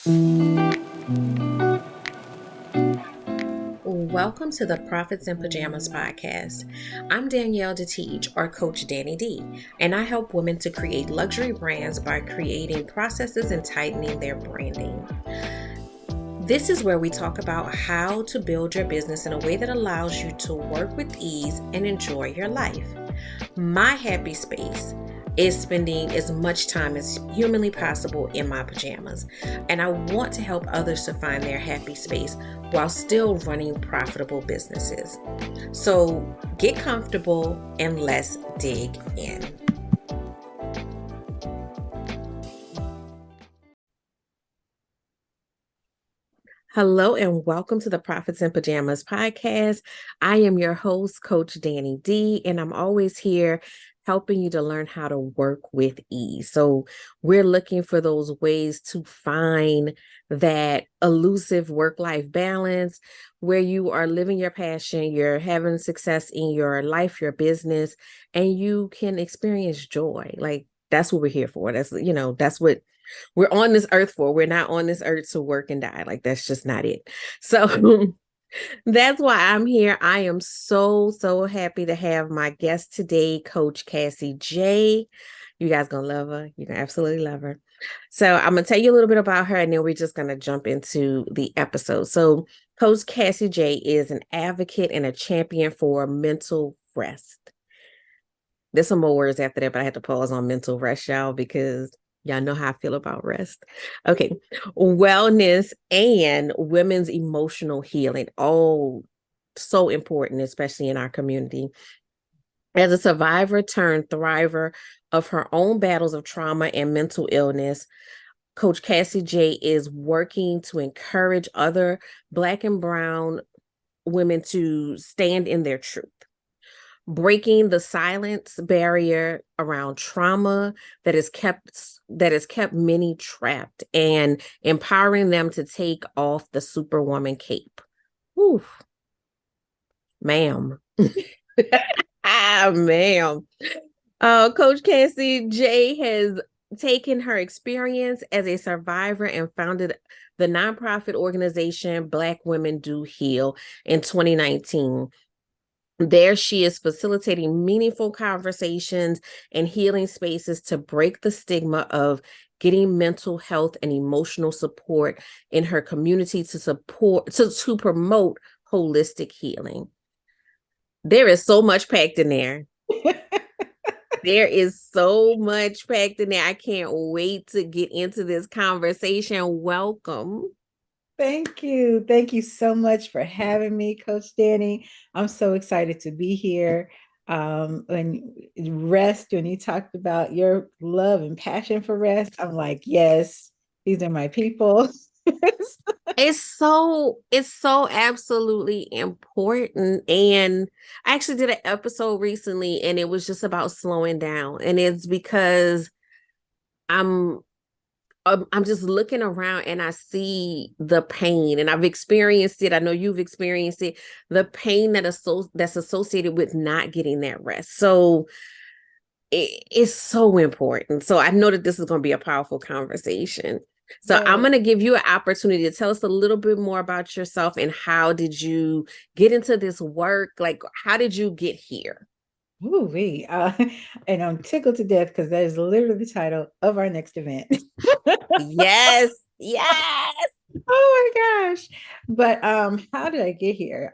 Welcome to the Profits in Pajamas podcast. I'm Danielle D, or Coach Danni D, and I help women to create luxury brands by creating processes and tightening their branding. This is where we talk about how to build your business in a way that allows you to work with ease and enjoy your life. My happy space is spending as much time as humanly possible in my pajamas, and I want to help others to find their happy space while still running profitable businesses. So get comfortable and let's dig in. Hello and welcome to the Profits in Pajamas podcast. I am your host, Coach Danni D, and I'm always here helping you to learn how to work with ease. So we're looking for those ways to find that elusive work-life balance where you are living your passion, you're having success in your life, your business, and you can experience joy. Like that's what we're here for. That's what we're on this earth for. We're not on this earth to work and die. Like that's just not it. So that's why I'm here. I am so happy to have my guest today, Coach Cassie J. You guys gonna love her. You're gonna absolutely love her. So I'm gonna tell you a little bit about her and then we're just gonna jump into the episode. So Coach Cassie J is an advocate and a champion for mental rest. There's some more words after that, but I had to pause on mental rest, y'all, because y'all know how I feel about rest. Okay. Wellness and women's emotional healing. Oh, so important, especially in our community. As a survivor turned thriver of her own battles of trauma and mental illness, Coach Cassie J is working to encourage other Black and Brown women to stand in their truth, breaking the silence barrier around trauma that has kept many trapped and empowering them to take off the superwoman cape. Oof, ma'am. Ma'am. Coach Cassie J has taken her experience as a survivor and founded the nonprofit organization Black Women Do Heal in 2019. There, she is facilitating meaningful conversations and healing spaces to break the stigma of getting mental health and emotional support in her community to promote holistic healing. There is so much packed in there. There is so much packed in there. I can't wait to get into this conversation. Welcome. Thank you. Thank you so much for having me, Coach Danni. I'm so excited to be here. When when you talked about your love and passion for rest, I'm like, yes, these are my people. It's so absolutely important. And I actually did an episode recently and it was just about slowing down. And it's because I'm I'm just looking around and I see the pain and I've experienced it. I know you've experienced it, the pain that's associated with not getting that rest. So it's so important. So I know that this is going to be a powerful conversation. So I'm going to give you an opportunity to tell us a little bit more about yourself and how did you get into this work? Like, how did you get here? Ooh, and I'm tickled to death because that is literally the title of our next event. Yes, yes. Oh my gosh. But how did I get here?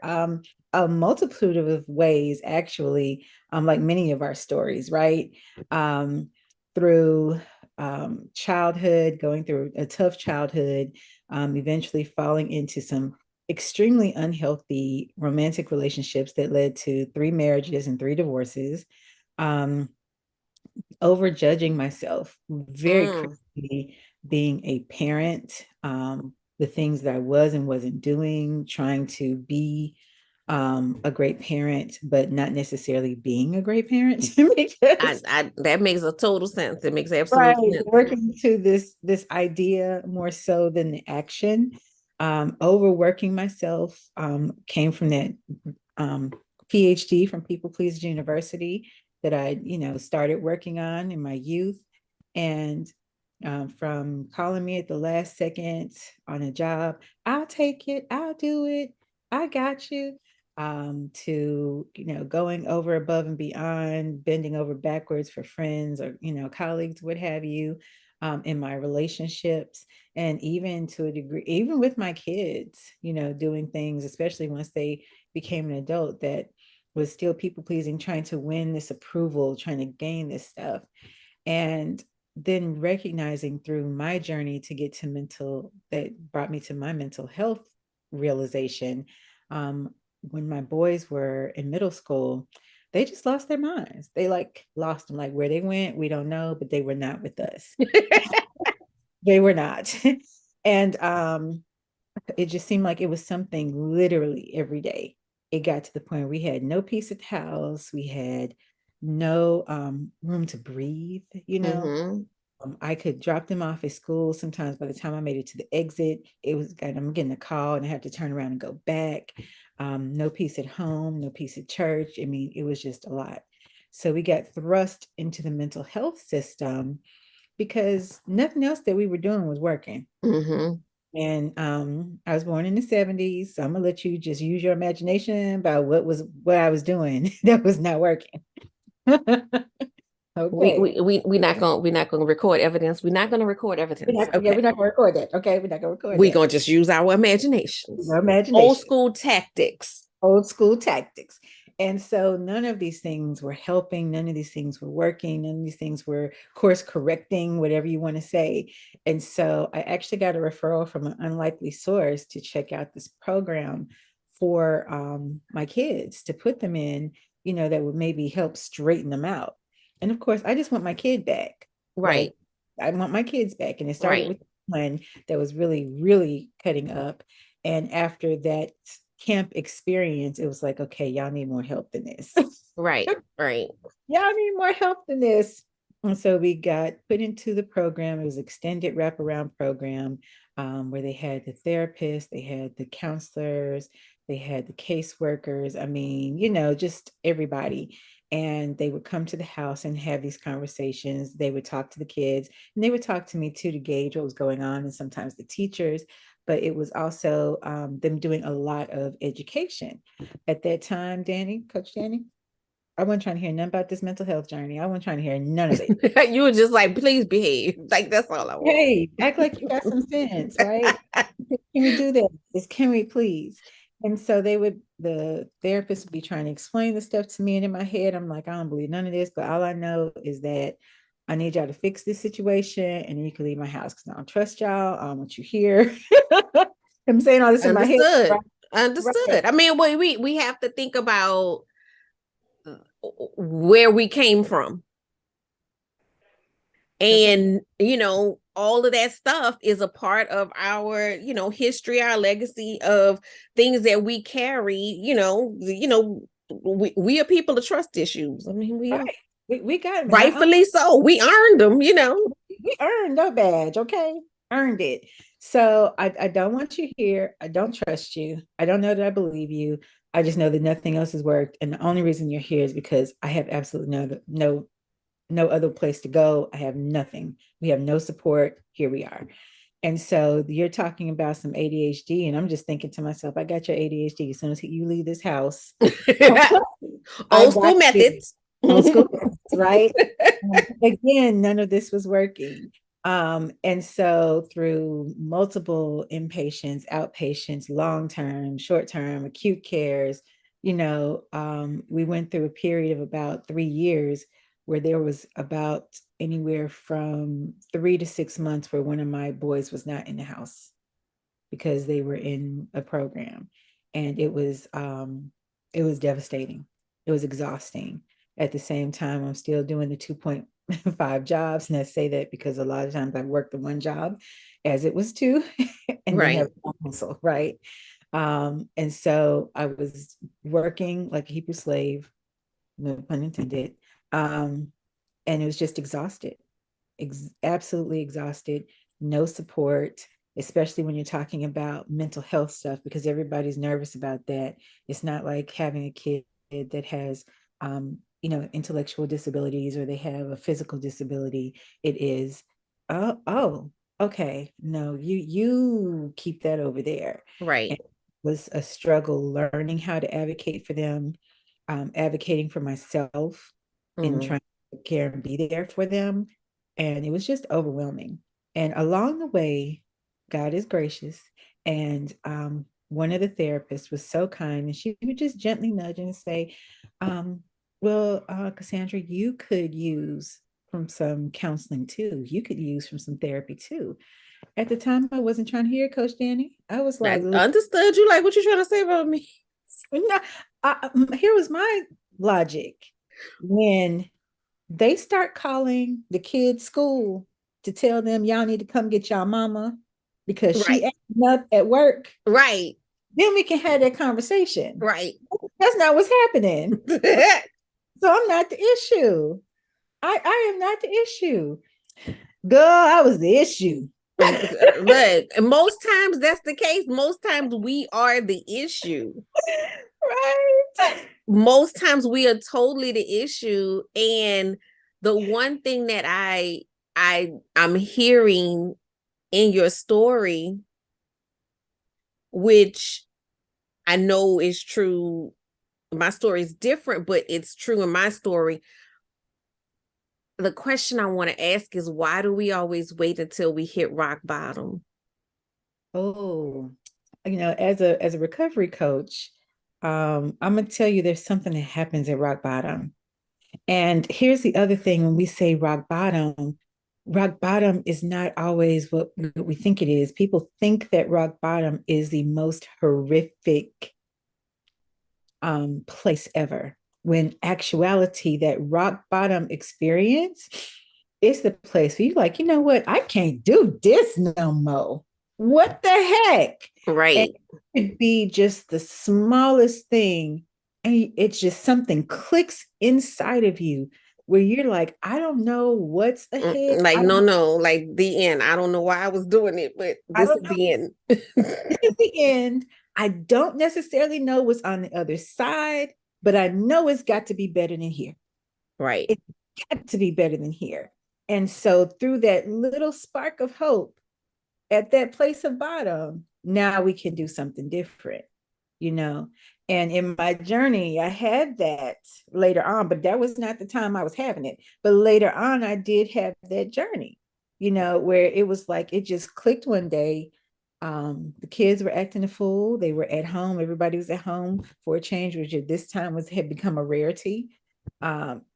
A multitude of ways, actually, like many of our stories, right? Through childhood, going through a tough childhood, eventually falling into some extremely unhealthy romantic relationships that led to 3 marriages and 3 divorces. Um, over judging myself very quickly, being a parent, the things that I was and wasn't doing, trying to be a great parent, but not necessarily being a great parent. Because That makes a total sense. It makes right, absolute sense. working to this idea more so than the action. Overworking myself, came from that um, PhD from People Please University that I, started working on in my youth. And from calling me at the last second on a job, I'll take it, I'll do it, I got you, to, going over above and beyond, bending over backwards for friends or, colleagues, what have you, in my relationships. And even to a degree, even with my kids, doing things, especially once they became an adult, that was still people pleasing, trying to win this approval, trying to gain this stuff. And then recognizing through my journey to get to that brought me to my mental health realization. When my boys were in middle school, they just lost their minds. They lost them, like where they went, we don't know, but they were not with us. They were not. And it just seemed like it was something literally every day. It got to the point where we had no peace at the house. We had no room to breathe, Mm-hmm. I could drop them off at school. Sometimes by the time I made it to the exit, I'm getting a call and I have to turn around and go back. No peace at home, no peace at church. I mean, it was just a lot. So we got thrust into the mental health system because nothing else that we were doing was working. Mm-hmm. And I was born in the 70s. So I'm gonna let you just use your imagination about what I was doing that was not working. Okay. We're not gonna record evidence. We're not gonna record evidence. Yeah, we're Okay. not gonna record that. Okay, we're not gonna record We're that. gonna just use our imaginations. No Old imagination, school tactics. old school tactics. And so none of these things were helping. None of these things were working. None of these things were course correcting, whatever you want to say. And so I actually got a referral from an unlikely source to check out this program for my kids to put them in, that would maybe help straighten them out. And of course, I just want my kid back. Right. Like, I want my kids back. And it started Right. with one that was really, really cutting up. And after that camp experience, it was like, okay, y'all need more help than this. Right. Right. Y'all need more help than this. And so we got put into the program. It was extended wraparound program, where they had the therapists, they had the counselors, they had the caseworkers. I mean, just everybody. And they would come to the house and have these conversations. They would talk to the kids and they would talk to me too to gauge what was going on, and sometimes the teachers. But it was also them doing a lot of education. At that time, Coach Danny, I wasn't trying to hear none about this mental health journey. I wasn't trying to hear none of it. You were just like, please behave. Like that's all I want. Hey, act like you got some sense, right? Can we do this? Can we please? And so the therapist would be trying to explain the stuff to me. And in my head, I'm like, I don't believe none of this, but all I know is that I need y'all to fix this situation and then you can leave my house because I don't trust y'all. I don't want you here. I'm saying all this in my head. Understood. Right? Right. Understood. I mean, we have to think about where we came from. Okay. And, all of that stuff is a part of our, history, our legacy of things that we carry, we are people of trust issues. I mean, we are Right. We got him. And rightfully so. We earned them. we earned our badge, okay? Earned it. So I don't want you here. I don't trust you. I don't know that I believe you. I just know that nothing else has worked. And the only reason you're here is because I have absolutely no other place to go. I have nothing. We have no support. Here we are. And so you're talking about some ADHD, and I'm just thinking to myself, I got your ADHD. As soon as you leave this house, I Old got school you. methods. Old school, right? Again, none of this was working. And so through multiple inpatients, outpatients, long-term, short-term, acute cares, we went through a period of about 3 years where there was about anywhere from 3 to 6 months where one of my boys was not in the house because they were in a program. And it was devastating. It was exhausting. At the same time, I'm still doing the 2.5 jobs. And I say that because a lot of times I work the one job as it was two and then Right. have a hustle, right? And so I was working like a Hebrew slave, no pun intended. And it was just exhausted, absolutely exhausted, no support, especially when you're talking about mental health stuff, because everybody's nervous about that. It's not like having a kid that has, intellectual disabilities or they have a physical disability. It is Oh, okay. No, you keep that over there. Right. And it was a struggle learning how to advocate for them, advocating for myself and Mm-hmm. trying to care and be there for them. And it was just overwhelming. And along the way, God is gracious. And one of the therapists was so kind, and she would just gently nudge and say, um, well, Cassandra, you could use from some counseling too. You could use from some therapy too. At the time, I wasn't trying to hear it, Coach Danny. I was I like, understood you. Like, what you trying to say about me? no, here was my logic. When they start calling the kids' school to tell them y'all need to come get y'all mama because Right. she acting up at work, Right. then we can have that conversation. Right. That's not what's happening. So I'm not the issue. I am not the issue. Girl, I was the issue. Look, most times that's the case. Most times we are the issue. Right. Most times we are totally the issue. And the one thing that I'm hearing in your story, which I know is true. My story is different, but it's true in my story. The question I want to ask is, why do we always wait until we hit rock bottom? Oh, as a recovery coach, I'm gonna tell you there's something that happens at rock bottom. And here's the other thing: when we say rock bottom is not always what we think it is. People think that rock bottom is the most horrific place ever, when actuality, that rock bottom experience is the place where you're like, you know what, I can't do this no more. What the heck? And Right. it could be just the smallest thing, and it's just something clicks inside of you where you're like, I don't know what's ahead. Like, no, no, like the end. I don't know why I was doing it, but I this don't is know. the end. This is the end. I don't necessarily know what's on the other side, but I know it's got to be better than here. Right. It's got to be better than here. And so, through that little spark of hope at that place of bottom, now we can do something different, you know. And in my journey, I had that later on, but that was not the time I was having it. But later on, I did have that journey, where it was like it just clicked one day. The kids were acting a fool. They were at home. Everybody was at home for a change, which at this time had become a rarity.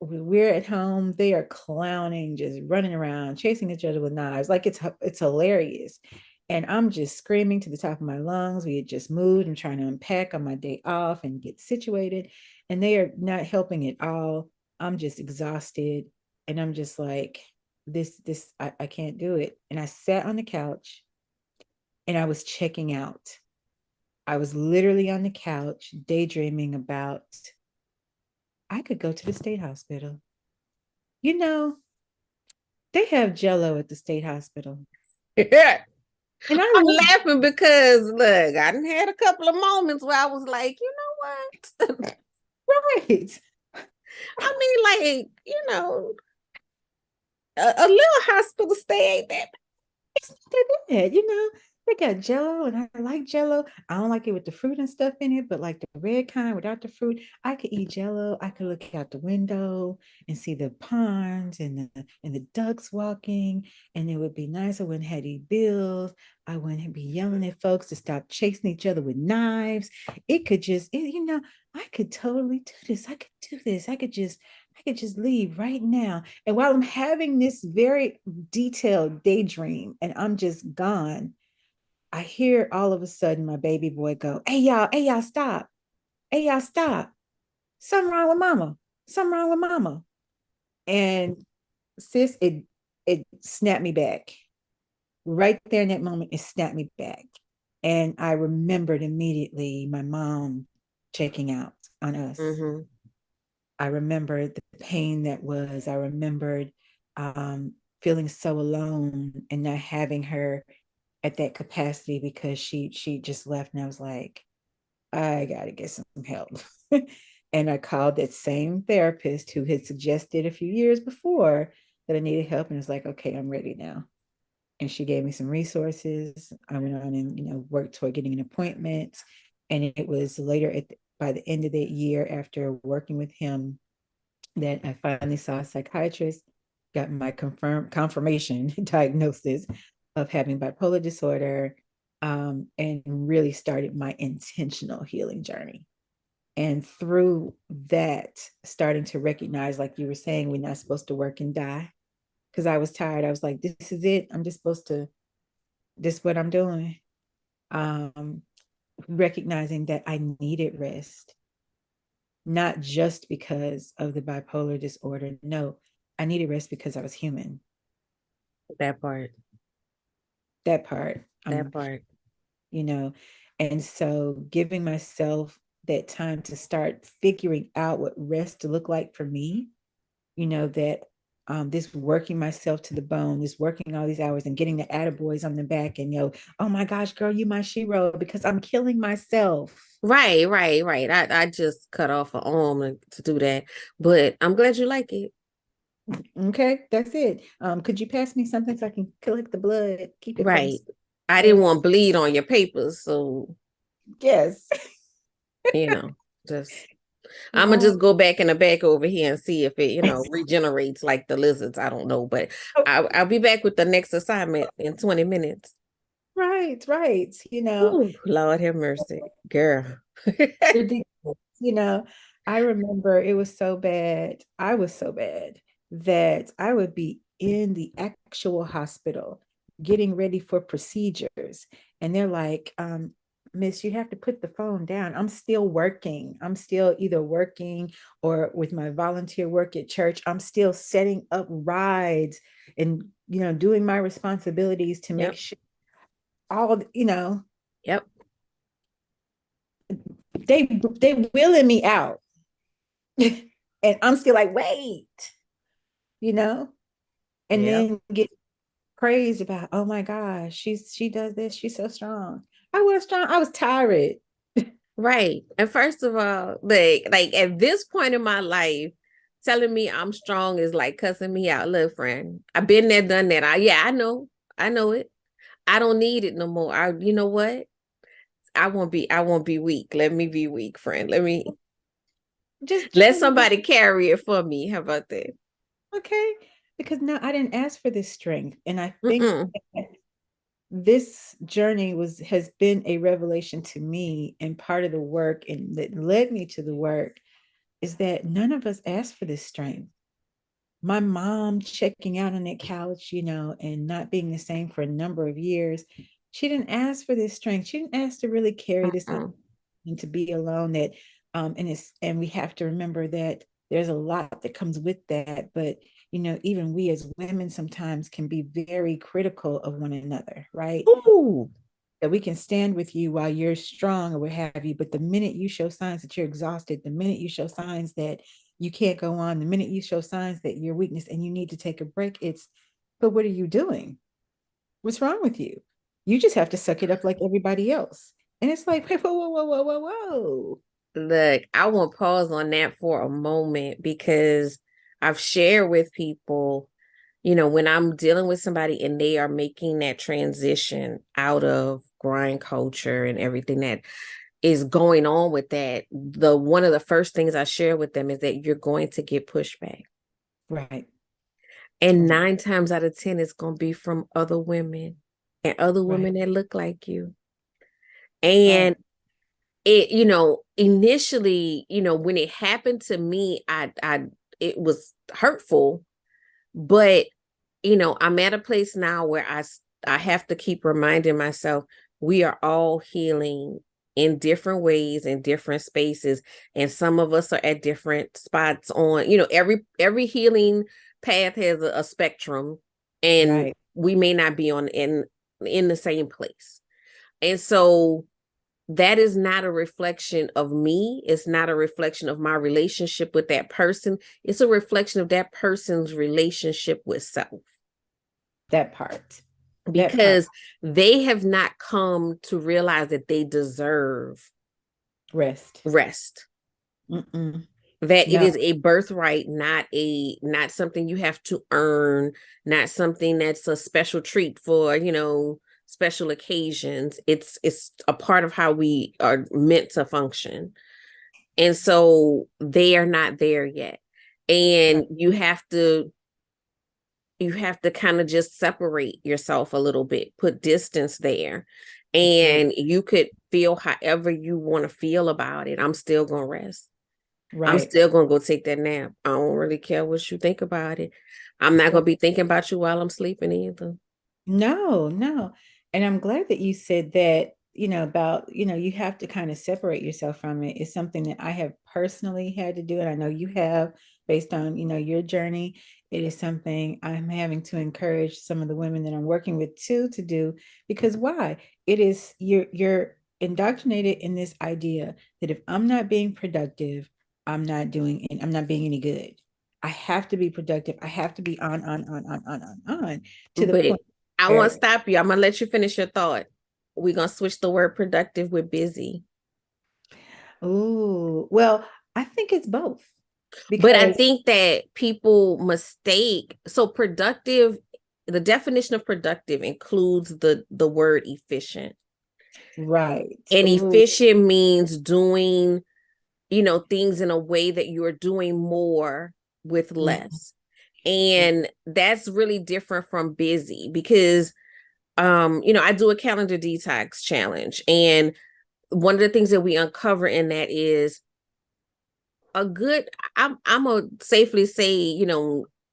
We're at home. They are clowning, just running around, chasing each other with knives. Like it's hilarious. And I'm just screaming to the top of my lungs. We had just moved. I'm trying to unpack on my day off and get situated. And they are not helping at all. I'm just exhausted. And I'm just like, I can't do it. And I sat on the couch and I was checking out. I was literally on the couch daydreaming about I could go to the state hospital. You know, they have Jello at the state hospital. Yeah. And I I'm love laughing because look, I done had a couple of moments where I was like, you know what? right. I mean, like, a little hospital stay ain't that It's not that bad. They got Jello, and I like Jello. I don't like it with the fruit and stuff in it, but like the red kind without the fruit, I could eat Jello. I could look out the window and see the ponds and the ducks walking, and it would be nice. I wouldn't have any bills. I wouldn't be yelling at folks to stop chasing each other with knives. It could just, I could totally do this. I could do this. I could just leave right now. And while I'm having this very detailed daydream and I'm just gone, I hear all of a sudden my baby boy go, hey, y'all, stop. Hey, y'all, stop. Something wrong with mama. Something wrong with mama. And sis, it snapped me back. Right there in that moment, it snapped me back. And I remembered immediately my mom checking out on us. mm-hmm. I remembered the pain that was. I remembered feeling so alone and not having her at that capacity because she just left, and I was like, I gotta get some help. And I called that same therapist who had suggested a few years before that I needed help, and was like, okay, I'm ready now. and she gave me some resources. I went on and, worked toward getting an appointment. And it was later by the end of that year, after working with him, that I finally saw a psychiatrist, got my confirmation diagnosis of having bipolar disorder, and really started my intentional healing journey. And through that, starting to recognize, like you were saying, we're not supposed to work and die. Because I was tired. I was like, this is it. I'm just supposed to, this is what I'm doing. Um, Recognizing that I needed rest, not just because of the bipolar disorder. No, I needed rest because I was human. That part. That part. That part. You know, and so giving myself that time to start figuring out what rest to look like for me, that this working myself to the bone, this working all these hours and getting the attaboys on the back and, oh my gosh, girl, you my shero, because I'm killing myself. Right. I just cut off an arm to do that, but I'm glad you like it. Okay, that's it. Could you pass me something so I can collect the blood, keep it from? Right. I didn't want to bleed on your papers, so yes. Just I'm gonna just go back in the back over here and see if it, regenerates like the lizards. I don't know, but I'll be back with the next assignment in 20 minutes. Right. Ooh, Lord have mercy, girl. I remember it was so bad. I was so bad that I would be in the actual hospital getting ready for procedures. And they're like, Miss, you have to put the phone down. I'm still working. I'm still either working or with my volunteer work at church. I'm still setting up rides and, doing my responsibilities to make sure all, Yep. they wheeling me out. And I'm still like, wait, and Yep. then get praised about, oh my gosh, she does this, she's so strong. I was strong, I was tired. Right. And first of all, like at this point in my life, telling me I'm strong is like cussing me out. Look, friend, I've been there, done that. I know. I know it. I don't need it no more. You know what? I won't be weak. Let me be weak, friend. Just Let somebody carry it for me. How about that? okay, because now I didn't ask for this strength, and I think Mm-mm. this journey has been a revelation to me, and part of the work and that led me to the work is that none of us asked for this strength. My mom checking out on that couch, and not being the same for a number of years, she didn't ask for this strength. She didn't ask to really carry this Mm-mm. and to be alone. And we have to remember that there's a lot that comes with that. But even we as women sometimes can be very critical of one another, right? Ooh. That we can stand with you while you're strong or what have you. But the minute you show signs that you're exhausted, the minute you show signs that you can't go on, the minute you show signs that you're weakness and you need to take a break, but what are you doing? What's wrong with you? You just have to suck it up like everybody else. And it's like, whoa, whoa, whoa, whoa, whoa, whoa. Look, I want to pause on that for a moment because I've shared with people, when I'm dealing with somebody and they are making that transition out of grind culture and everything that is going on with that, one of the first things I share with them is that you're going to get pushback. Right. And Right. 9 times out of 10, it's going to be from other women and other women that look like you. Right. And it, initially, when it happened to me, it was hurtful, but, I'm at a place now where I have to keep reminding myself, we are all healing in different ways, in different spaces. And some of us are at different spots on, every healing path has a spectrum, and Right. we may not be in the same place. And so that is not a reflection of me. It's not a reflection of my relationship with that person. It's a reflection of that person's relationship with self. That part. That part. Because they have not come to realize that they deserve Rest. rest. Mm-mm. that it No, is a birthright, not something you have to earn, not something that's a special treat for, special occasions. It's a part of how we are meant to function. And so they are not there yet. And you have to kind of just separate yourself a little bit, put distance there. absolutely. And you could feel however you want to feel about it. I'm still going to rest. I'm Right. still going to go take that nap. I don't really care what you think about it. I'm not going to be thinking about you while I'm sleeping either. No, no. And I'm glad that you said that, about, you have to kind of separate yourself from it. It's something that I have personally had to do. And I know you have based on, your journey. It is something I'm having to encourage some of the women that I'm working with too to do. Because why? It is you're indoctrinated in this idea that if I'm not being productive, I'm not being any good. I have to be productive. I have to be on to the But point I won't where, stop you. I'm going to let you finish your thought. We're going to switch the word productive with busy. oh, well, I think it's both But I because, think that people mistake. So productive, the definition of productive includes the word efficient. right. And Oh, efficient means doing, things in a way that you're doing more with mhm, less. And that's really different from busy because I do a calendar detox challenge. And one of the things that we uncover in that is a good, I'm gonna safely say,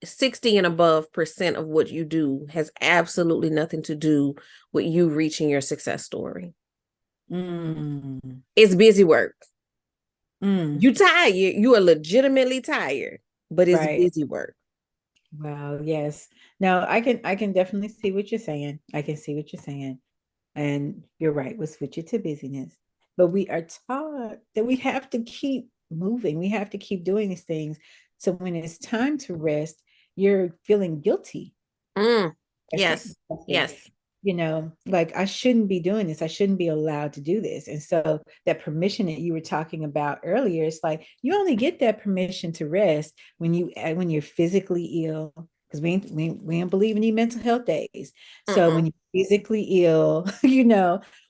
60 and above percent of what you do has absolutely nothing to do with you reaching your success story. mm, It's busy work. mm, You tired, you are legitimately tired, but it's right. busy work. Wow, yes. No, I can definitely see what you're saying. I can see what you're saying. And you're right, we'll switch it to busyness. But we are taught that we have to keep moving. We have to keep doing these things. So when it's time to rest, you're feeling guilty Mm, resting. yes, yes. Like I shouldn't be doing this. I shouldn't be allowed to do this. And so that permission that you were talking about earlier, it's like you only get that permission to rest when you're physically ill, because we don't believe in any mental health days. So when Mm-mm. you're physically ill,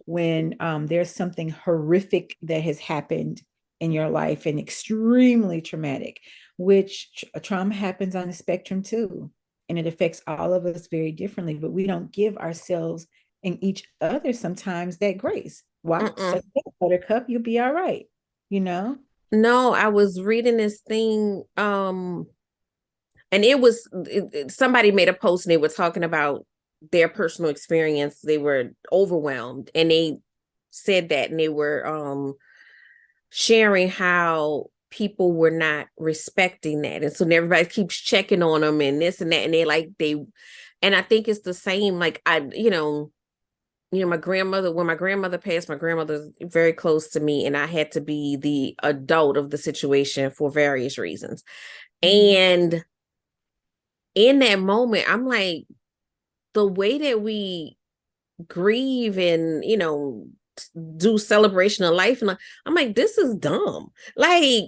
when there's something horrific that has happened in your life and extremely traumatic, which trauma happens on the spectrum too, and it affects all of us very differently, but we don't give ourselves and each other sometimes that grace. Why? Mm-mm. Suck it up, buttercup, you'll be all right, you know? No, I was reading this thing, and somebody made a post and they were talking about their personal experience. They were overwhelmed and they said that, and they were sharing how people were not respecting that. And so everybody keeps checking on them and this and that. And and I think it's the same. Like my grandmother, when my grandmother passed, my grandmother's very close to me, and I had to be the adult of the situation for various reasons. Mhm. And in that moment, I'm like, the way that we grieve and, do celebration of life. And I'm like, this is dumb. Like,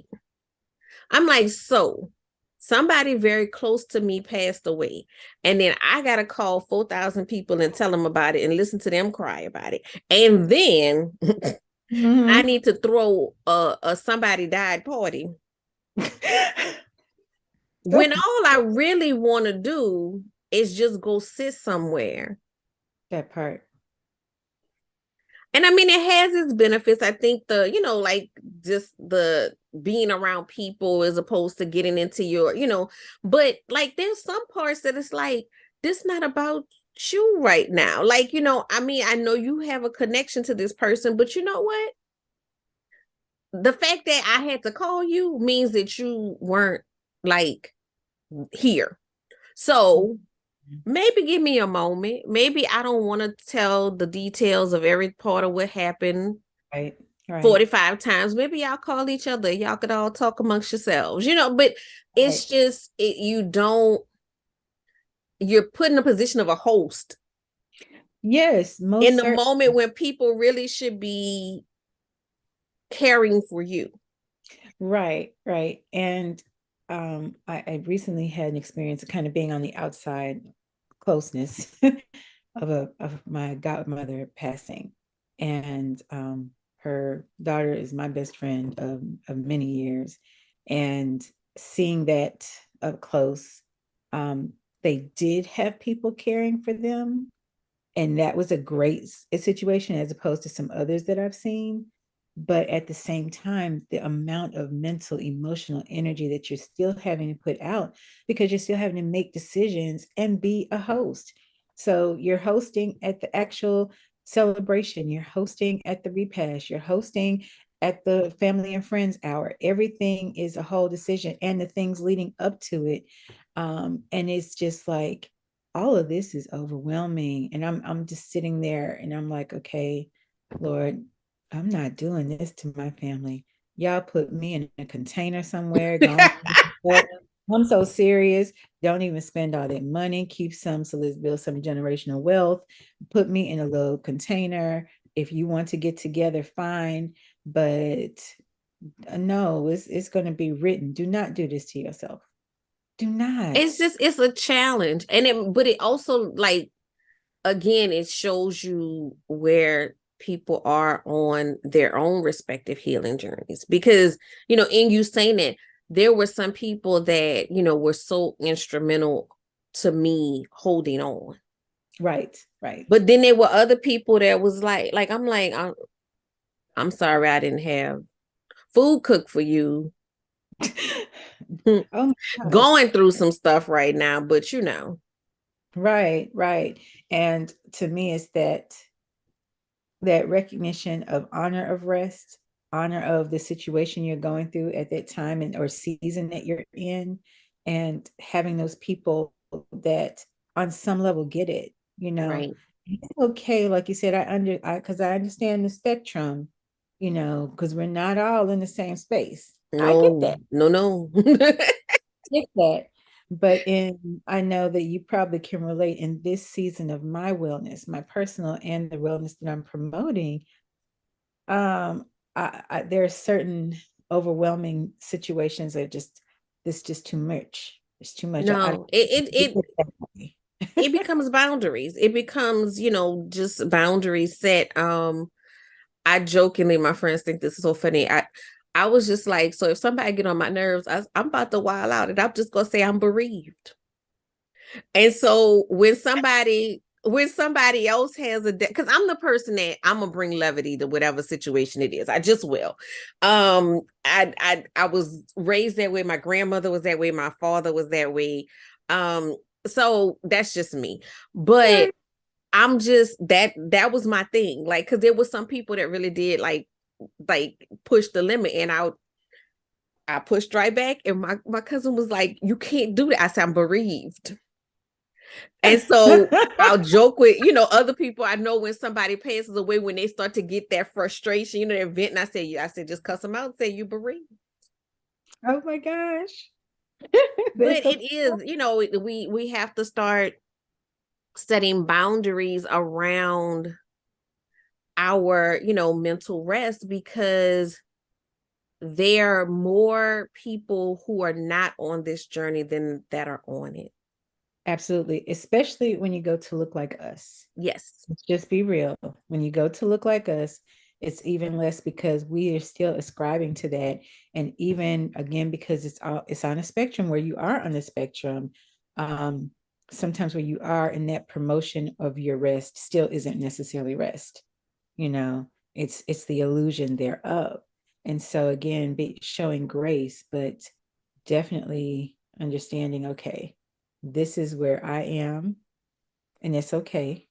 I'm like, so somebody very close to me passed away. And then I got to call 4,000 people and tell them about it and listen to them cry about it. And then I Mhm. need to throw a somebody died party when all I really want to do is just go sit somewhere. That part. And I mean, it has its benefits. I think like just the being around people as opposed to getting into but like there's some parts that it's like, this not about you right now. Like, I mean, I know you have a connection to this person, but you know what? The fact that I had to call you means that you weren't like here. So maybe give me a moment. Maybe I don't want to tell the details of every part of what happened Right. Right. 45 times. Maybe y'all call each other. Y'all could all talk amongst yourselves, but it's Right. just, you're put in a position of a host Yes, in most the moment certainly. when people really should be caring for you. Right, right. And I recently had an experience of kind of being on the outside closeness of my godmother passing. And her daughter is my best friend of many years. And seeing that up close, they did have people caring for them. And that was a great situation as opposed to some others that I've seen. But at the same time, the amount of mental, emotional energy that you're still having to put out because you're still having to make decisions and be a host. So you're hosting at the actual celebration, you're hosting at the repast, you're hosting at the family and friends hour. Everything is a whole decision and the things leading up to it. And it's just like, all of this is overwhelming. And I'm just sitting there and I'm like, okay, Lord, I'm not doing this to my family. Y'all put me in a container somewhere. Go on. I'm so serious. Don't even spend all that money. Keep some so let's build some generational wealth. Put me in a little container. If you want to get together, fine. But no, it's going to be written. Do not do this to yourself. Do not. It's a challenge. But it also, like, again, it shows you where people are on their own respective healing journeys. Because, in you saying that, there were some people that, were so instrumental to me holding on. Right, right. But then there were other people that was I'm sorry I didn't have food cooked for you. Oh my gosh. Going through some stuff right now, but Right, right. And to me, it's that recognition of honor of rest, honor of the situation you're going through at that time and or season that you're in, and having those people that on some level get it, you know. right. It's okay, like you said, because I understand the spectrum, because we're not all in the same space. I get No, that. no, no. Get that. I know that you probably can relate in this season of my wellness, my personal and the wellness that I'm promoting. Um, there are certain overwhelming situations that just this just too much. It's too much. I No, it becomes boundaries. It becomes, just boundaries set. I jokingly, my friends think this is so funny. I was just like, so if somebody get on my nerves, I'm about to wild out, and I'm just gonna say I'm bereaved. And so when somebody else has because I'm the person that I'm gonna bring levity to whatever situation it is. I just will. I was raised that way. My grandmother was that way. My father was that way. So that's just me. But I'm just that was my thing. Like, because there was some people that really did like push the limit, and I pushed right back, and my cousin was like, "You can't do that." I said, "I'm bereaved." And so I'll joke with, other people. I know when somebody passes away, when they start to get that frustration, they're venting. I said, just cuss them out and say you bereaved. Oh my gosh. But That's so it is, we have to start setting boundaries around our, mental rest, because there are more people who are not on this journey than that are on it. absolutely, especially when you go to look like us. Yes. Let's just be real. When you go to look like us, it's even less because we are still ascribing to that. And even again, because it's on a spectrum where you are on the spectrum, um, sometimes where you are in that promotion of your rest still isn't necessarily rest. It's the illusion thereof. And so again, be showing grace, but definitely understanding, okay, this is where I am, and it's okay.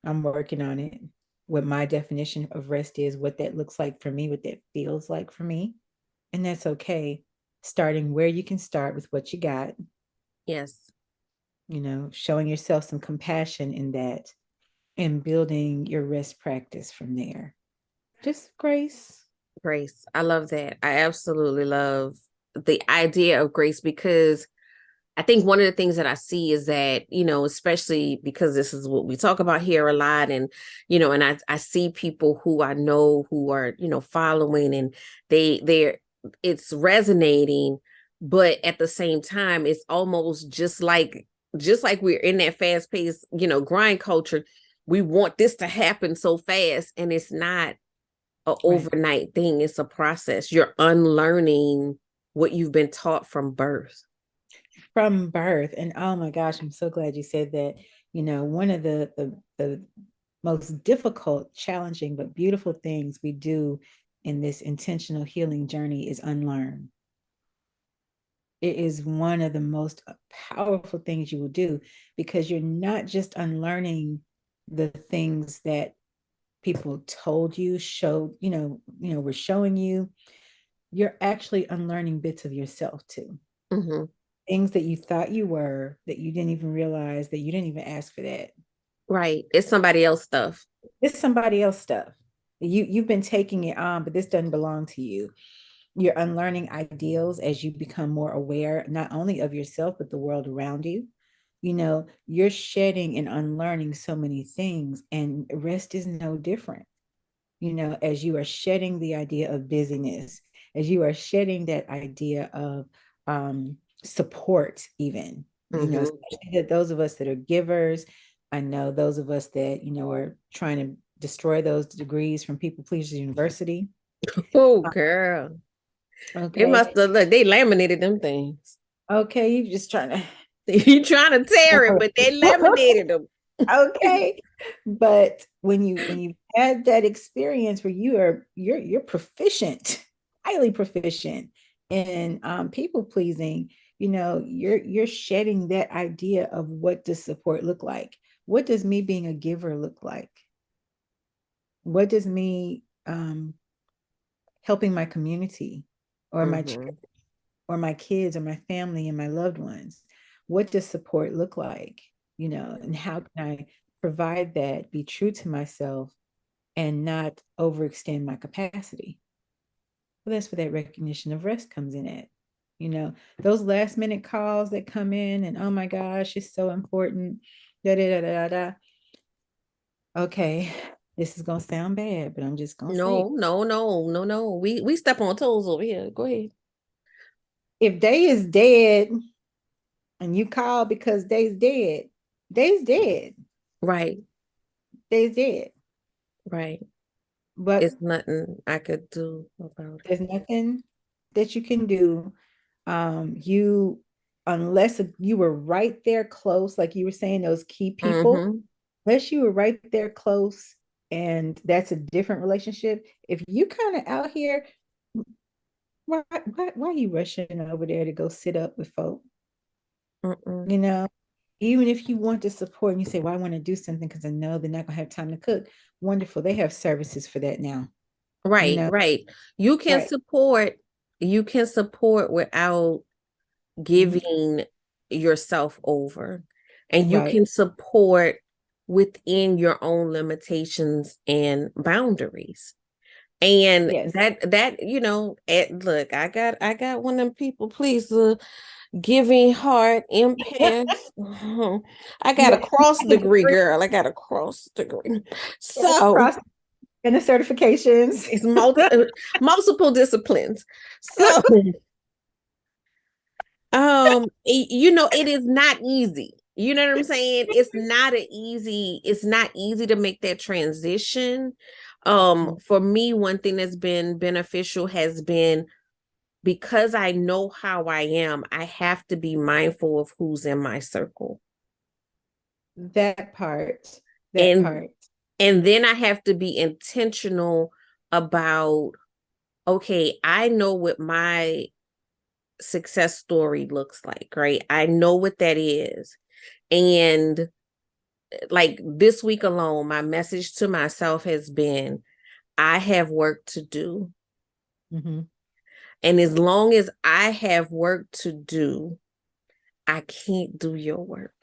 I'm working on it. What my definition of rest is, what that looks like for me, what that feels like for me. And that's okay. Starting where you can start with what you got, Yes. showing yourself some compassion in that and building your rest practice from there. Just grace. Grace. I love that. I absolutely love the idea of grace, because I think one of the things that I see is that, especially because this is what we talk about here a lot. And, and I see people who I know who are, following, and it's resonating, but at the same time, it's almost just like we're in that fast paced, grind culture. We want this to happen so fast, and it's not an Right. overnight thing. It's a process. You're unlearning what you've been taught from birth. From birth. And oh my gosh, I'm so glad you said that. One of the most difficult, challenging, but beautiful things we do in this intentional healing journey is unlearn. It is one of the most powerful things you will do, because you're not just unlearning the things that people told you, showed, were showing you. You're actually unlearning bits of yourself too. Mm-hmm. Things that you thought you were, that you didn't even realize, that you didn't even ask for that. Right. It's somebody else stuff. It's somebody else stuff. You've been taking it on, but this doesn't belong to you. You're unlearning ideals as you become more aware, not only of yourself, but the world around you. You're shedding and unlearning so many things, and rest is no different. As you are shedding the idea of busyness, as you are shedding that idea of support, even, Mm-hmm. especially that those of us that are givers. I know those of us that, are trying to destroy those degrees from People Pleasers University. Oh, girl. They must Okay. have look, they laminated them things. Okay. You just trying to. You trying to tear it, but they laminated them. Okay. But when you had that experience where you're proficient, highly proficient in people pleasing, you're shedding that idea of what does support look like. What does me being a giver look like? What does me helping my community, or my Mm-hmm. or my kids, or my family and my loved ones? What does support look like? And how can I provide that, be true to myself, and not overextend my capacity? Well, that's where that recognition of rest comes in at. Those last minute calls that come in, and oh my gosh, it's so important. Da da da da da. Okay, this is gonna sound bad, but I'm just gonna say No, it. no, no, no, no. We step on toes over here. Go ahead. If day is dead and you call because day's dead, day's dead. Right, Day's dead. right. But It's nothing I could do about it. there's nothing that you can do. You Unless you were right there close, like you were saying, those key people, Mm-hmm. unless you were right there close, and that's a different relationship. If you kind of out here, why are you rushing over there to go sit up with folk? Mm-mm. You know, even if you want to support and you say, well, I want to do something because I know they're not gonna have time to cook. Wonderful. They have services for that now. You Right, know, right. You can right. support, you can support without Mhm. giving yourself over. And you Right. can support within your own limitations and boundaries. And Yes. look, I got one of them people, please, giving heart, empath. I got You a cross have a degree, degree, girl. I got a cross degree. yes, So cross and the certifications. it's multiple disciplines. So it is not easy. You know what I'm saying? It's not easy to make that transition. For me, one thing that's been beneficial has been, because I know how I am, I have to be mindful of who's in my circle. That part, that And part. and then I have to be intentional about, okay, I know what my success story looks like, right? I know what that is. And like this week alone, my message to myself has been, I have work to do. Mm-hmm. And as long as I have work to do, I can't do your work.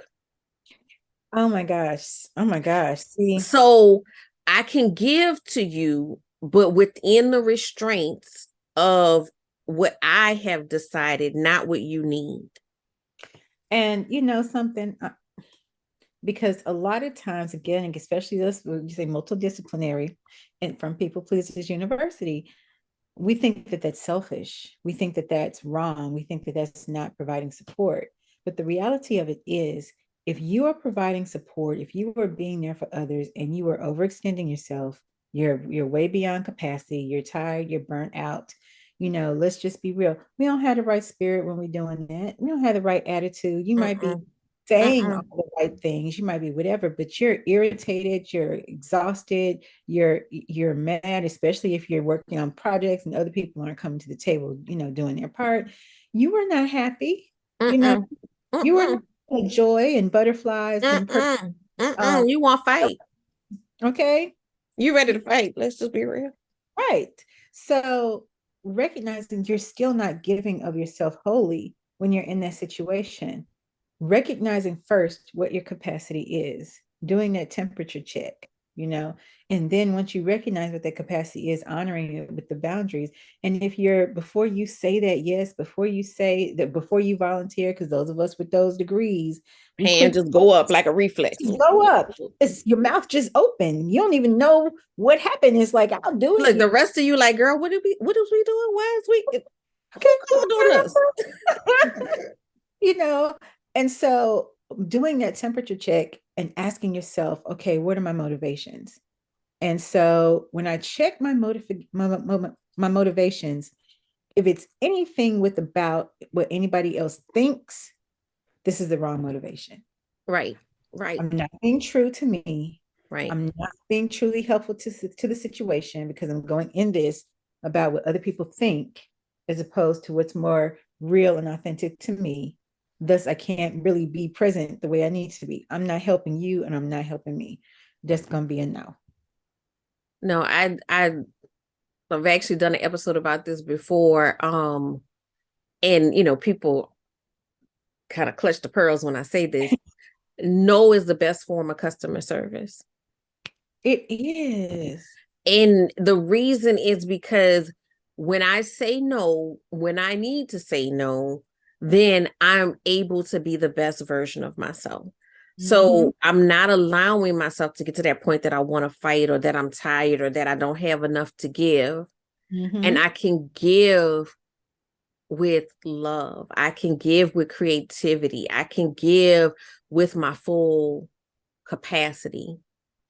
Oh my gosh. Oh my gosh. See, So I can give to you, but within the restraints of what I have decided, not what you need. And you know something, because a lot of times, again, and especially this, you say multidisciplinary, and from People Pleasers University, we think that that's selfish. We think that that's wrong. We think that that's not providing support. But the reality of it is, if you are providing support, if you are being there for others and you are overextending yourself, you're way beyond capacity, you're tired, you're burnt out. You know, let's just be real. We don't have the right spirit when we're doing that. We don't have the right attitude. You might be Mm-mm, saying all mm-mm. the right things, you might be whatever, but you're irritated, you're exhausted, you're mad, especially if you're working on projects and other people aren't coming to the table, you know, doing their part. You are not happy, you know, Mm-mm, you are not mm-mm, full of joy and butterflies and mm-mm, um mm-mm. You want to fight. okay. You ready to fight. Let's just be real. Right. So recognizing you're still not giving of yourself wholly when you're in that situation, recognizing first what your capacity is, doing that temperature check, you know, and then once you recognize what that capacity is, honoring it with the boundaries. And if you're, before you say that yes, before you say that, before you volunteer, because those of us with those degrees, we Hand quick just go up like a reflex. blow up. It's your mouth just open. You don't even know what happened. It's like, I'll do Look, the it. rest of you like, girl, what is we doing? Why is we Okay, who called on us? you know, and so doing that temperature check and asking yourself, okay, what are my motivations? And so when I check my motivations, if it's anything with about what anybody else thinks, this is the wrong motivation. Right, right, I'm not being true to me. right. I'm not being truly helpful to the situation because I'm going in this about what other people think as opposed to what's more real and authentic to me. Thus, I can't really be present the way I need to be. I'm not helping you and I'm not helping me. That's going to be a no. No, I've actually done an episode about this before. And people kind of clutch the pearls when I say this. No is the best form of customer service. It is. And the reason is because when I say no, when I need to say no, then I'm able to be the best version of myself. Mm-hmm. So I'm not allowing myself to get to that point that I want to fight or that I'm tired or that I don't have enough to give. And Mm-hmm. I can give with love. I can give with creativity. I can give with my full capacity.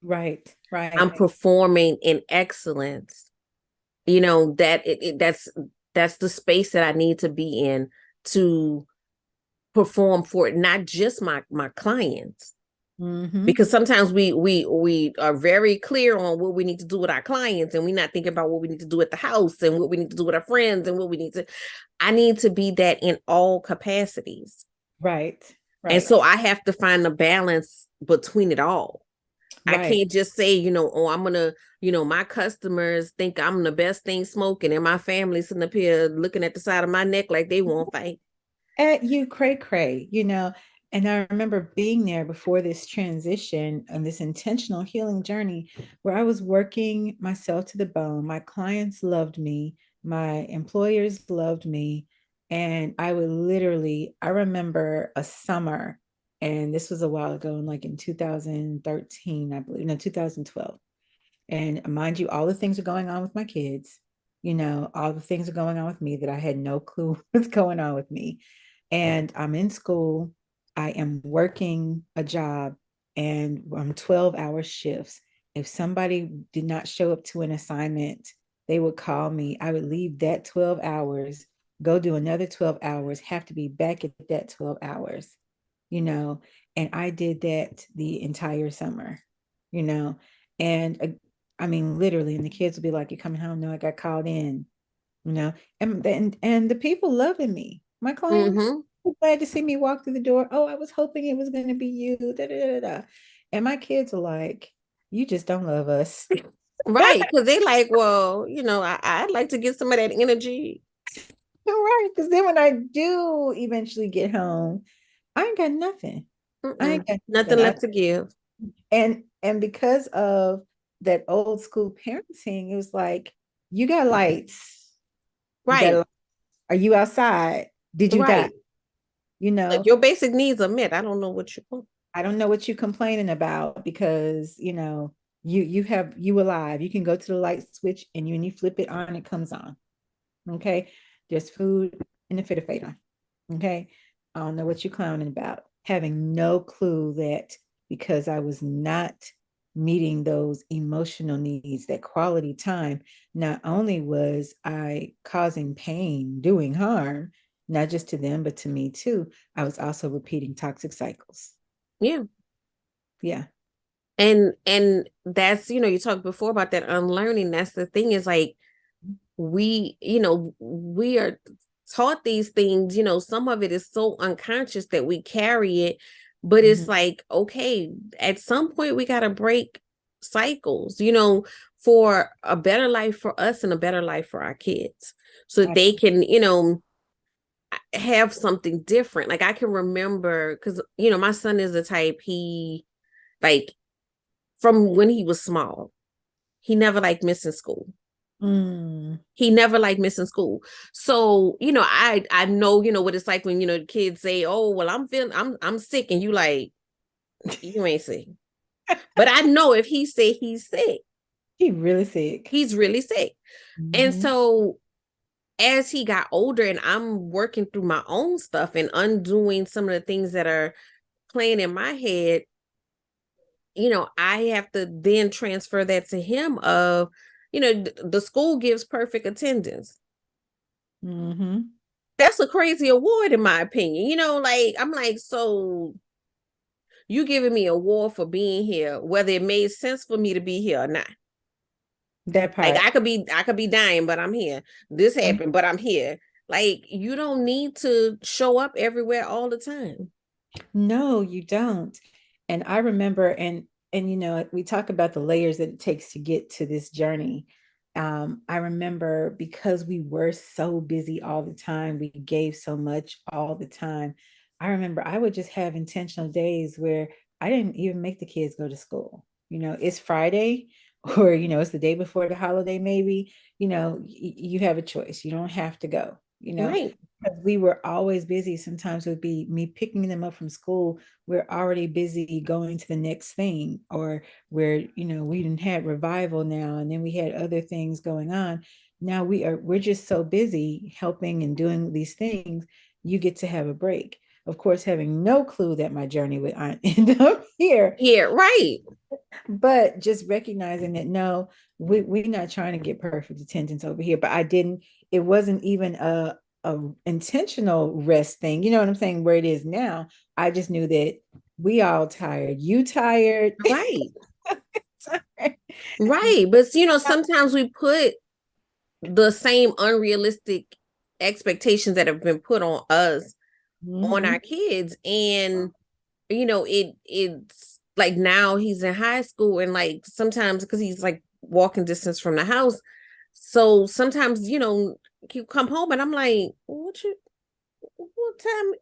Right. I'm Right. performing in excellence. That's the space that I need to be in to perform for not just my clients, Mm-hmm. because sometimes we are very clear on what we need to do with our clients and we're not thinking about what we need to do at the house and what we need to do with our friends and what we need to. I need to be that in all capacities. Right. And Right. so I have to find a balance between it all. I Right. can't just say, oh, I'm gonna, my customers think I'm the best thing smoking, and my family's sitting up here looking at the side of my neck like they won't fight. At you, cray cray, you know. And I remember being there before this transition and this intentional healing journey where I was working myself to the bone. My clients loved me, my employers loved me. And I would literally, I remember a summer, and this was a while ago, like in 2013, I believe, no, 2012. And mind you, all the things are going on with my kids. You know, all the things are going on with me that I had no clue what's going on with me. And I'm in school. I am working a job and I'm 12-hour shifts. If somebody did not show up to an assignment, they would call me. I would leave that 12 hours, go do another 12 hours, have to be back at that 12 hours, you know. And I did that the entire summer, you know. And I mean, literally, and the kids would be like, "You coming home?" No, I got called in, you know. And the people loving me, my clients, Mm-hmm. were glad to see me walk through the door. Oh, I was hoping it was going to be you. Da, da, da, da. And my kids are like, "You just don't love us." Right. Because they like, well, I'd like to get some of that energy. Right. Because then when I do eventually get home, I ain't got nothing. I Mm-mm. ain't got Nothing nothing. left to give. And because of that old school parenting, it was like, you got lights. You Right. got, are you outside? Did you die? Right. You Like know, your basic needs are met. I don't know what you want. I don't know what you're complaining about because, you alive. You can go to the light switch and when you flip it on, it comes on. Okay. There's food in the refrigerator. Okay. I don't know what you're clowning about. Having no clue that because I was not meeting those emotional needs, that quality time, not only was I causing pain, doing harm, not just to them, but to me too, I was also repeating toxic cycles. Yeah. Yeah. And that's, you talked before about that unlearning. That's the thing is like we are taught these things, some of it is so unconscious that we carry it, but it's Mhm. like, okay, at some point we got to break cycles, for a better life for us and a better life for our kids so that they Absolutely. can, have something different. Like I can remember because, my son is the type he like from when he was small, he never liked missing school. Mm. He never liked missing school. So, I know, what it's like when, the kids say, "Oh, well, I'm sick," and you like, you ain't sick. But I know if he say he's sick, He really sick. he's really sick. And Mhm. so as he got older and I'm working through my own stuff and undoing some of the things that are playing in my head, I have to then transfer that to him of, the school gives perfect attendance. Mhm. That's a crazy award in my opinion. Like I'm like, so you giving me a award for being here, whether it made sense for me to be here or not. That Like part. I could be dying, but I'm here. This Um, happened, but I'm here. Like you don't need to show up everywhere all the time. No, you don't. And I remember, and we talk about the layers that it takes to get to this journey. I remember because we were so busy all the time, we gave so much all the time. I remember I would just have intentional days where I didn't even make the kids go to school. It's Friday, or it's the day before the holiday, maybe. You have a choice. You don't have to go. Right. Because we were always busy. Sometimes it would be me picking them up from school. We're already busy going to the next thing, or we didn't have revival now, and then we had other things going on. Now we're just so busy helping and doing these things. You get to have a break. Of course, having no clue that my journey would end up here, Yeah, right. but just recognizing that no, we're not trying to get perfect attendance over here. But I didn't, it wasn't even a intentional rest thing, you know what I'm saying, where it is now. I just knew that we all tired, you tired. Right. Right. But sometimes we put the same unrealistic expectations that have been put on us on our Mhm. kids. And it's like now he's in high school and like sometimes because he's like walking distance from the house, so sometimes he come home and I'm like, what time?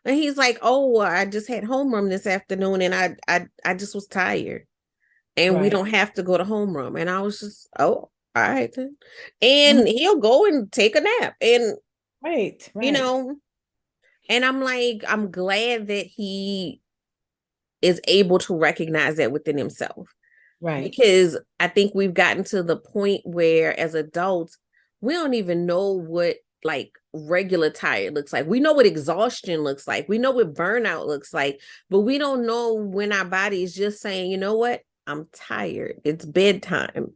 And he's like, oh, well, I just had homeroom this afternoon and I just was tired and we Right. don't have to go to homeroom. And I was just, oh, all right then. And Mhm. he'll go and take a nap and Right, you right, know and I'm like, I'm glad that he is able to recognize that within himself, right. because I think we've gotten to the point where as adults, we don't even know what like regular tired looks like. We know what exhaustion looks like. We know what burnout looks like, but we don't know when our body is just saying, you know what? I'm tired. It's bedtime.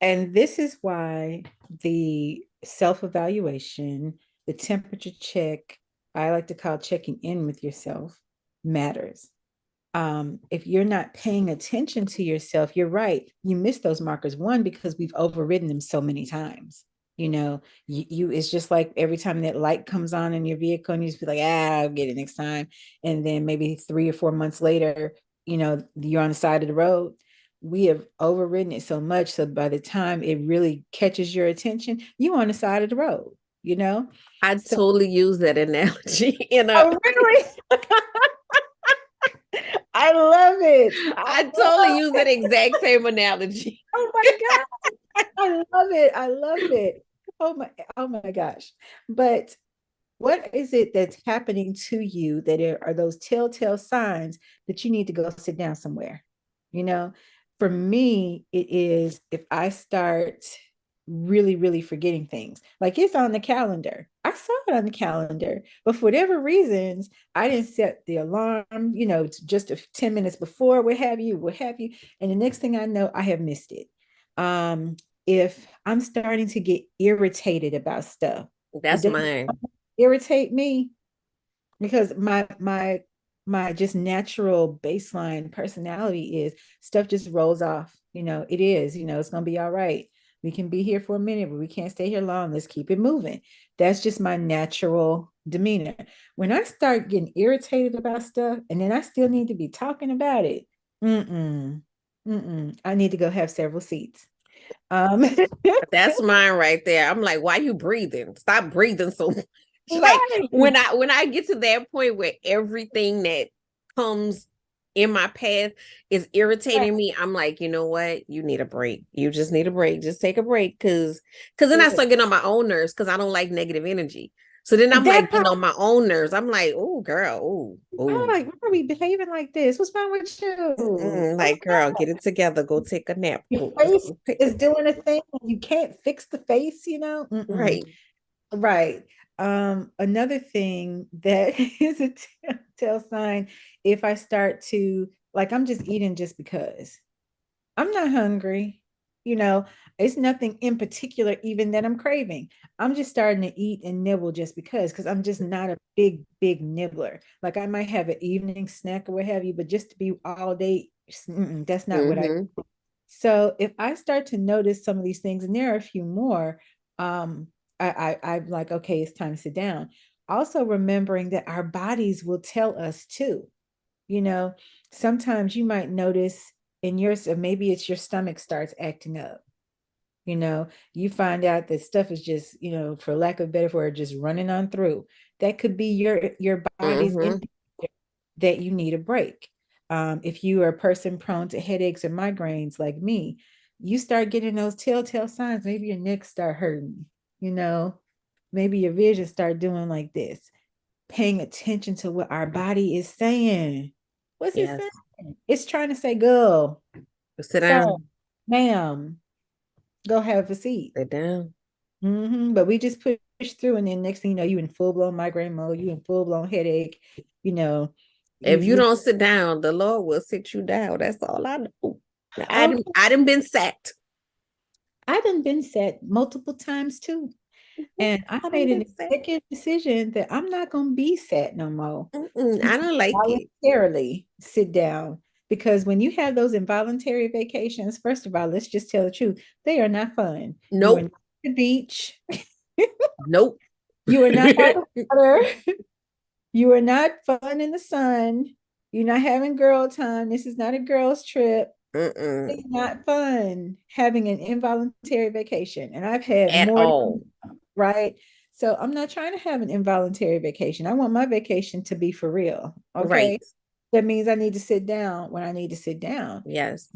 And this is why the self-evaluation, the temperature check, I like to call checking in with yourself, matters. If you're not paying attention to yourself, you're right. You miss those markers. One, because we've overridden them so many times. It's just like every time that light comes on in your vehicle, and you just be like, I'll get it next time. And then maybe 3 or 4 months later, you're on the side of the road. We have overridden it so much. So by the time it really catches your attention, you're on the side of the road, you know? I So, totally use that analogy in a oh, really? I love it. I I totally love use that exact same analogy. Oh my God. I love it. I love it. Oh my gosh. But What is it that's happening to you that are those telltale signs that you need to go sit down somewhere? You know, for me, it is if I start really, really forgetting things. Like it's on the calendar. I saw it on the calendar, but for whatever reasons, I didn't set the alarm, it's just 10 minutes before, what have you, what have you. And the next thing I know, I have missed it. If I'm starting to get irritated about stuff, it That's doesn't mine. irritate me because my just natural baseline personality is stuff just rolls off. It is, it's gonna be all right. We can be here for a minute, but we can't stay here long. Let's keep it moving. That's just my natural demeanor. When I start getting irritated about stuff and then I still need to be talking about it, I need to go have several seats. Um, That's mine right there. I'm like, why you breathing? Stop breathing so much. Like right. when I get to that point where everything that comes in my path is irritating me, I'm like, you know what? You need a break. You just need a break. Just take a break. Cause then I start getting on my own nerves because I don't like negative energy. So then I'm That like part, getting on my own nerves. I'm like, oh girl, oh, I'm oh. like, why are we behaving like this? What's wrong with you? Like, girl, get it together. Go take a nap. Your Go, face go take is doing a thing. You can't fix the face. right. Right. Another thing that is a telltale sign if I start to like I'm just eating just because. I'm not hungry. You know, it's nothing in particular even that I'm craving. I'm just starting to eat and nibble just because I'm just not a big, big nibbler. Like I might have an evening snack or what have you, but just to be all day, that's not what I. Mm-hmm. So if I start to notice some of these things, and there are a few more, um, I'm like, okay, it's time to sit down. Also remembering that our bodies will tell us too. You know, sometimes you might notice in yours, or maybe it's your stomach starts acting up. You find out that stuff is just, for lack of a better word, just running on through. That could be your body's Mm-hmm. indicator that you need a break. If you are a person prone to headaches or migraines like me, you start getting those telltale signs. Maybe your neck start hurting, you know, maybe your vision start doing like this. Paying attention to what our body is saying. What's it Yes. saying? It's trying to say, girl, Sit sir, down. ma'am, go have a seat. Sit down. But we just push through, and then next thing you know, you in full blown migraine mode, you in full blown headache. You know, If you you don't sit down, the Lord will sit you down. That's all I know. okay. I didn't been sacked. I done been set multiple times too, and I I done made been an sacked. executive decision that I'm not gonna be set no more. I don't like it. Voluntarily sit down because when you have those involuntary vacations, first of all, let's just tell the truth, they are not fun. You are Nope. not at the beach. Nope. You are not by the water. You are not fun in the sun. You're not having girl time. This is not a girls trip. Mm-mm. It's not fun having an involuntary vacation. And I've had At more, all. right? So I'm not trying to have an involuntary vacation. I want my vacation to be for real. Right. Okay. That means I need to sit down when I need to sit down. Yes.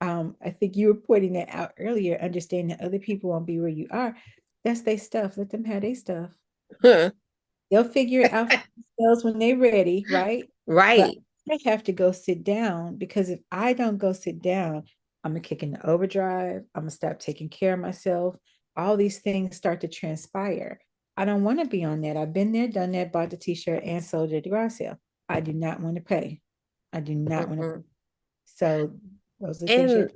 I think you were pointing that out earlier, understanding that other people won't be where you are. That's their stuff. Let them have their stuff. Huh. They'll figure it out for themselves when they're ready, right? But Right. I have to go sit down because if I don't go sit down, I'm gonna kick in the overdrive. I'm gonna stop taking care of myself. All these things start to transpire. I don't want to be on that. I've been there, done that, bought the t-shirt and sold it at the garage sale. I do not want to pay. I do not want to. Mm-mm. So those are the things you have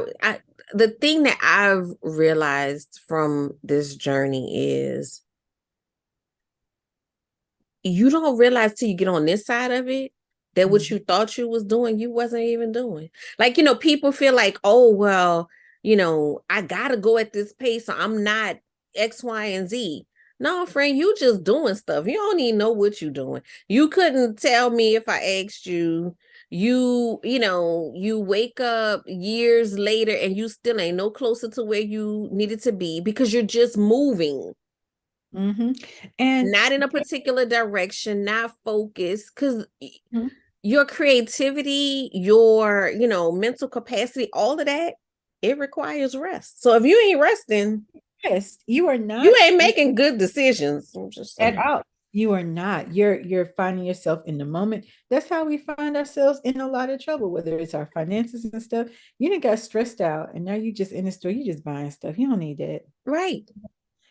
And to. I the thing that I've realized from this journey is you don't realize till you get on this side of it that what Mhm. you thought you was doing, you wasn't even doing. Like, people feel like, oh, well, I gotta go at this pace, so I'm not X, Y, and Z. No, friend, you just doing stuff. You don't even know what you're doing. You couldn't tell me if I asked you. You wake up years later and you still ain't no closer to where you needed to be because you're just moving And not in a particular direction, not focused, because mhm. your creativity, your, mental capacity, all of that, it requires rest. So if you ain't resting, Yes, you are You not ain't making good decisions. I'm just at saying. all. You are not. You're finding yourself in the moment. That's how we find ourselves in a lot of trouble, whether it's our finances and stuff. You didn't got stressed out, and now you just in the store. You just buying stuff. You don't need that. Right.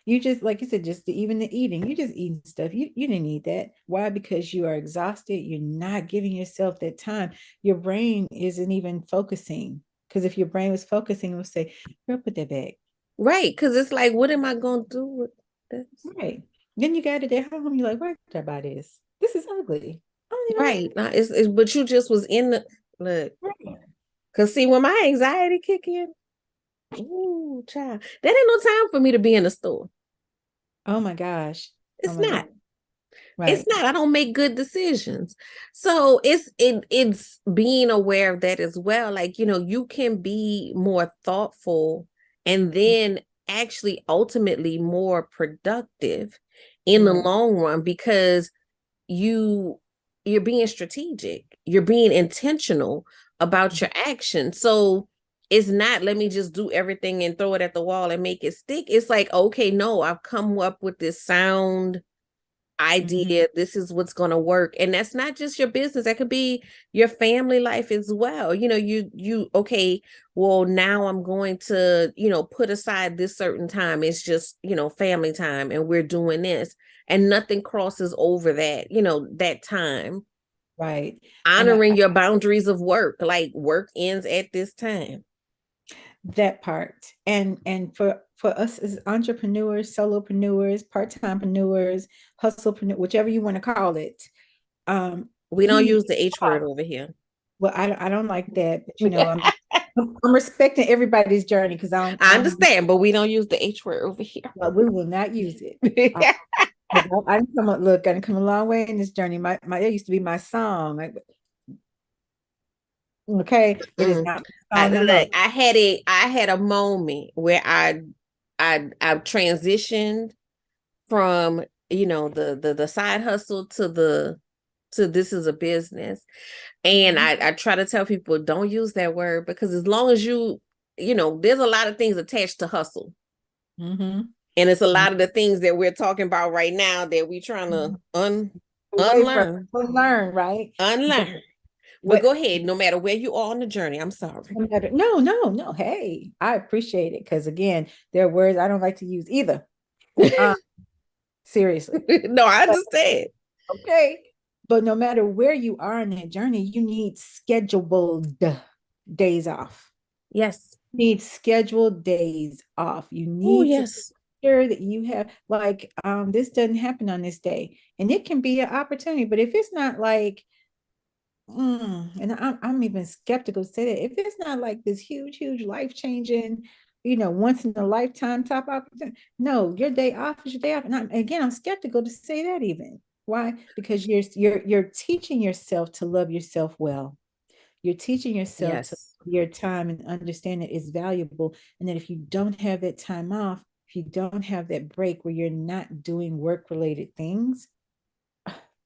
You just, like you said, just even the eating. You just eating stuff. You didn't need that. Why? Because you are exhausted. You're not giving yourself that time. Your brain isn't even focusing. Because if your brain was focusing, it would say, "Girl, put that back." Right. Because it's like, what am I going to do with this? Right. Then you got it at home. You're like, why did I buy this? This is ugly. I don't even Right. Now, but you just was in the look. like it. Right. Because see, when my anxiety kick in, ooh, child, that ain't no time for me to be in the store. Oh my gosh. Oh It's my God. not. It's Right. not. I don't make good decisions. So it's being aware of that as well. Like, you can be more thoughtful and then actually ultimately more productive in the Right. long run because you you're being strategic. You're being intentional about your action. So it's not let me just do everything and throw it at the wall and make it stick. It's like, okay, no, I've come up with this sound Mm-hmm. idea. This is what's going to work. And that's not just your business. That could be your family life as well. Okay, well, now I'm going to, put aside this certain time. It's just, family time and we're doing this and nothing crosses over that time. Right. And Honoring your boundaries of work, like work ends at this time. that part. And for us as entrepreneurs, solopreneurs, part-timepreneurs, hustlepreneur, whichever you want to call it, We you don't need use the H word over here. well, I don't like that, but I'm respecting everybody's journey because I understand, but we don't use the H word over here. well, we will not use it. Uh, I didn't come up, look, I didn't come a long way in this journey. That used to be my song. Like, okay, it is Mm. not my song no more. Look, I had a moment where I transitioned from the side hustle to this is a business. And Mhm. I try to tell people don't use that word because as long as there's a lot of things attached to hustle. Mhm. And it's a Mhm. lot of the things that we're talking about right now that we're trying to Away from unlearn. learn, right? But Unlearn. But what go ahead, no matter where you are on the journey. I'm sorry. no matter, no, no, no. Hey, I appreciate it because again, there are words I don't like to use either. Um, seriously. No, I But understand. okay. But no matter where you are in that journey, you need scheduled days off. Yes. Need scheduled days off. You Oh, need to yes. sure that you have like this doesn't happen on this day. And it can be an opportunity, but if it's not like and I'm even skeptical to say that if it's not like this huge life changing, once in a lifetime type opportunity, no, your day off is your day off. And again, I'm skeptical to say that even. Why? Because you're teaching yourself to love yourself well. You're teaching yourself to Yes. your time and understand that it's valuable. And that if you don't have that time off, if you don't have that break where you're not doing work related things,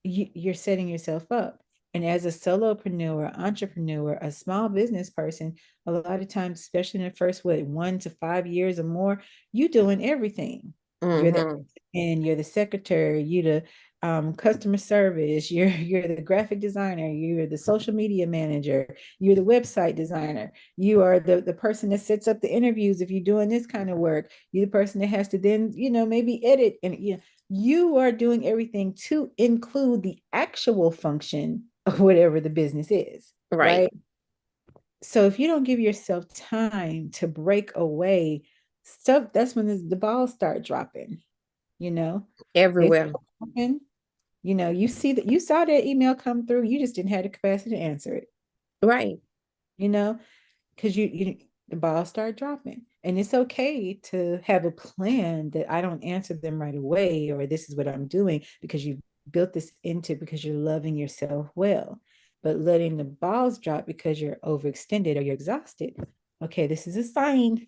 you're setting yourself up. And as a solopreneur, entrepreneur, a small business person, a lot of times, especially in the first 1 to 5 years or more, you doing everything. You're the Mm-hmm. and you're the secretary, you the customer service, you're the graphic designer, you're the social media manager, you're the website designer, you are the person that sets up the interviews if you're doing this kind of work, you're the person that has to then maybe edit and you are doing everything to include the actual function of whatever the business is, Right. right? So if you don't give yourself time to break away stuff, that's when the balls start dropping, you know they Everywhere. start dropping. You saw that email come through, you just didn't have the capacity to answer it, Right. you know because the balls start dropping, and it's okay to have a plan that I don't answer them right away, or this is what I'm doing, because you built this into because you're loving yourself well. But letting the balls drop because you're overextended or you're exhausted, okay, this is a sign.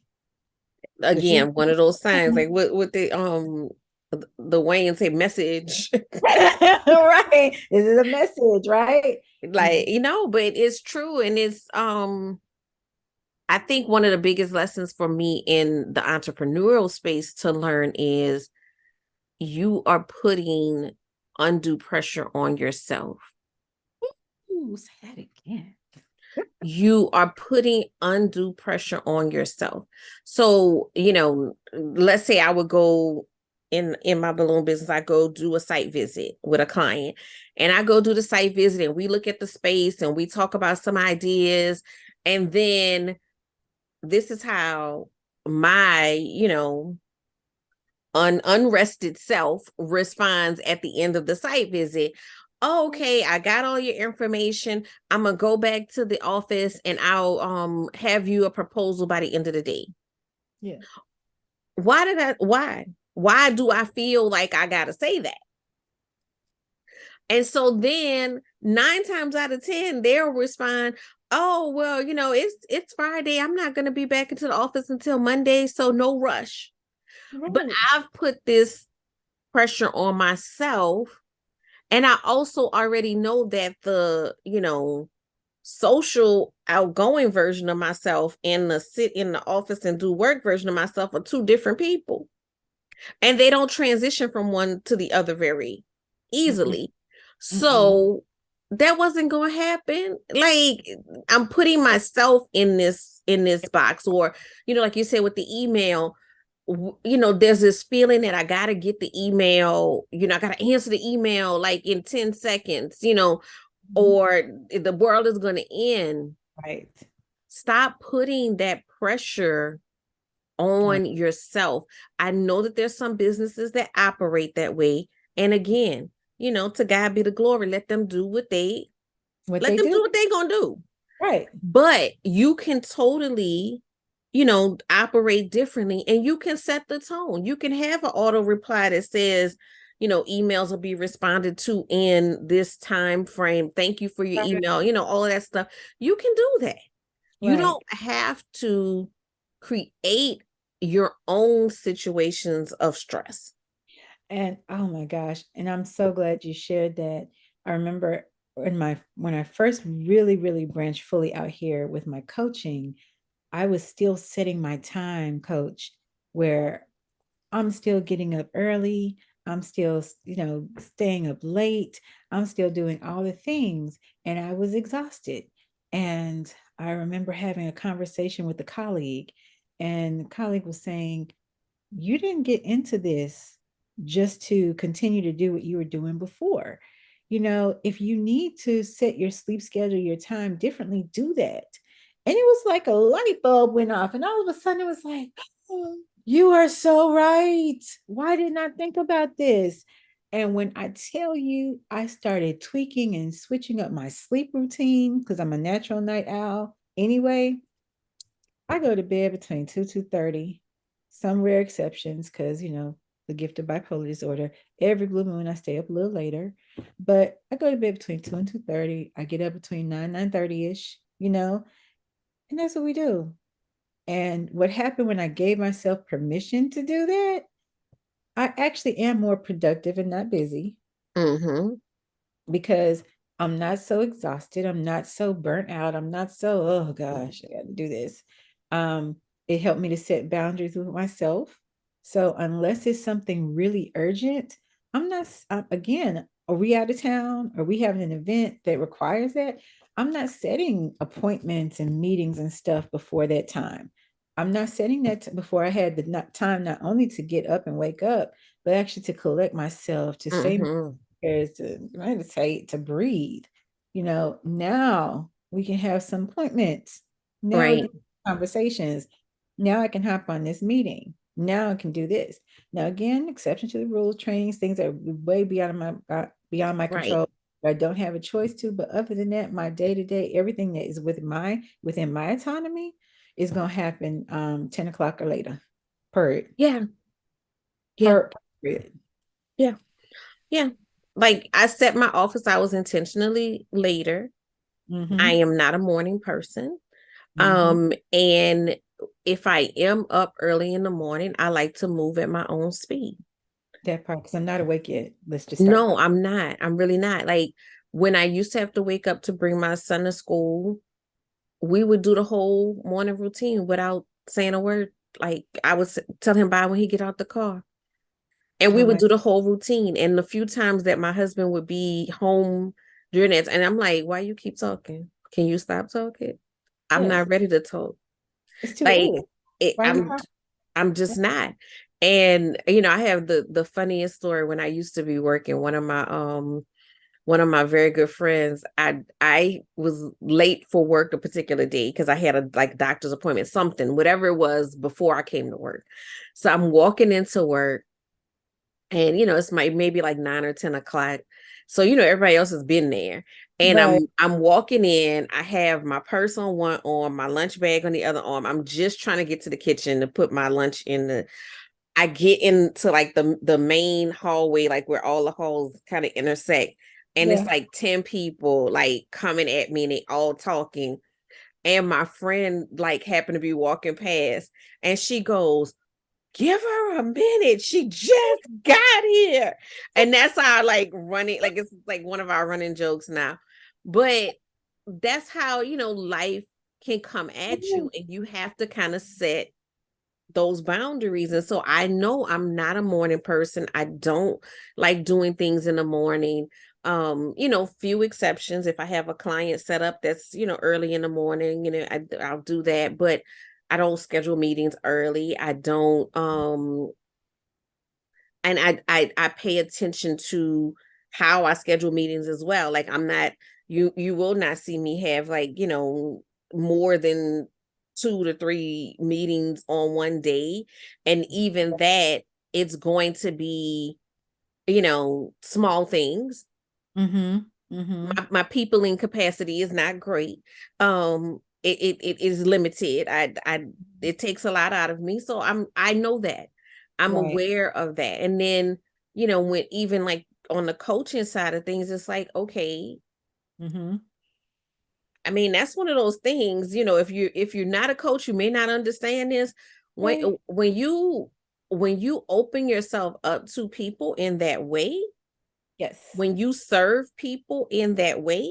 This is Again, one of those signs, like what the Wayne say message. right. This is a message, right? Like, but it's true and it's I think one of the biggest lessons for me in the entrepreneurial space to learn is you are putting undue pressure on yourself. Ooh, say that again. You are putting undue pressure on yourself. So, let's say I would go in my balloon business, I go do a site visit with a client, and I go do the site visit and we look at the space and we talk about some ideas, and then this is how my, unrested self responds at the end of the site visit. Oh, okay, I got all your information. I'm gonna go back to the office and I'll have you a proposal by the end of the day. Yeah. Why do I feel like I gotta say that? And so then 9 times out of 10, they'll respond, oh, well, it's Friday. I'm not gonna be back into the office until Monday, so no rush. But Right. I've put this pressure on myself. And I also already know that the, social outgoing version of myself and the sit in the office and do work version of myself are two different people. And they don't transition from one to the other very Mm-mm, easily. mm-mm. So that wasn't going to happen. Like, I'm putting myself in this box, or like you said with the email, there's this feeling that I got to get the email, I got to answer the email like in 10 seconds, Mhm. or the world is going to end. Right. Stop putting that pressure Right. on yourself. I know that there's some businesses that operate that way. And again, to God be the glory. What Let they them do. do what they're gonna do. Right. But you can totally, operate differently, and you can set the tone. You can have an auto reply that says, emails will be responded to in this time frame. Thank you for your Right. email, all of that stuff. You can do that. You Right. don't have to create your own situations of stress. And oh my gosh, and I'm so glad you shared that. I remember when I first really, really branched fully out here with my coaching, I was still setting my time, coach, where I'm still getting up early. I'm still, staying up late. I'm still doing all the things. And I was exhausted. And I remember having a conversation with a colleague, and the colleague was saying, you didn't get into this just to continue to do what you were doing before. If you need to set your sleep schedule, your time differently, do that. And it was like a light bulb went off, and all of a sudden it was like, oh, you are so right. Why didn't I think about this? And when I tell you, I started tweaking and switching up my sleep routine because I'm a natural night owl anyway. I go to bed between 2:30. Some rare exceptions, because the gift of bipolar disorder. Every blue moon, I stay up a little later, but I go to bed between 2 and 2:30. I get up between 9:30 ish. And that's what we do. And what happened when I gave myself permission to do that? I actually am more productive and not busy Mm-hmm. because I'm not so exhausted. I'm not so burnt out. I'm not so, oh gosh, I got to do this. Um, it helped me to set boundaries with myself. So unless it's something really urgent, I'm not, again, are we out of town? Are we having an event that requires that? I'm not setting appointments and meetings and stuff before that time. I'm not setting that before I had the time not only to get up and wake up, but actually to collect myself, to say Mm-hmm. is to meditate, to breathe. Now we can have some appointments. Now we can Right. have conversations. Now I can hop on this meeting. Now I can do this. Now again, exception to the rules, trainings, things that are way beyond my Right. control. I don't have a choice to. But other than that, my day to day, everything that is within my autonomy is going to happen 10 o'clock or later. Per Yeah. Yeah. per period. Yeah. Yeah. Like, I set my office hours intentionally later. I Mm-hmm. am not a morning person. Mm-hmm. And if I am up early in the morning, I like to move at my own speed. That part, because I'm not awake yet. Let's just start No, there. I'm not. I'm really not. Like, when I used to have to wake up to bring my son to school, we would do the whole morning routine without saying a word. Like I would tell him bye when he get out the car. And we Oh would my, do the whole routine. And the few times that my husband would be home during that, and I'm like, why you keep talking? Can you stop talking? I'm yes, not ready to talk. it's too Like early. it, Why are we talking? I'm just not. And I have the funniest story when I used to be working. One of my very good friends, I was late for work a particular day because I had a like doctor's appointment, something, whatever it was before I came to work. So I'm walking into work and it's maybe like 9 or 10 o'clock. So everybody else has been there. And Right. I'm walking in. I have my purse on one arm, my lunch bag on the other arm. I'm just trying to get to the kitchen to put my lunch in the I get into like the main hallway, like where all the halls kind of intersect. And it's Yeah. like 10 people like coming at me and they all talking. And my friend like happened to be walking past and she goes, give her a minute. She just got here. And that's our like running, like it's like one of our running jokes now. But that's how, life can come at you and you have to kind of set those boundaries. And so I know I'm not a morning person. I don't like doing things in the morning. Few exceptions. If I have a client set up that's, early in the morning, I'll do that. But I don't schedule meetings early. I don't and I pay attention to how I schedule meetings as well. Like I'm not you will not see me have like, more than 2 to 3 meetings on one day. And even that, it's going to be, small things. Mm-hmm. Mm-hmm. My peopling capacity is not great. It is limited. It takes a lot out of me. So I know that. I'm Right. aware of that. And then, when even like on the coaching side of things, it's like, okay, Mm-hmm. I mean, that's one of those things, if you're not a coach, you may not understand this. When Okay. when you when you open yourself up to people in that way, Yes. when you serve people in that way,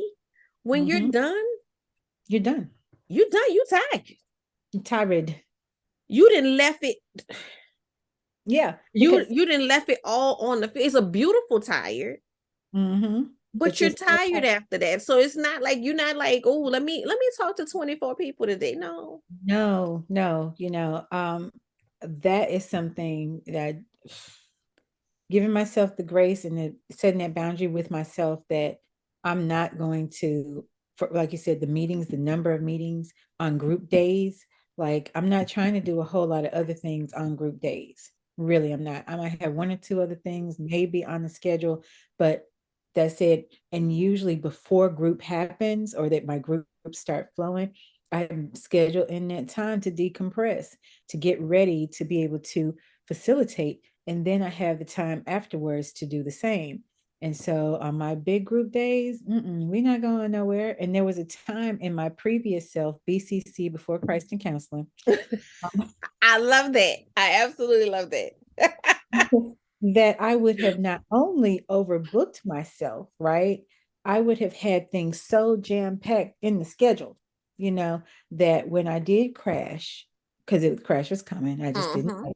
when Mm-hmm. you're done, You're done. you're done. You tired. You're tired. You didn't left it. Yeah, You because you didn't left it all on the. It's a beautiful tired, mm-hmm. but But you're you're still tired tired. after that. So it's not like you're not like, oh, let me talk to 24 people today. No. No, no, that is something that giving myself the grace and setting that boundary with myself that I'm not going to, for, like you said, the meetings, the number of meetings on group days. Like I'm not trying to do a whole lot of other things on group days. Really, I'm not. I might have one or two other things maybe on the schedule, but that's it. And usually before group happens or that my group start flowing, I'm scheduled in that time to decompress, to get ready to be able to facilitate, and then I have the time afterwards to do the same. And so on my big group days, we're not going nowhere. And there was a time in my previous self, BCC, before Christ and Counseling, um, I love that. I absolutely love that. that I would have not only overbooked myself, right? I would have had things so jam packed in the schedule, that when I did crash, because it crash was coming, I just didn't. Hmm.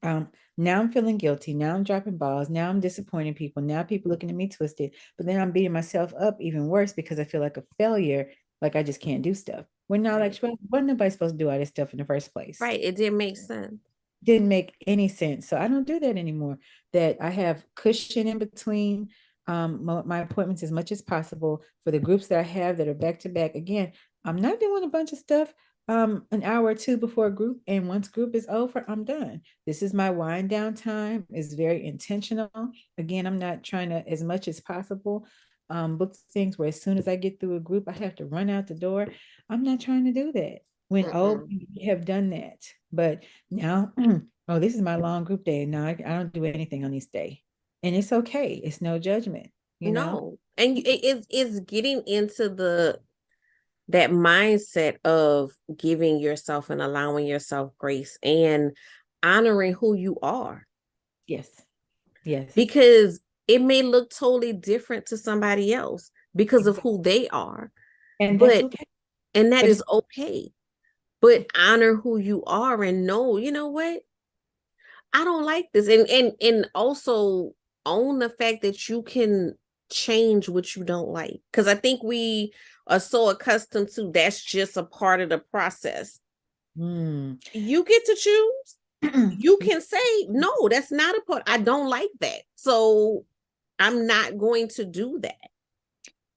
Um, now I'm feeling guilty. Now I'm dropping balls. Now I'm disappointing people. Now people looking at me twisted. But then I'm beating myself up even worse because I feel like a failure, like I just can't do stuff. When now, like, Right. what nobody supposed to do all this stuff in the first place? Right. It didn't make sense. Didn't make any sense. So I don't do that anymore. That I have cushion in between my appointments as much as possible for the groups that I have that are back to back. Again, I'm not doing a bunch of stuff an hour or two before a group, and once group is over, I'm done. This is my wind down time. It's very intentional. Again, I'm not trying to, as much as possible, book things where as soon as I get through a group, I have to run out the door. I'm not trying to do that. When Mm-mm. we have done that, but now, oh, this is my long group day. No, I don't do anything on this day. And it's okay. It's no judgment, you know? No. And it's getting into that mindset of giving yourself and allowing yourself grace and honoring who you are, Yes. Yes. because it may look totally different to somebody else because of Exactly. who they are. And that's But okay. And that But is okay. But honor who you are and know, you know what? I don't like this. And also own the fact that you can change what you don't like. Because I think we are so accustomed to that's just a part of the process. mm. You get to choose. You can say, no, that's not a part. I don't like that. So I'm not going to do that.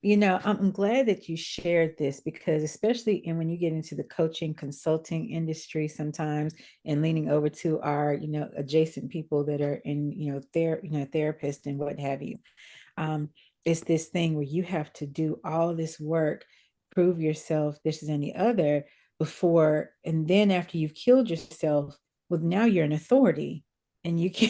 I'm glad that you shared this because especially when you get into the coaching consulting industry sometimes and leaning over to our, adjacent people that are in, therapists and what have you. Um, it's this thing where you have to do all this work, prove yourself, this is and the other before, and then after you've killed yourself, well, now you're an authority and you can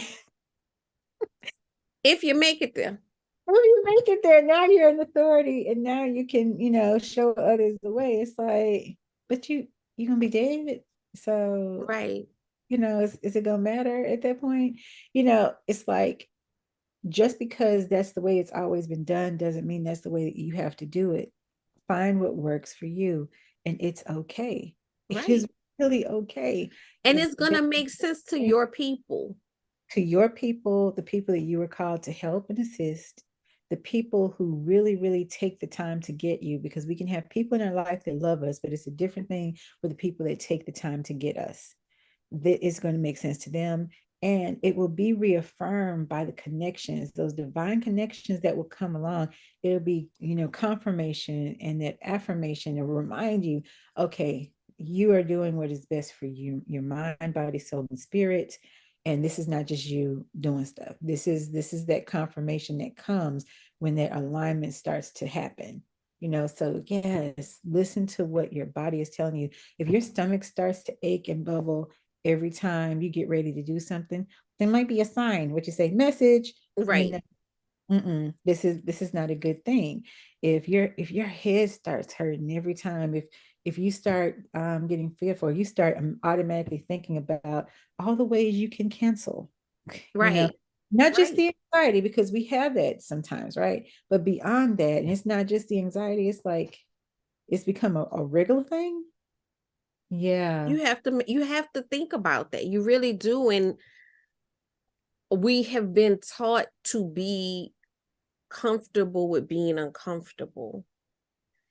If you make it there. well, you make it there. Now you're an authority, and now you can, show others the way. It's like, but you're gonna be dead. So, Right. is it gonna matter at that point? It's like just because that's the way it's always been done doesn't mean that's the way that you have to do it. Find what works for you, and it's okay. It is Right. really okay. And And it's going to make sense to your people. to your people, the people that you were called to help and assist, the people who really, really take the time to get you, because we can have people in our life that love us, but it's a different thing for the people that take the time to get us. That is going to make sense to them. And it will be reaffirmed by the connections, those divine connections that will come along. It'll be, confirmation and that affirmation to remind you, okay, you are doing what is best for you, your mind, body, soul, and spirit. And this is not just you doing stuff. This is that confirmation that comes when that alignment starts to happen. So yes, listen to what your body is telling you. If your stomach starts to ache and bubble every time you get ready to do something, there might be a sign, what you say, message, Right. this is not a good thing. If your head starts hurting every time, if you start getting fearful, you start automatically thinking about all the ways you can cancel, you know, Right. not just Right. the anxiety, because we have that sometimes, right? But beyond that, and it's not just the anxiety, it's like it's become a regular thing. Yeah. You have to think about that. You really do. And we have been taught to be comfortable with being uncomfortable.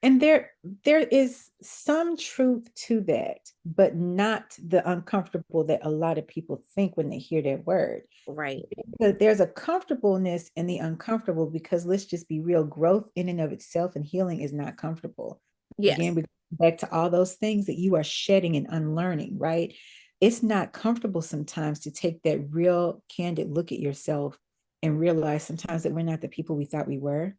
And there is some truth to that, but not the uncomfortable that a lot of people think when they hear that word. Right. But there's a comfortableness in the uncomfortable, because let's just be real, growth in and of itself and healing is not comfortable. Again, Yes. we go back to all those things that you are shedding and unlearning, right? It's not comfortable sometimes to take that real candid look at yourself and realize sometimes that we're not the people we thought we were,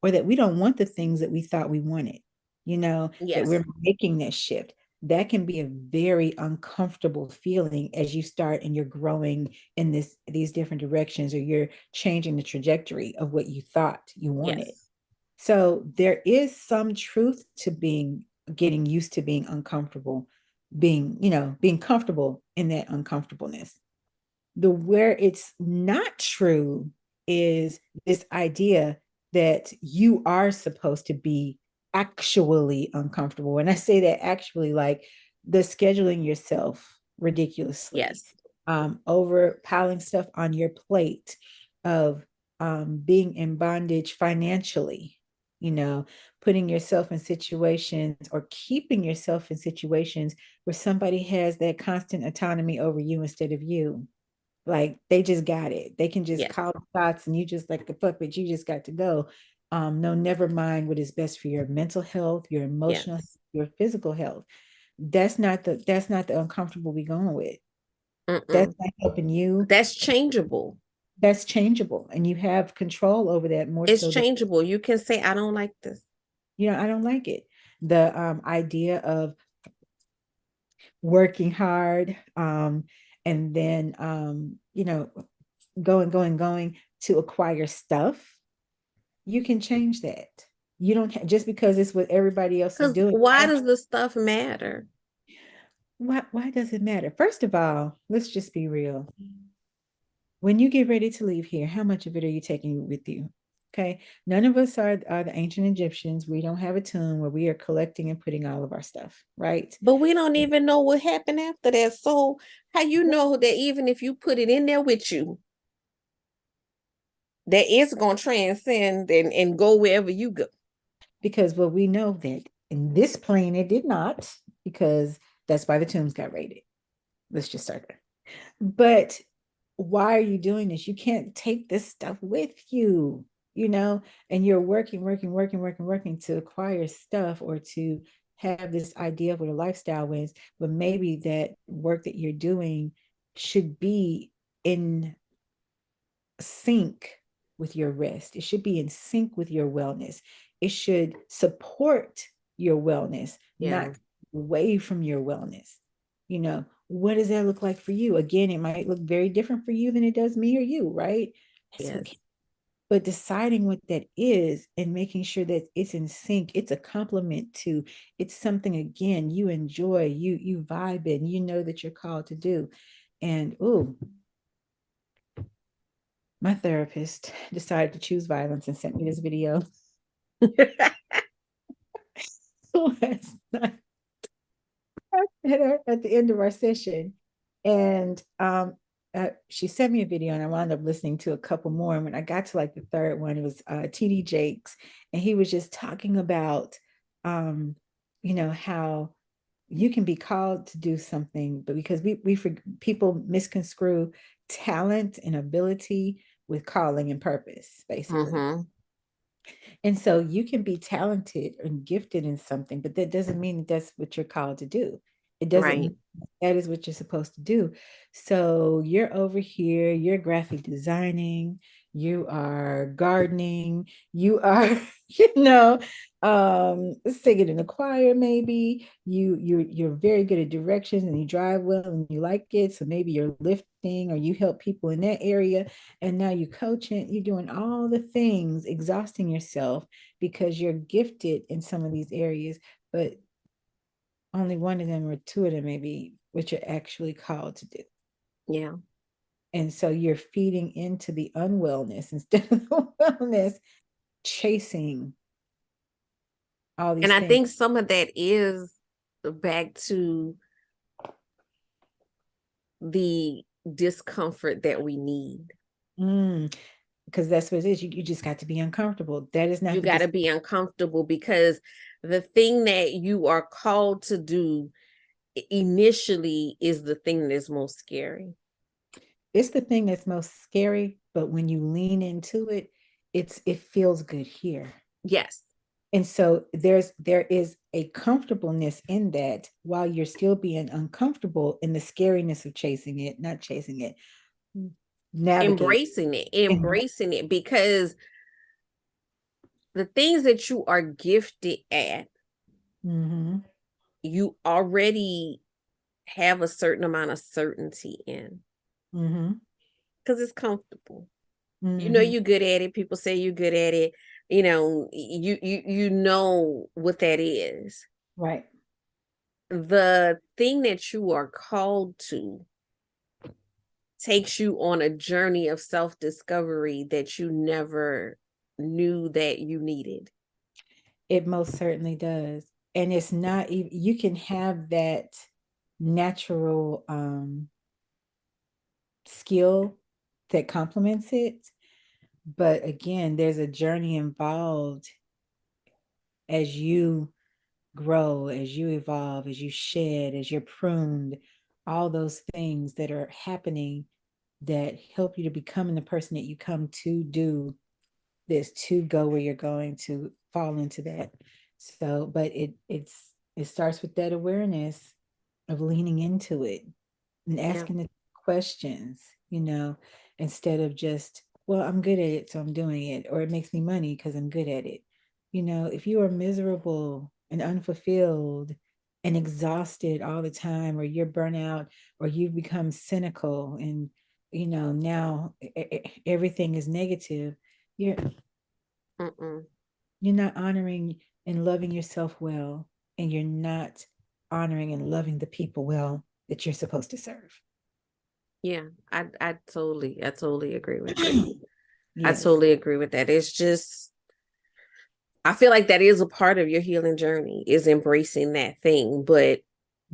or that we don't want the things that we thought we wanted, that Yes. we're making that shift. That can be a very uncomfortable feeling as you start and you're growing in these different directions, or you're changing the trajectory of what you thought you wanted. Yes. So there is some truth to getting used to being uncomfortable, being comfortable in that uncomfortableness. The where it's not true is this idea that you are supposed to be actually uncomfortable. When I say that, actually, like the scheduling yourself ridiculously, Yes. over piling stuff on your plate, of being in bondage financially, you know, putting yourself in situations or keeping yourself in situations where somebody has that constant autonomy over you instead of you. Like they just got it. They can just Yes. call the shots and you just like the fuck, but you just got to go. No, never mind what is best for your mental health, your emotional, Yes. your physical health. That's not the uncomfortable we going with. That's Mm-mm. not helping you. That's changeable. That's changeable. And you have control over that more It's so than, changeable. You can say, I don't like this. I don't like it. The idea of working hard, and then going to acquire stuff, you can change that. You don't just because it's what everybody else is Because doing. why does the stuff matter? Why does it matter? First of all, let's just be real. When you get ready to leave here, how much of it are you taking with you? Okay. None of us are the ancient Egyptians. We don't have a tomb where we are collecting and putting all of our stuff, right? But we don't even know what happened after that. So how you know that even if you put it in there with you, that it's gonna transcend and go wherever you go? Because well, we know that in this plane it did not, because that's why the tombs got raided. Let's just start there. But why are you doing this? You can't take this stuff with you, you know, and you're working to acquire stuff or to have this idea of what a lifestyle is. But maybe that work that you're doing should be in sync with your rest. It should be in sync with your wellness. It should support your wellness, Yeah. not away from your wellness. You know, what does that look like for you? Again, it might look very different for you than it does me or you, right? That's Yes. okay. But deciding what that is and making sure that it's in sync, it's a complement to, it's something again you enjoy, you vibe in, you know that you're called to do. And oh, my therapist decided to choose violence and sent me this video last night at the end of our session. And she sent me a video and I wound up listening to a couple more. And when I got to like the third one, it was TD Jakes. And he was just talking about, you know, how you can be called to do something, but because people misconstrue talent and ability with calling and purpose, basically. Mm-hmm. And so you can be talented and gifted in something, but that doesn't mean that that's what you're called to do. It doesn't Right. mean that is what you're supposed to do. So you're over here, you're graphic designing, you are gardening, you are, you know, singing in the choir, maybe. You're very good at directions and you drive well and you like it. So maybe you're lifting or you help people in that area. And now you're coaching, you're doing all the things, exhausting yourself because you're gifted in some of these areas, but only one of them or two of them may be what you're actually called to do. Yeah. And so you're feeding into the unwellness instead of the wellness, chasing all And these I things. think some of that is back to the discomfort that we need. Because that's what it is. You just got to be uncomfortable. That is not You the got to be uncomfortable because the thing that you are called to do initially is the thing that's most scary. it's the thing that's most scary, but when you lean into it, it feels good here. Yes. And so there is a comfortableness in that while you're still being uncomfortable in the scariness of chasing it, not chasing it, navigate. Embracing it because the things that you are gifted at, Mm-hmm. you already have a certain amount of certainty in Mm-hmm. because it's comfortable. You know Mm-hmm. you're good at it. People say you're good at it. You know, you know what that is. Right. The thing that you are called to takes you on a journey of self-discovery that you never knew that you needed. It most certainly does. And it's not even, you can have that natural skill that complements it. But again, there's a journey involved as you grow, as you evolve, as you shed, as you're pruned, all those things that are happening that help you to becoming the person that you come to do this, to go where you're going, to fall into that. So, but it starts with that awareness of leaning into it and Yeah. asking the questions, you know, instead of just, well, I'm good at it, so I'm doing it, or it makes me money because I'm good at it. You know, if you are miserable and unfulfilled and exhausted all the time, or you're burnout, or you've become cynical and, you know, now everything is negative, you're Mm-mm. you're not honoring and loving yourself well, and you're not honoring and loving the people well that you're supposed to serve. Yeah, I totally agree with you. I Yes. totally agree with that. It's just, I feel like that is a part of your healing journey, is embracing that thing. But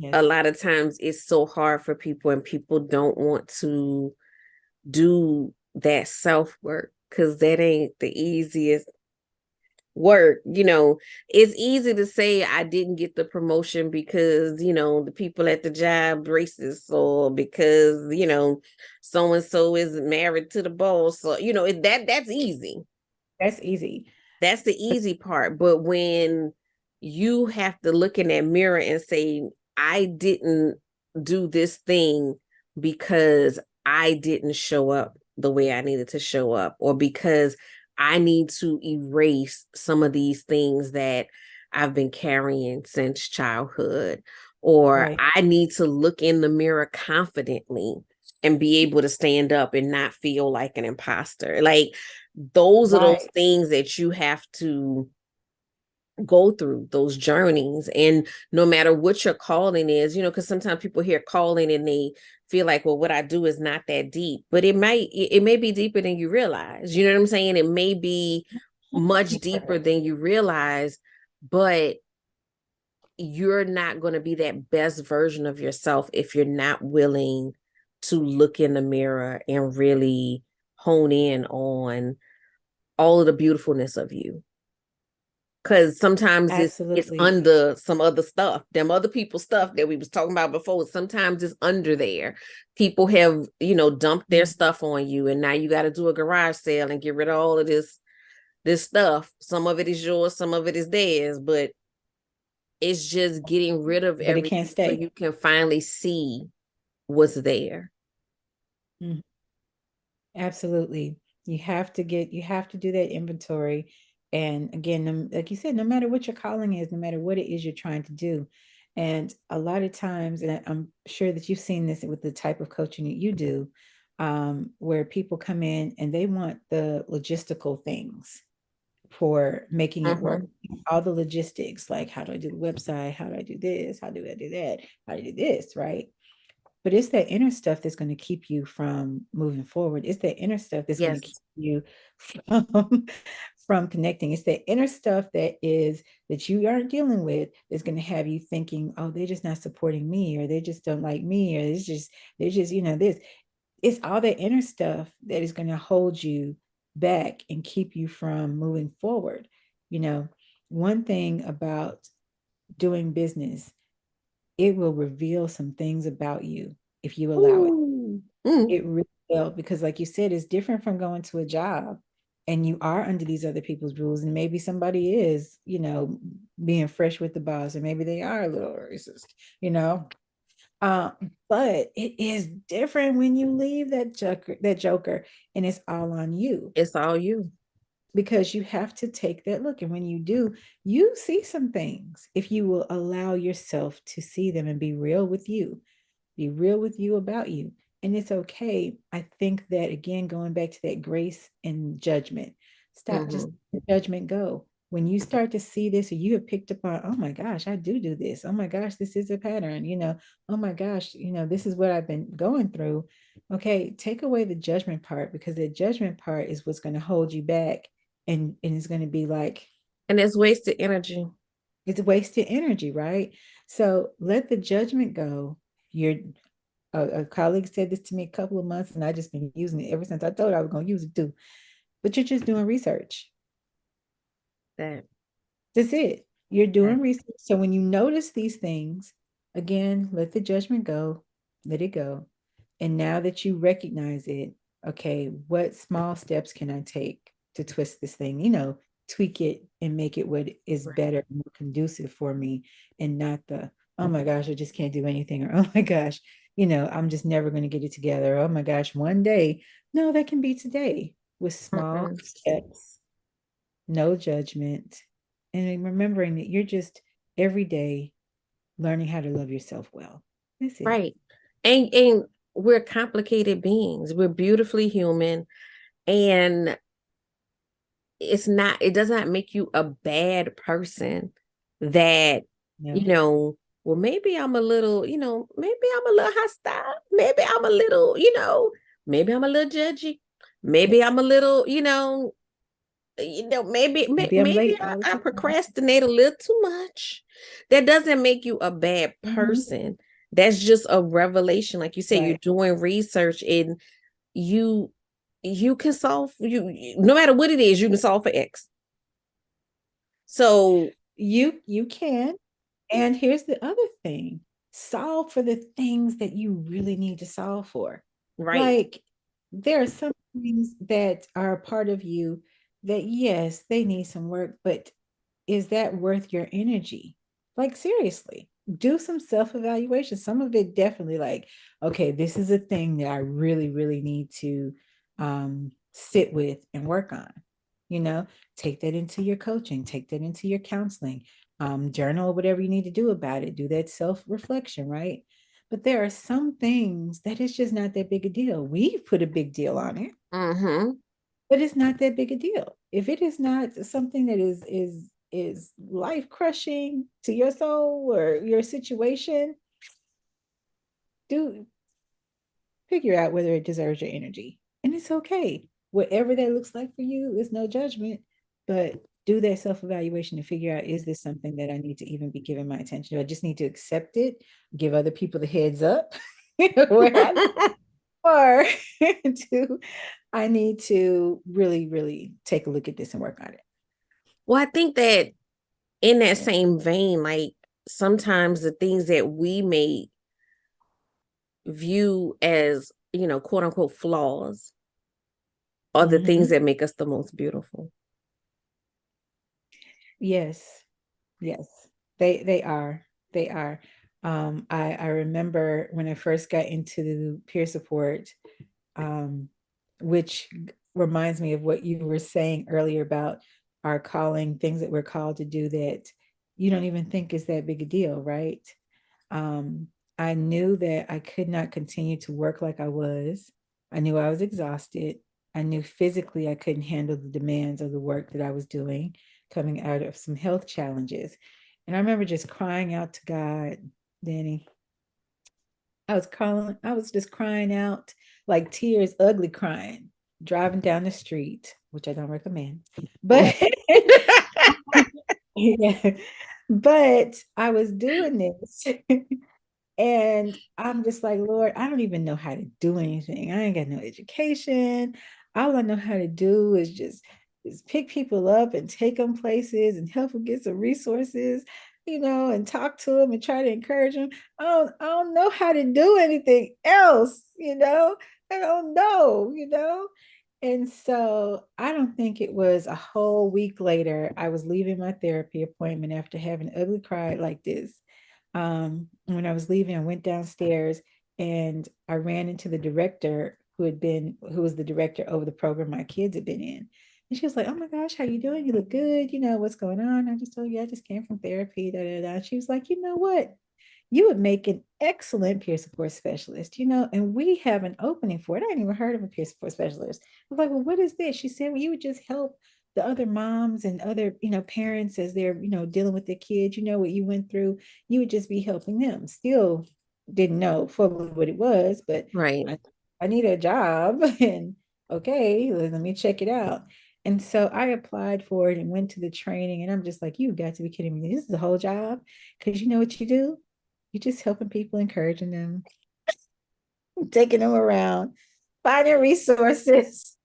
a Yes. lot of times it's so hard for people, and people don't want to do that self work because that ain't the easiest work. It's easy to say I didn't get the promotion because, the people at the job racist, or because, so and so is married to the boss. So, that's easy. That's easy. That's the easy part. But when you have to look in that mirror and say, I didn't do this thing because I didn't show up the way I needed to show up, or because I need to erase some of these things that I've been carrying since childhood, or Right. I need to look in the mirror confidently and be able to stand up and not feel like an imposter. Like, those are those Right. things that you have to go through, those journeys. And no matter what your calling is, because sometimes people hear calling and they feel like, well, what I do is not that deep, but it may be deeper than you realize. You know what I'm saying? It may be much deeper than you realize, but you're not going to be that best version of yourself if you're not willing to look in the mirror and really hone in on all of the beautifulness of you. Because sometimes it's Absolutely. under some other stuff, them other people's stuff that we was talking about before. Sometimes it's under there. People have, dumped their Mm. stuff on you, and now you got to do a garage sale and get rid of all of this stuff. Some of it is yours, some of it is theirs, but it's just getting rid of But it can't everything so stay. you can finally see what's there. Mm. Absolutely. You have to do that inventory. And again, like you said, no matter what your calling is, no matter what it is you're trying to do. And a lot of times, and I'm sure that you've seen this with the type of coaching that you do, where people come in and they want the logistical things for making it work. Mm-hmm. All the logistics, like how do I do the website? How do I do this? How do I do that? How do I do this? Right. But it's that inner stuff that's going to keep you from moving forward. It's that inner stuff that's going to keep Yes. you from from connecting. It's that inner stuff that you aren't dealing with that's going to have you thinking, oh, they're just not supporting me, or they just don't like me, or they're just this. It's all that inner stuff that is going to hold you back and keep you from moving forward. You know, one thing about doing business, it will reveal some things about you if you allow it. Ooh. Mm. It really will, because like you said, it's different from going to a job and you are under these other people's rules. And maybe somebody is, being fresh with the boss, or maybe they are a little racist, you know. Uh, but it is different when you leave that joker, and it's all on you, It's all you. because you have to take that look. And when you do, you see some things if you will allow yourself to see them and be real with you about you. And it's okay. I think that, again, going back to that grace and judgment, stop, just Mm-hmm. let judgment go. When you start to see this, or you have picked up on, oh my gosh, I do this. Oh my gosh, this is a pattern, oh my gosh, this is what I've been going through. Okay, take away the judgment part, because the judgment part is what's going to hold you back, and it's going to be like, And it's wasted energy. it's wasted energy, right? So let the judgment go. You're a colleague said this to me a couple of months, and I just been using it ever since. I told her I was going to use it too. But you're just doing research. That, That's it. You're that. doing research. So when you notice these things, again, let the judgment go, let it go. And now that you recognize it, okay, what small steps can I take to twist this thing, tweak it and make it what is Right. better, more conducive for me, and not the, oh my gosh, I just can't do anything, or oh my gosh, I'm just never going to get it together. Oh my gosh, one day. No, that can be today with small Mm-mm. steps, no judgment, and remembering that you're just every day learning how to love yourself well. That's it. Right. And we're complicated beings. We're beautifully human. And it does not make you a bad person that, you No. know, well, maybe I'm a little, maybe I'm a little hostile. Maybe I'm a little, maybe I'm a little judgy. Maybe I'm a little, Maybe I'm maybe late all the I time. procrastinate a little too much. That doesn't make you a bad Mhm. person. That's just a revelation. Like you said, you're Right. doing research and you you can solve no matter what it is, you can solve for X. So, You can. And here's the other thing. Solve for the things that you really need to solve for. right. Like there are some things that are a part of you that yes, they need some work, but is that worth your energy? Like, seriously, do some self evaluation. Some of it definitely, like, okay, this is a thing that I really, really need to sit with and work on. You know, take that into your coaching, take that into your counseling, journal, whatever you need to do about it. Do that self reflection, right? But there are some things that it's just not that big a deal. We put a big deal on it, Mm-hmm. but it's not that big a deal. If it is not something that is life crushing to your soul or your situation, do figure out whether it deserves your energy. And it's okay. Whatever that looks like for you is no judgment, but do that self-evaluation to figure out, is this something that I need to even be giving my attention to? I just need to accept it, give other people the heads up where I, or do I need to really, really take a look at this and work on it? Well, I think that in that same vein, like sometimes the things that we may view as, quote unquote flaws are the things Mm-hmm. that make us the most beautiful. Yes, yes, they are. They are. I remember when I first got into peer support, um, which reminds me of what you were saying earlier about our calling, things that we're called to do that you don't even think is that big a deal, right? Um, I knew that I could not continue to work like I was. I knew I was exhausted. I knew physically I couldn't handle the demands of the work that I was doing, coming out of some health challenges. And I remember just crying out to God, Danny. I was just crying out like tears, ugly crying, driving down the street, which I don't recommend. But yeah, but I was doing this. And I'm just like, Lord, I don't even know how to do anything. I ain't got no education. All I know how to do is pick people up and take them places and help them get some resources, and talk to them and try to encourage them. I don't know how to do anything else. I don't know. And so I don't think it was a whole week later, I was leaving my therapy appointment after having an ugly cry like this. When I was leaving, I went downstairs and I ran into the director who was the director over the program my kids had been in. And she was like, "Oh my gosh, how you doing? You look good. What's going on?" I just told you I just came from therapy. Da, da, da. She was like, "You know what? You would make an excellent peer support specialist, and we have an opening for it. I hadn't even heard of a peer support specialist." I was like, "Well, what is this?" She said, "Well, you would just help the other moms and other parents as they're dealing with their kids. You know what you went through. You would just be helping them." Still didn't know fully what it was, but Right. I need a job and okay, let me check it out. And so I applied for it and went to the training, and I'm just like, "You got to be kidding me. This is the whole job." Because you know what you do? You're just helping people, encouraging them, taking them around, finding resources,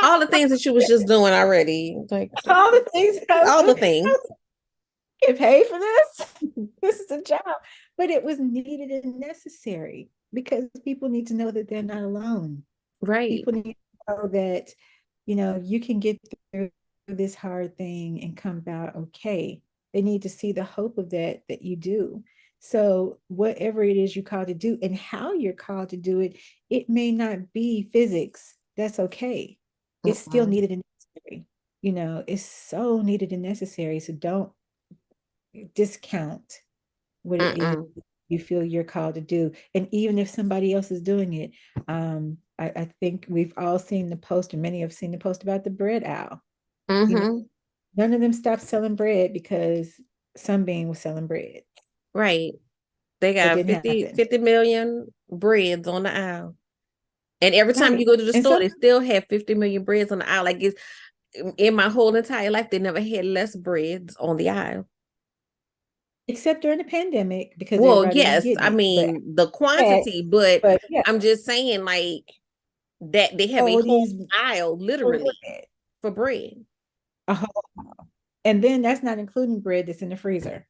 All the things that you was just doing already. Like all the things I was all the doing. things. Get paid for this. This is a job. But it was needed and necessary because people need to know that they're not alone. Right. People need to know that you can get through this hard thing and come out okay. They need to see the hope of that you do. So whatever it is you're called to do and how you're called to do it, it may not be physics. That's okay. It's still Mm-mm. needed and necessary. It's so needed and necessary. So don't discount what it is Mm-mm. you feel you're called to do. And even if somebody else is doing it, I think we've all seen the post, or many have seen the post about the bread owl. You know, Mm-hmm. none of them stopped selling bread because Sunbeam was selling bread. Right. They That got didn't fifty happen. 50 million breads on the aisle. And every time Right. you go to the And store, some, they still have 50 million breads on the aisle. Like it's in my whole entire life, they never had less breads on the aisle. except during the pandemic, because Well, everybody was yes, getting I it. mean the But, quantity, but but yeah, I'm just saying like that they have a all whole these aisle for literally bread. for bread. A whole, and then that's not including bread that's in the freezer.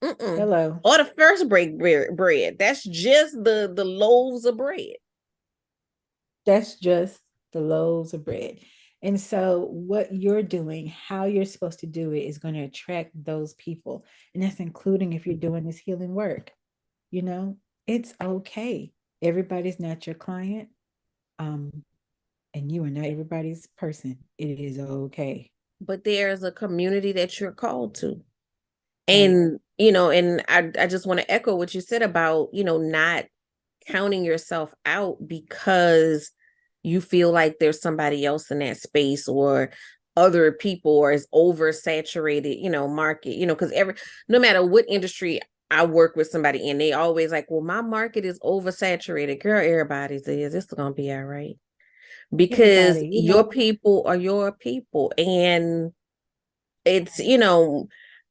Mm-mm. Hello. Or the first bread. That's just the loaves of bread. That's just the loaves of bread. And so, what you're doing, how you're supposed to do it, is going to attract those people. And that's including if you're doing this healing work. You know, it's okay. Everybody's not your client. Um, and you are not everybody's person. It is okay. But there's a community that you're called to. Right. And and I just want to echo what you said about not counting yourself out because you feel like there's somebody else in that space or other people or is oversaturated market because no matter what industry I work with somebody in, they always like, well, my market is oversaturated. Girl, everybody's is. It's gonna be all right because Everybody, your people are your people. And it's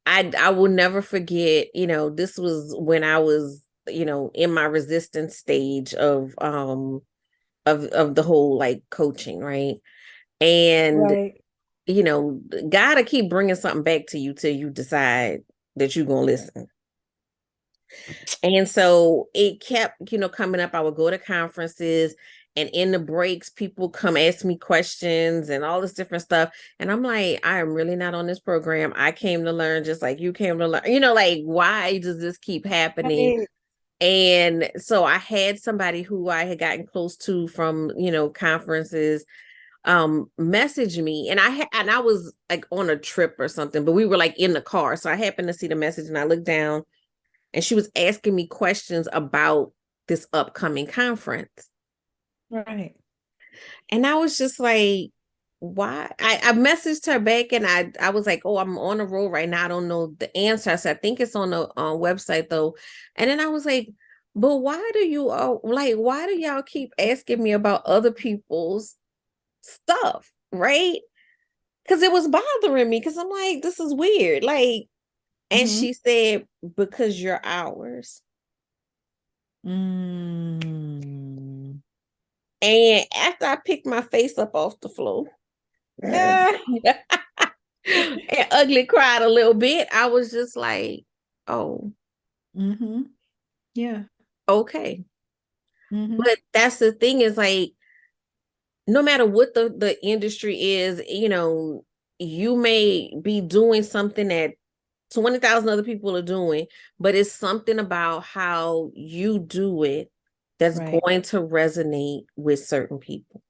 I will never forget, this was when I was in my resistance stage of the whole like coaching, right? And right. gotta keep bringing something back to you till you decide that you're gonna listen. And so it kept, coming up. I would go to conferences, and in the breaks, people come ask me questions and all this different stuff. And I'm like, I am really not on this program. I came to learn just like you came to learn. Like, why does this keep happening? Right. And so I had somebody who I had gotten close to from, conferences message me, and I was like on a trip or something, but we were like in the car. So I happened to see the message, and I looked down, and she was asking me questions about this upcoming conference. Right. And I was just like, why? I messaged her back, and I was like, oh, I'm on the road right now. I don't know the answer. I said, I think it's on the website though. And then I was like, but why do you all like, why do y'all keep asking me about other people's stuff? Right? Because it was bothering me because I'm like, this is weird. Like, and Mm-hmm. she said, because you're ours. Mm. And after I picked my face up off the floor Ah. and ugly cried a little bit, I was just like, oh, Mm-hmm. Yeah. okay. Mm-hmm. But that's the thing is like, no matter what the industry is, you may be doing something that 20,000 other people are doing, but it's something about how you do it that's Right. going to resonate with certain people.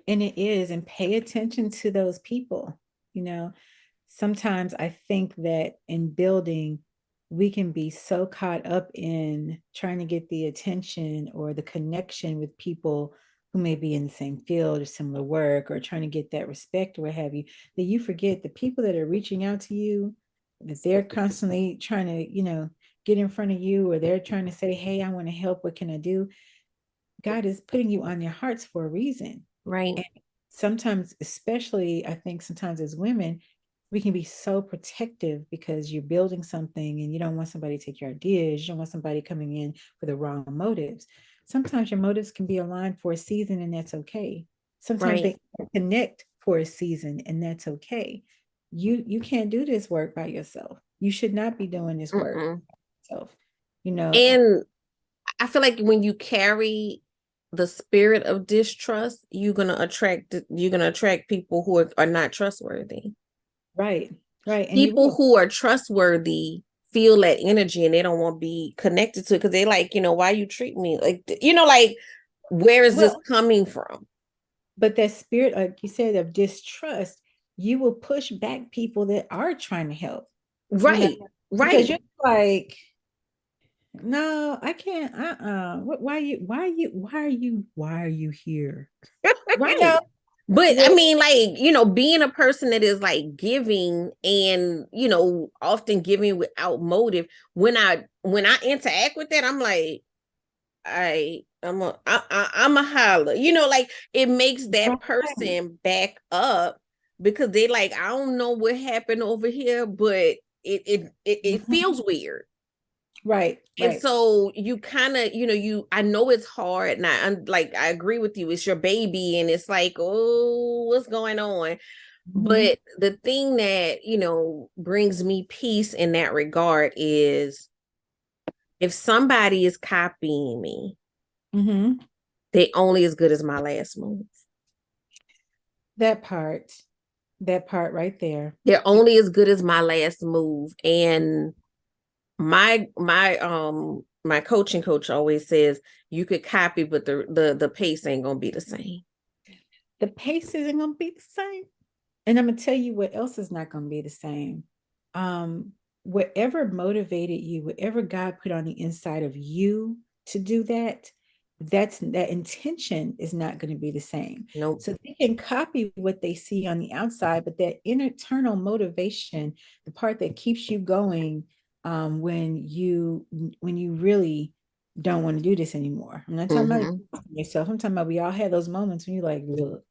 And it is, and pay attention to those people. You know, sometimes I think that in building, we can be so caught up in trying to get the attention or the connection with people who may be in the same field or similar work or trying to get that respect or what have you, that you forget the people that are reaching out to you, that they're constantly trying to, get in front of you, or they're trying to say, hey, I want to help. What can I do? God is putting you on their hearts for a reason. Right. And sometimes, especially, I think sometimes as women, we can be so protective because you're building something and you don't want somebody to take your ideas. You don't want somebody coming in for the wrong motives. Sometimes your motives can be aligned for a season, and that's okay. Sometimes Right. they connect for a season, and that's okay. You can't do this work by yourself. You should not be doing this work Mm-mm. by yourself. You know, And I feel like when you carry the spirit of distrust, you're gonna attract people who are not trustworthy. right, right, and you People will. who are trustworthy feel that energy and they don't want to be connected to it because they like, why you treat me like, like, where is this Well, coming from? but that spirit, like you said, of distrust, you will push back people that are trying to help, you know, Right, because right, you're like, no, I can't. Why are you here? You right. know, But I well, mean, like, being a person that is like giving and, often giving without motive, when I interact with that, I'm like, I I'm a holler. You know, like it makes that Right. person back up because they like, I don't know what happened over here, but it Mhm. feels weird. Right, And right. so you kind of, I know it's hard. And I agree with you. It's your baby, and it's like, oh, what's going on? Mhm. But the thing that, brings me peace in that regard is if somebody is copying me, Mhm. they only as good as my last move. That part, that part right there. They're only as good as my last move. And my coaching coach always says you could copy, but the pace ain't gonna be the same. The pace isn't gonna be the same. And I'm gonna tell you what else is not gonna be the same. Um, Whatever motivated you, whatever God put on the inside of you to do that, that intention is not going to be the same. Nope. So they can copy what they see on the outside, but that internal motivation, the part that keeps you going, when you really don't want to do this anymore. I'm not talking about Mm-hmm. yourself. I'm talking about we all have those moments when you're like, look,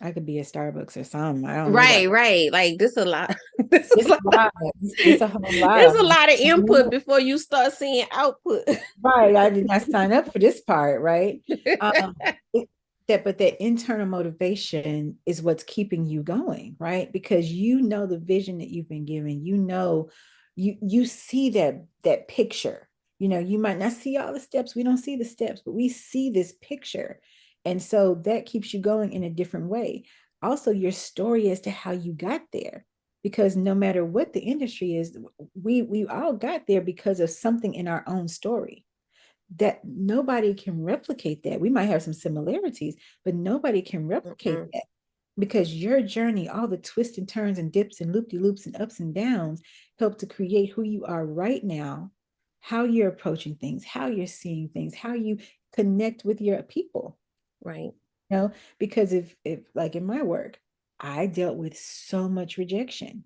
I could be at Starbucks or something. I don't need all Right, that. right. Like this a lot. This It's a a lot. lot. It's a whole There's lot. a lot of input before you start seeing output. Right. I did not sign up for this part, right? Um, it, but that internal motivation is what's keeping you going, right? Because you know the vision that you've been given. You know, you see that picture. You know, you might not see all the steps. We don't see the steps, but we see this picture. And so that keeps you going in a different way. Also, your story as to how you got there. Because no matter what the industry is, we all got there because of something in our own story that nobody can replicate that. We might have some similarities, but nobody can replicate Mm-mm. that because your journey, all the twists and turns and dips and loop de loops and ups and downs, help to create who you are right now, how you're approaching things, how you're seeing things, how you connect with your people. Right, You know, because if like in my work, I dealt with so much rejection.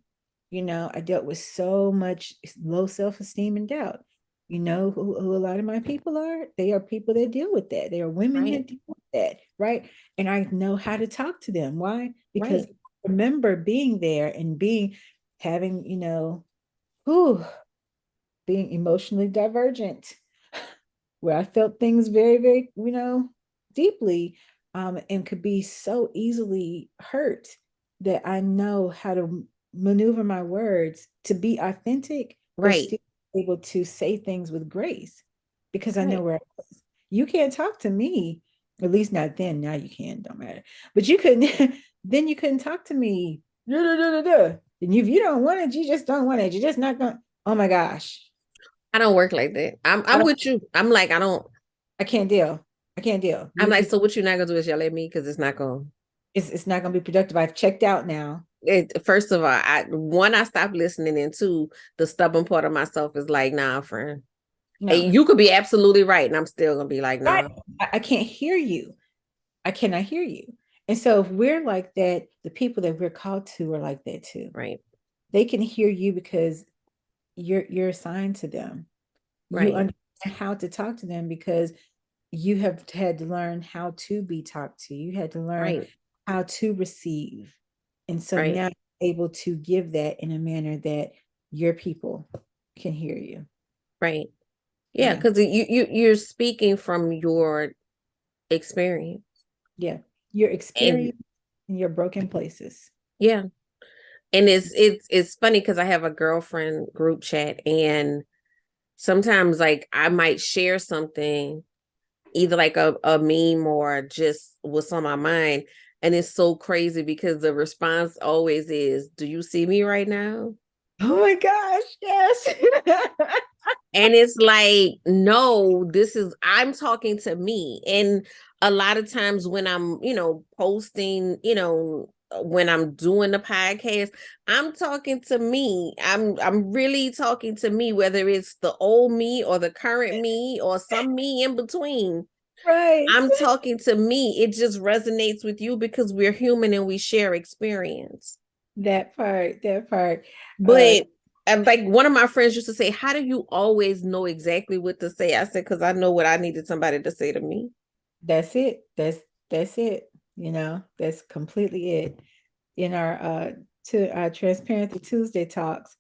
You know, I dealt with so much low self-esteem and doubt. You know who a lot of my people are? They are people that deal with that. They are women right, that deal with that, right? And I know how to talk to them. Why? Because right, I remember being there and having, whew, being emotionally divergent, where I felt things very, very, deeply, and could be so easily hurt that I know how to maneuver my words to be authentic, but right, still able to say things with grace because I know right. where I was. You can't talk to me, at least not then. Now you can, don't matter. But you couldn't, then you couldn't talk to me. And if you don't want it, you just don't want it. You're just not going to, oh my gosh. I don't work like that. I'm I I'm don't with you. I'm like, I don't. I can't deal. I can't deal. I'm like, so what you're not gonna do is yell at me because it's not gonna. It's not gonna be productive. I've checked out now. First of all, I stopped listening, and two, the stubborn part of myself is like, nah, friend. And No. you could be absolutely right, and I'm still gonna be like, Right. nah. I can't hear you. I cannot hear you. And so if we're like that, the people that we're called to are like that too. Right, They can hear you because you're assigned to them. You right, understand how to talk to them because you have had to learn how to be talked to. You had to learn right, how to receive. And so right, now you're able to give that in a manner that your people can hear you. right. Yeah, Yeah. because you're speaking from your experience, Yeah. Your and experience in your broken places. yeah, and it's funny because I have a girlfriend group chat, and sometimes like I might share something, either like a meme or just what's on my mind. And it's so crazy because the response always is, do you see me right now? Oh my gosh, yes. And it's like, no, I'm talking to me. And a lot of times when I'm, posting, when I'm doing the podcast, I'm talking to me. I'm really talking to me, whether it's the old me or the current me or some me in between. Right. I'm talking to me. It just resonates with you because we're human and we share experience. That part, that part. Uh, But And like one of my friends used to say, how do you always know exactly what to say? I said, because I know what I needed somebody to say to me. That's it. That's it. That's completely it. In our to our Transparency Tuesday talks,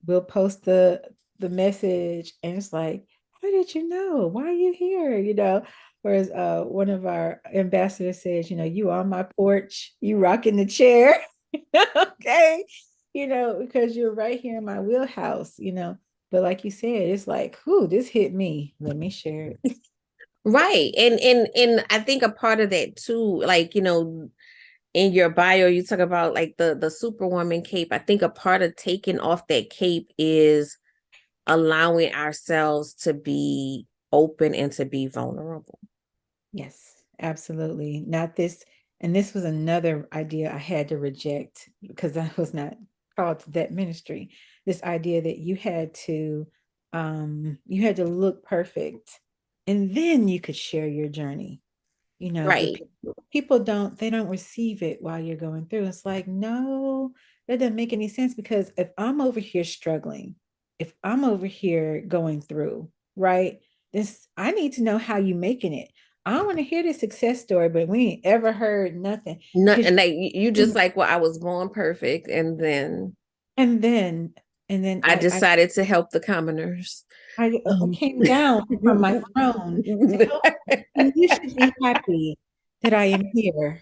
we'll post the message and it's like, how did you know? Why are you here? Whereas one of our ambassadors says, you on my porch, you rocking the chair. Okay. Because you're right here in my wheelhouse. But like you said, it's like, whoo, this hit me. Let me share it. Right. And I think a part of that too, like, in your bio, you talk about like the superwoman cape. I think a part of taking off that cape is allowing ourselves to be open and to be vulnerable. Yes, absolutely. Not this, and this was another idea I had to reject because I was not called to that ministry. This idea that you had to look perfect and then you could share your journey. But Right. people they don't receive it while you're going through. It's like, no, that doesn't make any sense because if I'm over here struggling, if I'm over here going through, right? This I need to know how you making it. I don't want to hear the success story, but we ain't ever heard nothing. No, Because and like you just like, well, I was born perfect, and then and then and then I decided to help the commoners. I Um, came down from my throne to help, and you should be happy that I am here.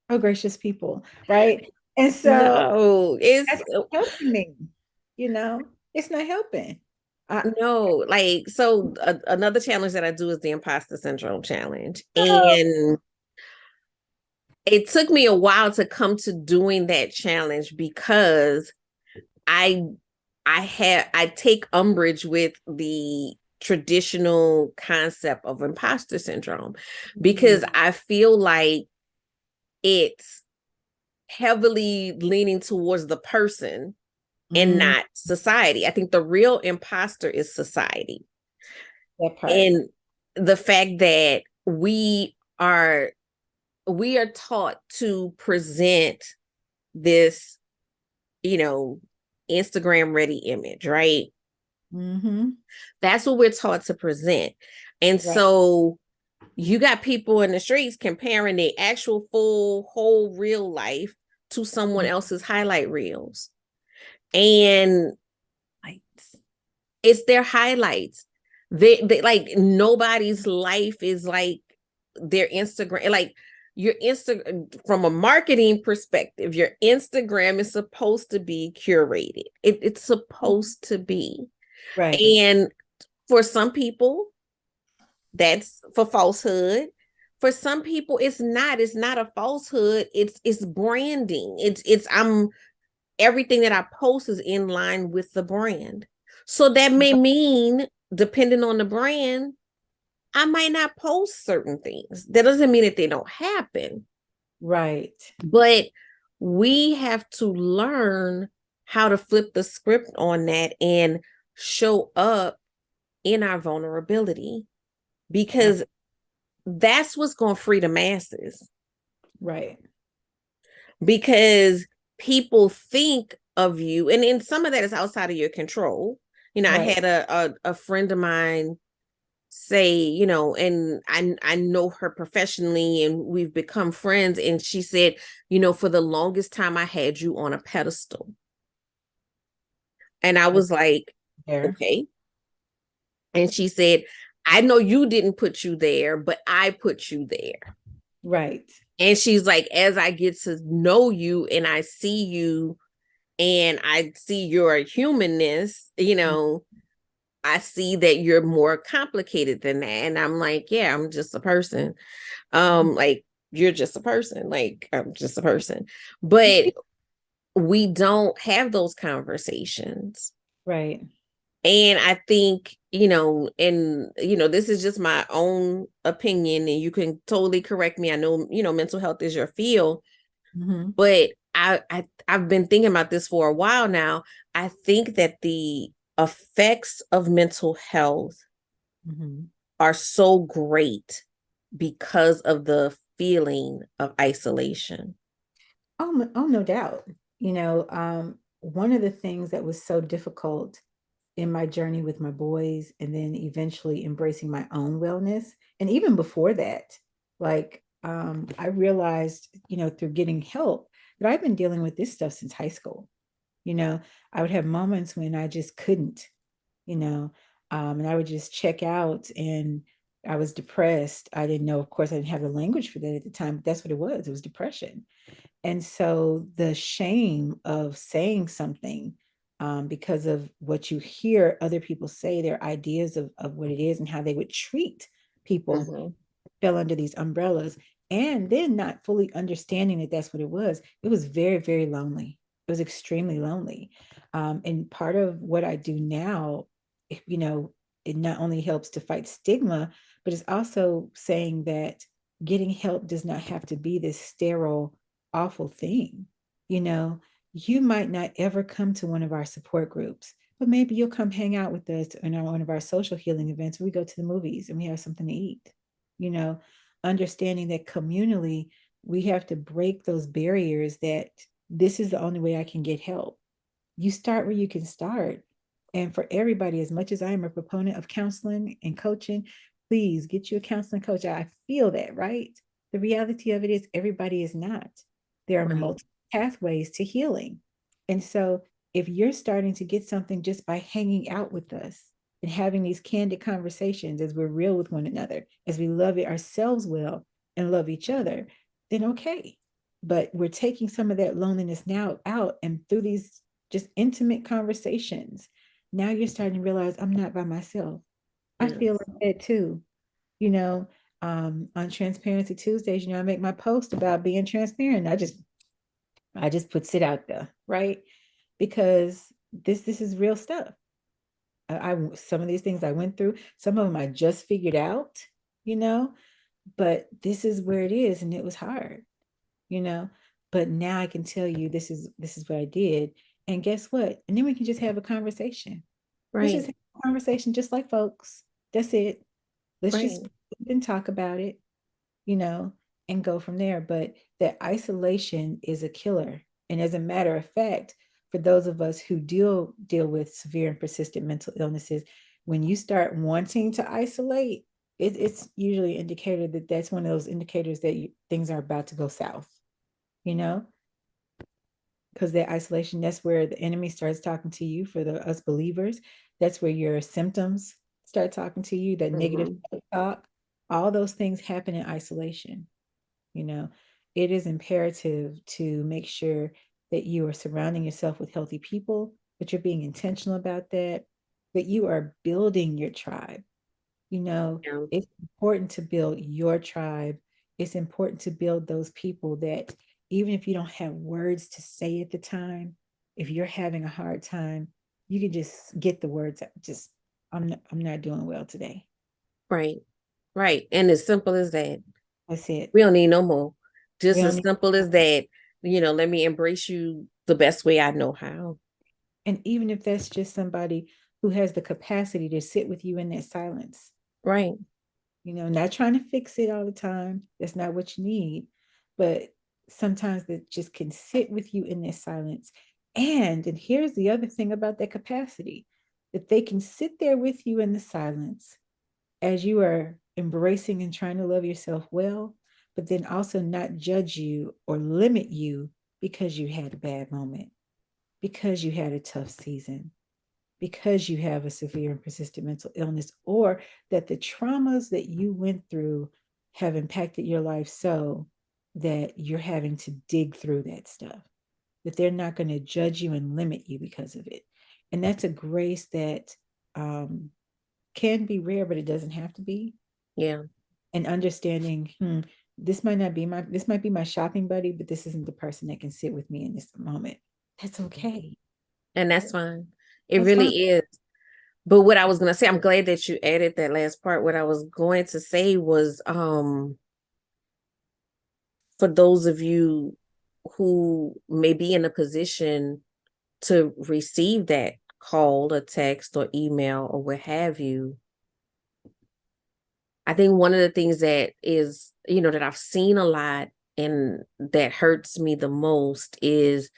Oh, gracious people, right? And so no, it's that's not helping me, it's not helping. I, no, like so another challenge that I do is the imposter syndrome challenge. oh, And it took me a while to come to doing that challenge because I I take umbrage with the traditional concept of imposter syndrome because I feel like it's heavily leaning towards the person and mm, not society. I think the real imposter is society. that part. And the fact that we are taught to present this, you know, Instagram ready image, right? Mm-hmm. That's what we're taught to present. And Right. so you got people in the streets comparing their actual full whole real life to someone else's highlight reels. And like it's their highlights. They like nobody's life is like their Instagram. Like your Insta from a marketing perspective, your Instagram is supposed to be curated. It's supposed to be. Right. And for some people, that's for falsehood. For some people, it's not. It's not a falsehood. It's branding. It's I'm everything that I post is in line with the brand. So that may mean, depending on the brand, I might not post certain things. That doesn't mean that they don't happen, Right. but we have to learn how to flip the script on that and show up in our vulnerability Ab- because that's what's going to free the masses. Right. Because people think of you, and some of that is outside of your control. I Right. had a friend of mine say, and I know her professionally and we've become friends, and she said, for the longest time I had you on a pedestal. And I I was like, there. okay. And she said, I know you didn't put you there, but I put you there. Right. And she's like, as I get to know you and I see you and I see your humanness, I see that you're more complicated than that. And I'm like, yeah, I'm just a person. Like you're just a person. Like I'm just a person. But we don't have those conversations. Right. And I think, and this is just my own opinion, and you can totally correct me. I know, mental health is your field, Mm-hmm. but I've been thinking about this for a while now. I think that the effects of mental health Mm-hmm. are so great because of the feeling of isolation. Oh, no doubt. one of the things that was so difficult in my journey with my boys, and then eventually embracing my own wellness, and even before that, like I realized, through getting help, that I've been dealing with this stuff since high school. you know I would have moments when I just couldn't, you know and I would just check out, and I was depressed. I didn't know, of course, I didn't have the language for that at the time, but that's what it was depression. And so the shame of saying something, because of what you hear other people say, their ideas of what it is and how they would treat people, Mhm. fell under these umbrellas. And then not fully understanding that that's what it was very, very lonely. It was extremely lonely. And part of what I do now, you know, it not only helps to fight stigma, but it's also saying that getting help does not have to be this sterile, awful thing. You know, you might not ever come to one of our support groups, but maybe you'll come hang out with us in one of our social healing events where we go to the movies and we have something to eat. You know, understanding that communally, we have to break those barriers that this is the only way I can get help. You start where you can start. And for everybody, as much as I am a proponent of counseling and coaching, please get you a counseling coach. I feel that, right? The reality of it is everybody is not. There are Right. multiple pathways to healing. And so if you're starting to get something just by hanging out with us and having these candid conversations as we're real with one another, as we love it ourselves well and love each other, then okay. But we're taking some of that loneliness now out, and through these just intimate conversations, now you're starting to realize I'm not by myself. I feel Yes. like that too. You know, on Transparency Tuesdays, I make my post about being transparent. I just puts it out there, right? Because this is real stuff. Some of these things I went through, some of them I just figured out, you know, but this is where it is, and it was hard, you know. But now I can tell you this is what I did. And guess what? And then we can just have a conversation. Let's just Right. have a conversation just like folks. That's it. Let's just Right. and talk about it, you know, and go from there. But that isolation is a killer. And as a matter of fact, for those of us who deal with severe and persistent mental illnesses, when you start wanting to isolate, it's usually an indicator that that's one of those indicators that things are about to go south, you know, because that isolation, that's where the enemy starts talking to you. For the us believers, that's where your symptoms start talking to you, that negative Mhm. talk. All those things happen in isolation. you know it is imperative to make sure that you are surrounding yourself with healthy people, that you're being intentional about that you are building your tribe. Yeah. It's important to build your tribe. It's important to build those people that, even if you don't have words to say at the time, if you're having a hard time, you can just get the words out. Just, I'm not doing well today. Right. Right. And as simple as that. That's it. We don't need no more. We Just don't as need, simple as that. Let me embrace you the best way I know how. and even if that's just somebody who has the capacity to sit with you in that silence, Right. not trying to fix it all the time. That's not what you need. But sometimes that just can sit with you in their silence. And here's the other thing about that capacity, that they can sit there with you in the silence as you are embracing and trying to love yourself well, but then also not judge you or limit you because you had a bad moment, because you had a tough season, because you have a severe and persistent mental illness, or that the traumas that you went through have impacted your life so that you're having to dig through that stuff, that they're not going to judge you and limit you because of it. And that's a grace that um, can be rare, but it doesn't have to be. Yeah. And understanding, this might be my shopping buddy, but this isn't the person that can sit with me in this moment. That's okay. And that's fine. It That's fine. really is. But what I was gonna say, I'm glad that you added that last part. What I was going to say was for those of you who may be in a position to receive that call or text or email or what have you, I think one of the things that is, that I've seen a lot and that hurts me the most is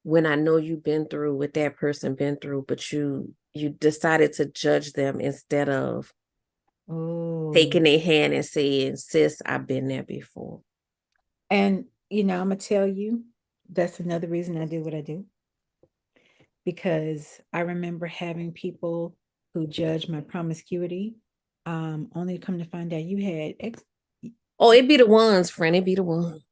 when I know you've been through what that person been through, but you decided to judge them instead of Oh, taking their hand and saying, sis, I've been there before. and I'm gonna tell you, that's another reason I do what I do, because I remember having people who judged my promiscuity, only to come to find out you had ex. Oh, it be the ones, friend. It be the ones.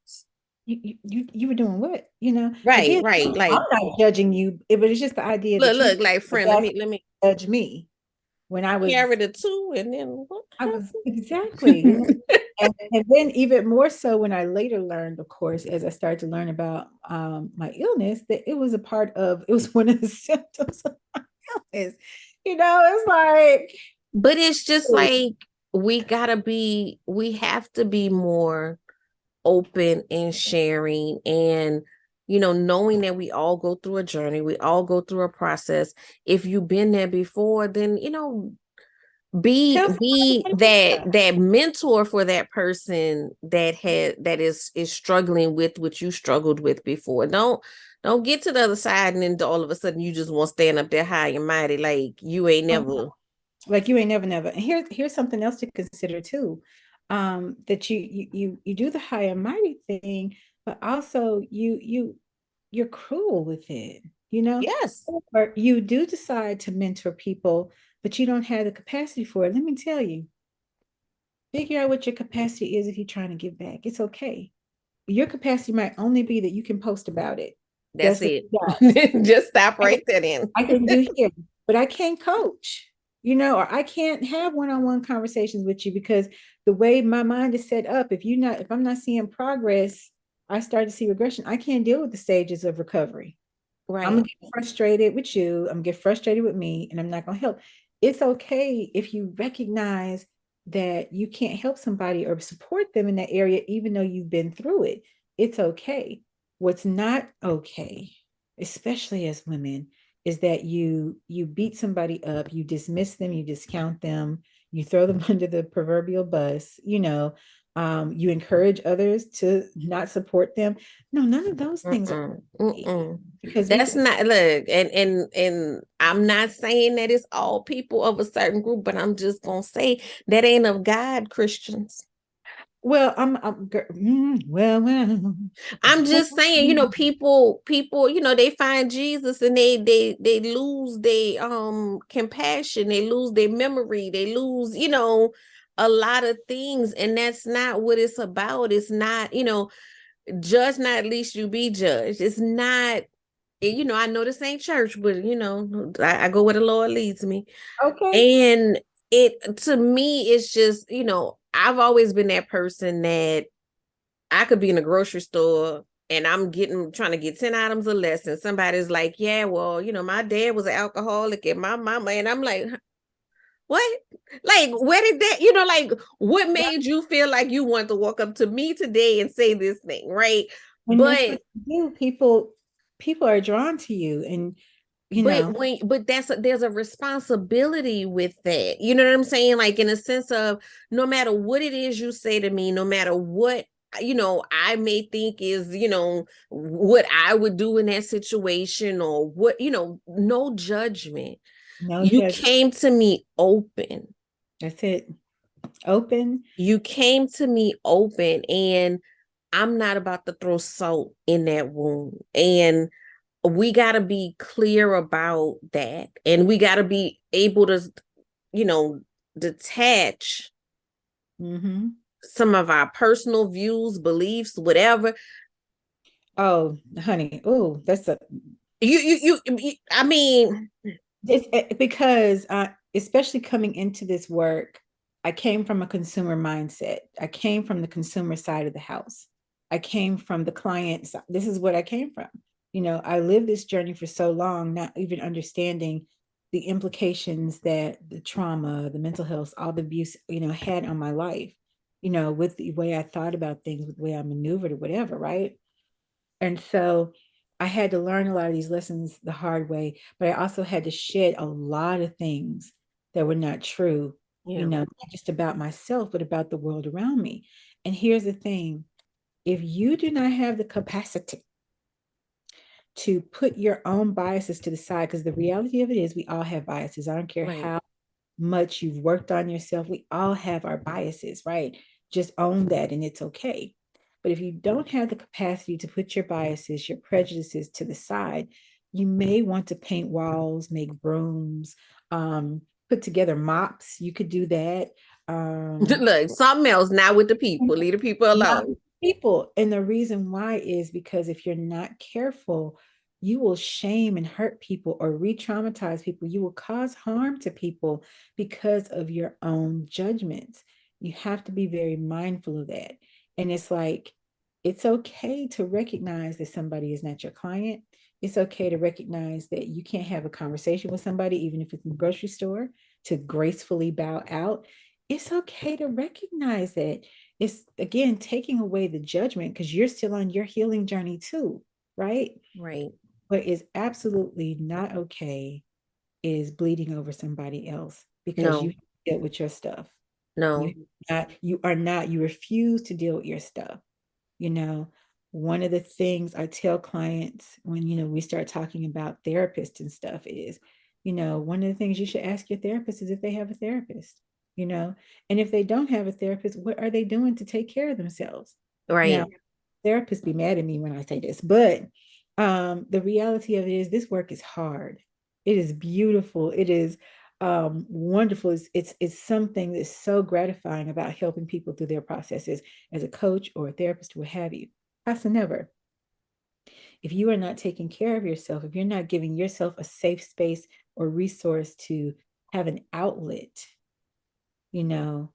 You were doing what, Right, again. right. I'm Like, not judging you, but it's just the idea that you like, friend, let me judge me when I was carry the two, and then what I was exactly, happened? and then even more so when I later learned, of course, as I started to learn about my illness, that it was one of the symptoms of my illness. It's like, But it's just like we have to be more open and sharing and knowing that we all go through a journey, we all go through a process. If you've been there before, then be tell be somebody that mentor for that person that is struggling with what you struggled with before. Don't get to the other side and then all of a sudden you just want to stand up there high and mighty like you ain't never. like you ain't never. And here's something else to consider too. That you do the high and mighty thing, but also you're cruel with it, Yes, or you do decide to mentor people, but you don't have the capacity for it. Let me tell you, figure out what your capacity is if you're trying to give back. It's okay. Your capacity might only be that you can post about it. that's That's what it. you got. Just stop I can, right there then. I can do here, but I can't coach, or I can't have one-on-one conversations with you because the way my mind is set up, if I'm not seeing progress, I start to see regression. I can't deal with the stages of recovery. I'm Right. gonna get frustrated with you. I'm gonna get frustrated with me, and I'm not gonna help. It's okay if you recognize that you can't help somebody or support them in that area, even though you've been through it. It's okay. What's not okay, especially as women, is that you beat somebody up, you dismiss them, you discount them, you throw them under the proverbial bus. You encourage others to not support them. No, none of those things are Mm-mm, okay, mm-mm. because That's not, look, and I'm not saying that it's all people of a certain group, but I'm just gonna say that ain't of God, Christians. well, well. I'm just saying, people, they find Jesus and they lose their compassion, they lose their memory, they lose, a lot of things, and that's not what it's about. It's not, judge not least you be judged. It's not, I know this ain't church, but I go where the Lord leads me. Okay. And it to me, it's just, I've always been that person that I could be in a grocery store and I'm trying to get 10 items or less. And somebody's like, yeah, well, my dad was an alcoholic and my mama. And I'm like, what? Like, where did that, like, what Yeah. made you feel like you want to walk up to me today and say this thing, right? And that's what But you do. People are drawn to you, and you but know, when but there's a responsibility with that. You know what I'm saying? Like in a sense of no matter what it is you say to me, no matter what I may think is, what I would do in that situation or what, no judgment. no You judgment. came to me open. That's it. Open. You came to me open, and I'm not about to throw salt in that wound. And we got to be clear about that. And we got to be able to, you know, detach Mm-hmm. some of our personal views, beliefs, whatever. Oh, honey. Oh, that's a I mean, because especially coming into this work, I came from a consumer mindset. I came from the consumer side of the house. I came from the client side. This is what I came from. I lived this journey for so long, not even understanding the implications that the trauma, the mental health, all the abuse, had on my life, with the way I thought about things, with the way I maneuvered or whatever, right? And so I had to learn a lot of these lessons the hard way, but I also had to shed a lot of things that were not true, yeah. not just about myself, but about the world around me. And here's the thing, if you do not have the capacity to put your own biases to the side, because the reality of it is we all have biases. I don't care Right. how much you've worked on yourself. We all have our biases, right? Just own that and it's okay. But if you don't have the capacity to put your biases, your prejudices to the side, you may want to paint walls, make brooms, put together mops. You could do that. Look, something else, not with the people. Leave the people Not alone. people. And the reason why is because if you're not careful, you will shame and hurt people or re-traumatize people. You will cause harm to people because of your own judgments. You have to be very mindful of that. And it's like, it's okay to recognize that somebody is not your client. It's okay to recognize that you can't have a conversation with somebody, even if it's in the grocery store, to gracefully bow out. It's okay to recognize that. It's again taking away the judgment because you're still on your healing journey too, right? Right. What is absolutely not okay is bleeding over somebody else because you No, dealt with your stuff. no. You refuse to deal with your stuff. You know, one of the things I tell clients when, we start talking about therapists and stuff is, one of the things you should ask your therapist is if they have a therapist, you know, and if they don't have a therapist, what are they doing to take care of themselves? Now, Right. therapists be mad at me when I say this, but the reality of it is this work is hard. It is beautiful. It is wonderful. It's something that's so gratifying about helping people through their processes as a coach or a therapist, what have you. Never. If you are not taking care of yourself, if you're not giving yourself a safe space or resource to have an outlet, you know,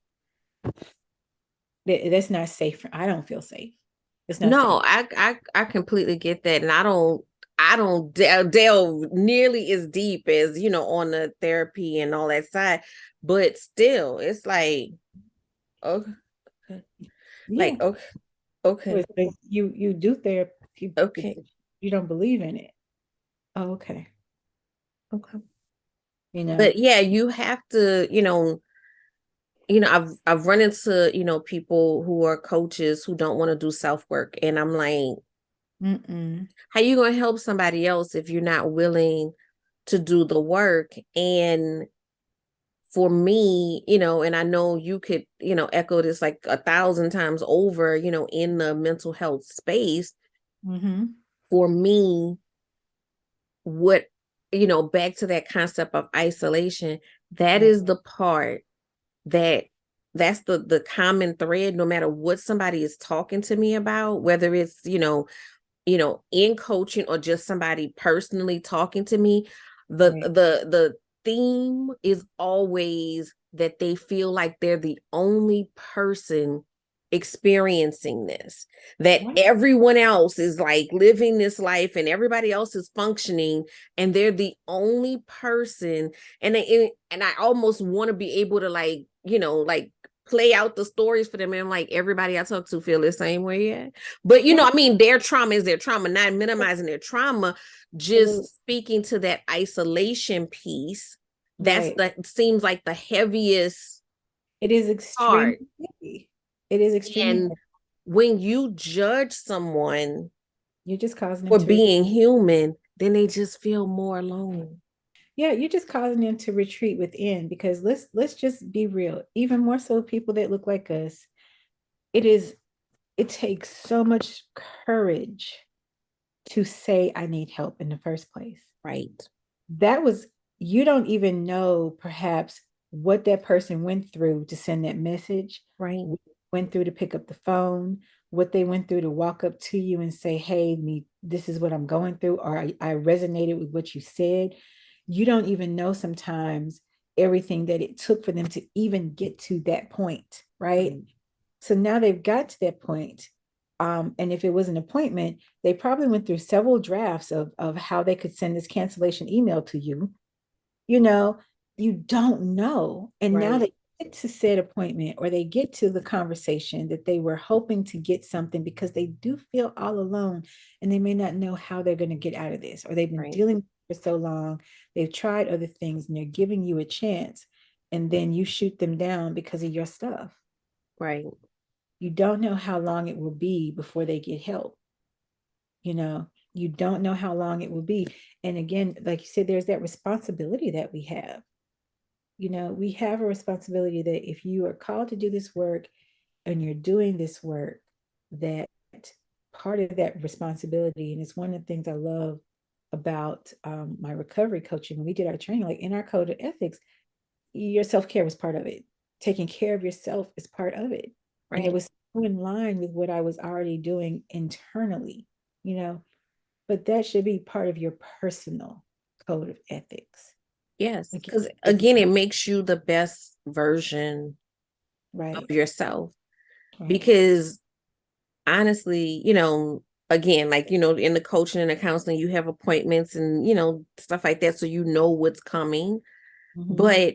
that's not safe. I don't feel safe. It's not safe. No, I completely get that. And I don't delve nearly as deep as, on the therapy and all that side. But still, it's like, okay, Yeah. like, okay, okay, You do therapy, but okay, you don't believe in it. Oh, okay. okay. You know, But yeah, you have to, I've run into, people who are coaches who don't want to do self-work. And I'm like, mm-mm. how you gonna help somebody else if you're not willing to do the work? And for me, and I know you could, echo this like 1,000 times over, in the mental health space. Mm-hmm. For me, what, back to that concept of isolation, that Right, is the part that that's the common thread, no matter what somebody is talking to me about, whether it's, in coaching or just somebody personally talking to me, the right, the theme is always that they feel like they're the only person experiencing this, that right, everyone else is like living this life and everybody else is functioning and they're the only person. And I almost want to be able to, like, like play out the stories for them, and like everybody I talk to feel the same way. Yeah, but right. I mean, their trauma is their trauma, not minimizing their trauma, Absolutely. just speaking to that isolation piece. Right. That seems like the heaviest It is extremely part. heavy. It is extremely And heavy. when you judge someone You're just causing them for to, being human, then they just feel more alone. yeah, you're just causing them to retreat within because let's just be real. Even more so people that look like us, it is it takes so much courage to say I need help in the first place. Right. That was, you don't even know perhaps what that person went through to send that message, Right. went through to pick up the phone, what they went through to walk up to you and say, hey, this is what I'm going through, or I resonated with what you said. You don't even know sometimes everything that it took for them to even get to that point, right? Right. So now they've got to that point. And if it was an appointment, they probably went through several drafts of how they could send this cancellation email to you. You know, you don't know. And now Right. they get to said appointment or they get to the conversation that they were hoping to get something because they do feel all alone and they may not know how they're going to get out of this, or they've been Right. dealing for so long, they've tried other things and they're giving you a chance. And then you shoot them down because of your stuff. Right. You don't know how long it will be before they get help, you know. You don't know how long it will be. And again, like you said, there's that responsibility that we have. We have a responsibility that if you are called to do this work and you're doing this work, that part of that responsibility, and it's one of the things I love about my recovery coaching. When we did our training, like in our code of ethics, your self-care was part of it. Taking care of yourself is part of it. And it Right. was so in line with what I was already doing internally, you know, but that should be part of your personal code of ethics. Yes. Like, Because it's again, it makes you the best version of right, yourself. right. Because honestly, again, like, in the coaching and the counseling, you have appointments and, stuff like that. So you know what's coming. Mm-hmm. But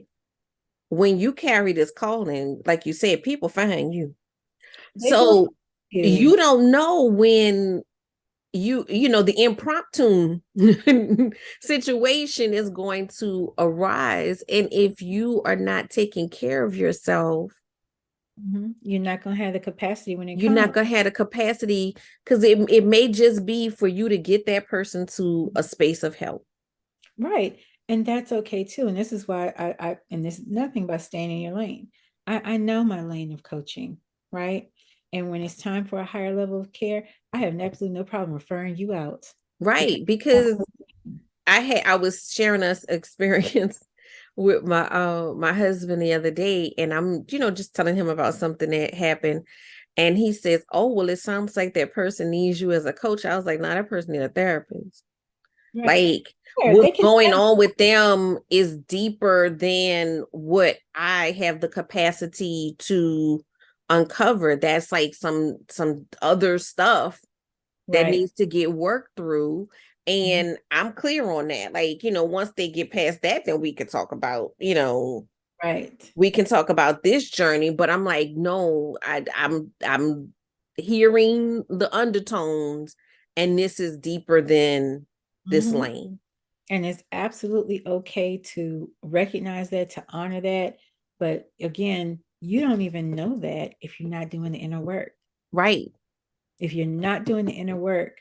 when you carry this calling, like you said, people find you. They will find So you. you don't know when the impromptu situation is going to arise. And if you are not taking care of yourself, Mm-hmm. You're not going to have the capacity when it you're not comes. going to have the capacity, because it may just be for you to get that person to a space of help. Right. And that's okay too. And this is why and this is nothing by staying in your lane. I know my lane of coaching, right? And when it's time for a higher level of care, I have absolutely no problem referring you out because Right. Because I was sharing us experience with my husband the other day, and I'm just telling him about something that happened, and he says, "Oh, well, it sounds like that person needs you as a coach." I was like, "Nah, that person needs a therapist." right. Like, Sure, what's they can going have, on with them is deeper than what I have the capacity to uncover. That's like some other stuff that right. needs to get worked through. Mhm. And I'm clear on that. Like, once they get past that, then we can talk about, Right. we can talk about this journey. But I'm like, no, I'm hearing the undertones, and this is deeper than this Mhm. lane. And it's absolutely okay to recognize that, to honor that. But again, you don't even know that if you're not doing the inner work. Right, If you're not doing the inner work,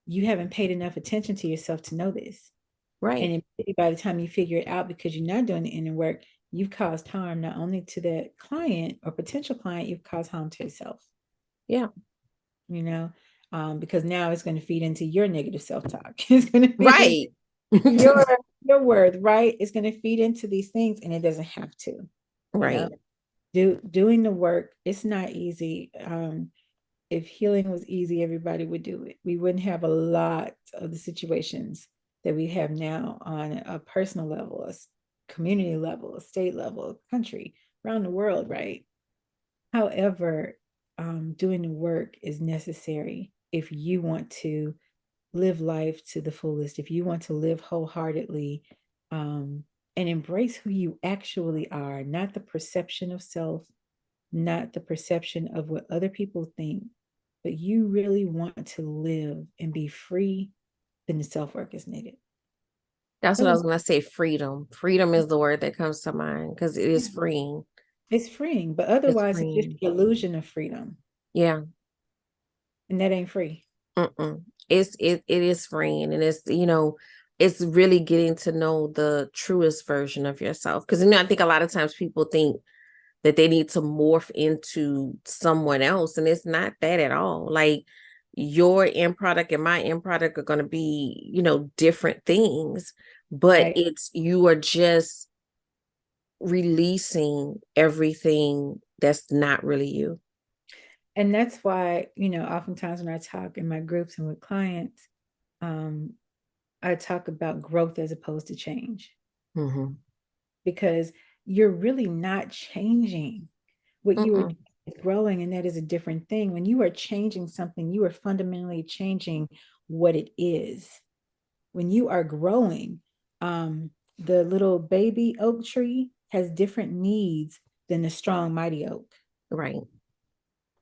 you haven't paid enough attention to yourself to know this. right. And by the time you figure it out, because you're not doing the inner work, you've caused harm not only to that client or potential client, you've caused harm to yourself, Yeah. you know, because now it's going to feed into your negative self-talk. It's going to feed into Right. your your worth, right? It's going to feed into these things, and it doesn't have to, you know. Right. Doing the work, it's not easy. If healing was easy, everybody would do it. We wouldn't have a lot of the situations that we have now on a personal level, a community level, a state level, a country, around the world, right? However, doing the work is necessary if you want to live life to the fullest, if you want to live wholeheartedly, and embrace who you actually are, not the perception of self, not the perception of what other people think, but you really want to live and be free, then the self work is needed. That's what I Other- was gonna say. Freedom. Freedom is the word that comes to mind, because it is freeing. It's freeing, but It's otherwise, it's just freeing. the illusion of freedom, Yeah. and that ain't free. Mm-mm. It is freeing, and it's really getting to know the truest version of yourself. Because I think a lot of times people think that they need to morph into someone else, and it's not that at all. Like, your end product and my end product are going to be, different things, but Right. it's you are just releasing everything that's not really you. And that's why, oftentimes when I talk in my groups and with clients, um, I talk about growth as opposed to change, Mm-hmm. because you're really not changing. What you are Mm-mm. doing is growing, and that is a different thing. When you are changing something, you are fundamentally changing what it is. When you are growing, the little baby oak tree has different needs than the strong, mighty oak. Right.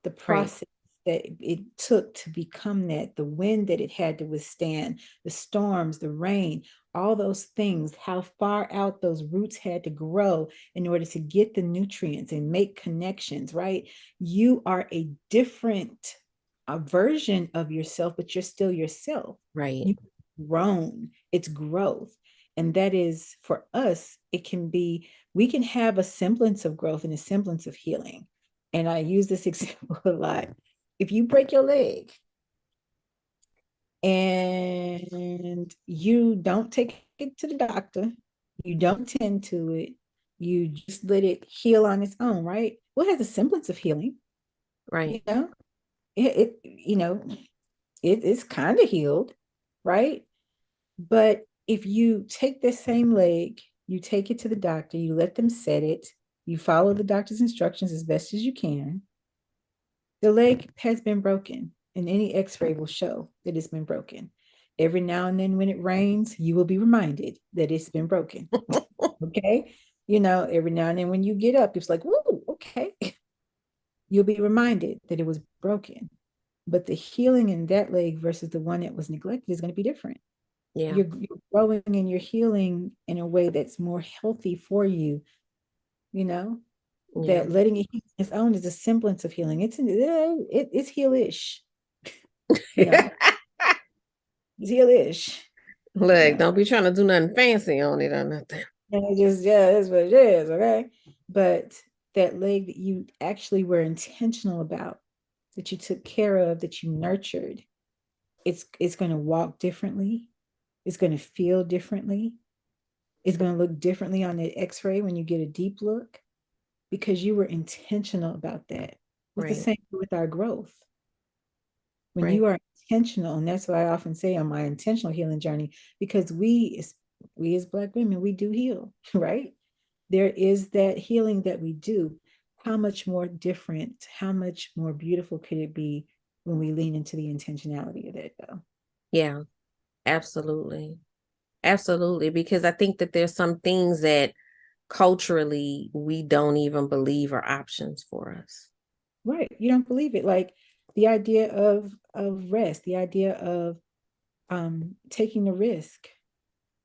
The Right. process that it took to become that, the wind that it had to withstand, the storms, the rain, all those things, how far out those roots had to grow in order to get the nutrients and make connections, right? You are a different a version of yourself, but you're still yourself. Right. You've grown. It's growth. And that is for us, it can be, we can have a semblance of growth and a semblance of healing. And I use this example a lot. If you break your leg and you don't take it to the doctor, you don't tend to it, you just let it heal on its own, right? Well, it has a semblance of healing, you Right. know, it's kind of healed, right? But if you take the same leg, you take it to the doctor, you let them set it, you follow the doctor's instructions as best as you can, the leg has been broken, and any x-ray will show that it's been broken. Every now and then when it rains, you will be reminded that it's been broken. Okay. Every now and then when you get up, it's like, whoa, okay. You'll be reminded that it was broken. But the healing in that leg versus the one that was neglected is going to be different. Yeah. You're growing and you're healing in a way that's more healthy for you, you know, Yeah. that letting it heal its own is a semblance of healing. It's healish, you know, it's healish, you Look, know. don't be trying to do nothing fancy on it or nothing. And it just, yeah, that's what it is, okay? But that leg that you actually were intentional about, that you took care of, that you nurtured, it's going to walk differently. It's going to feel differently. It's going to look differently on the x-ray when you get a deep look because you were intentional about that. It's the Right. same with our growth. When Right. you are intentional, and that's why I often say on my intentional healing journey, because we as Black women, we do heal, right? There is that healing that we do. How much more different, how much more beautiful could it be when we lean into the intentionality of that, though? Yeah. Absolutely. Absolutely. Because I think that there's some things that culturally we don't even believe are options for us. Right. You don't believe it. Like the idea of rest, the idea of taking the risk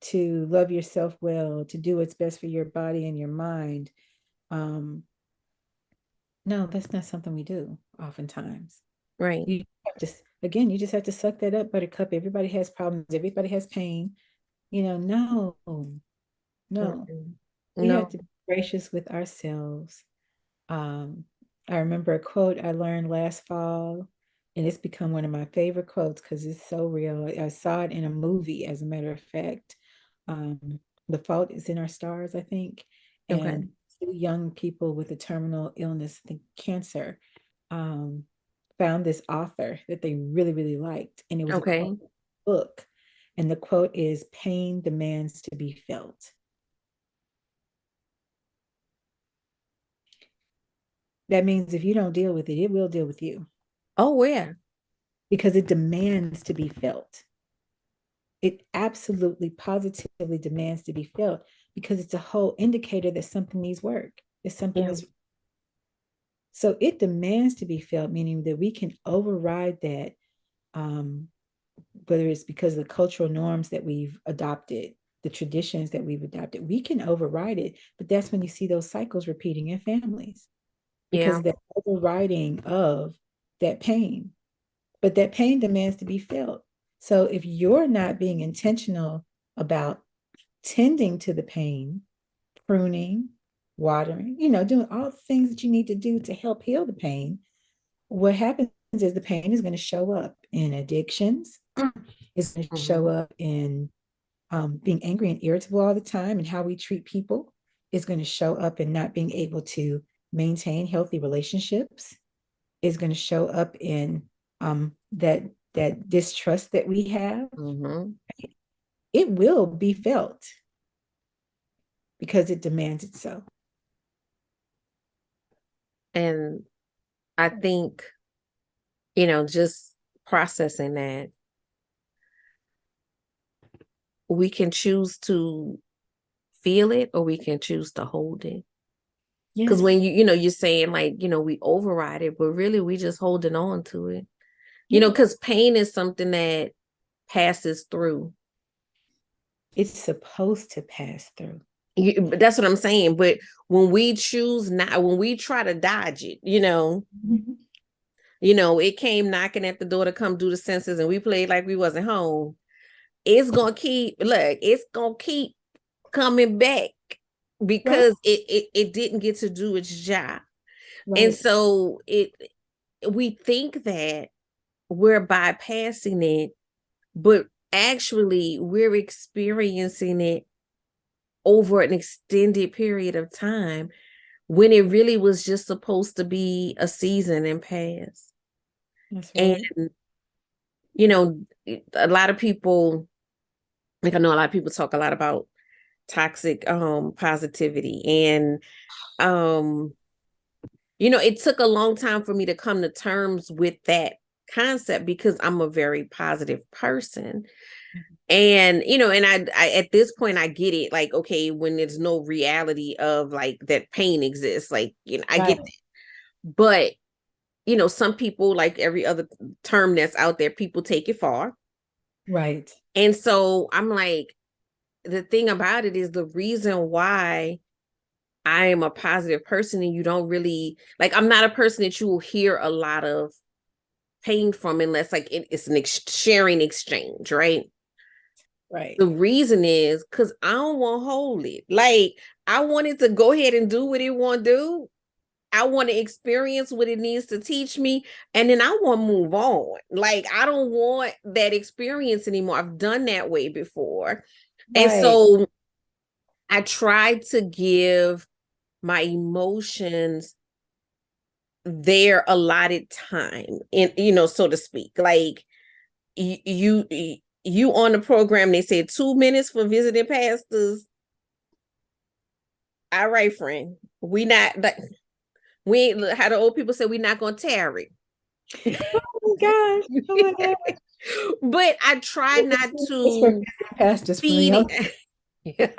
to love yourself well, to do what's best for your body and your mind. Um, no, that's not something we do oftentimes. Right. You have to, again, you just have to suck that up, buttercup. Everybody has problems, everybody has pain. No, no. Mm-mm. We have No. to be gracious with ourselves. Um, I remember a quote I learned last fall, and it's become one of my favorite quotes because it's so real. I saw it in a movie, as a matter of fact. Um, The Fault is in Our Stars, I think. Okay. And two young people with a terminal illness, I think cancer, um, found this author that they really, really liked. And it was a quote Okay. book. And the quote is, "Pain demands to be felt." That means if you don't deal with it, it will deal with you Oh, where? because it demands to be felt. It absolutely, positively demands to be felt because it's a whole indicator that something needs work, that something Yeah. is. So it demands to be felt, meaning that we can override that, um, whether it's because of the cultural norms that we've adopted, the traditions that we've adopted, we can override it. But that's when you see those cycles repeating in families because Yeah. of that overriding of that pain. But that pain demands to be felt. So if you're not being intentional about tending to the pain, pruning, watering, doing all the things that you need to do to help heal the pain, what happens is the pain is going to show up in addictions. It's going to show Mm-hmm. up in being angry and irritable all the time and how we treat people. It's going to show up in not being able to maintain healthy relationships. It's going to show up in that distrust that we have. Mm-hmm. It will be felt because it demands it so. And I think, just processing that, we can choose to feel it or we can choose to hold it. Because when Yes. you're saying like, we override it, but really we just holding on to it. Yeah. Because pain is something that passes through. It's supposed to pass through. But that's what I'm saying. But when we choose not, when we try to dodge it, Mhm. It came knocking at the door to come do the census and we played like we wasn't home. It's gonna keep coming back Right. because it didn't get to do its job. And Right. so we think that we're bypassing it, but actually we're experiencing it over an extended period of time when it really was just supposed to be a season and pass. That's And right. you know, a lot of people, like I know a lot of people talk a lot about toxic positivity and um it took a long time for me to come to terms with that concept because I'm a very positive person. And and I at this point I get it, like, okay, when there's no reality of like that pain exists, like, I get Right. that. But some people, like every other term that's out there, people take it far. Right. And so I'm like, the thing about it is the reason why I am a positive person and you don't really like, I'm not a person that you will hear a lot of pain from unless like it's an sharing exchange, right? Right. The reason is because I don't want to hold it. Like, I want it to go ahead and do what it want to do. I want to experience what it needs to teach me, and then I want to move on. Like, I don't want that experience anymore. I've done that way before. And Right. so I try to give my emotions their allotted time, and so to speak. Like, you on the program, they said 2 minutes for visiting pastors. All right, friend. We not like we ain't, how the old people say, we not gonna tarry. Oh my gosh. Oh my God. But I try not It's for to pastors for the feed young. it.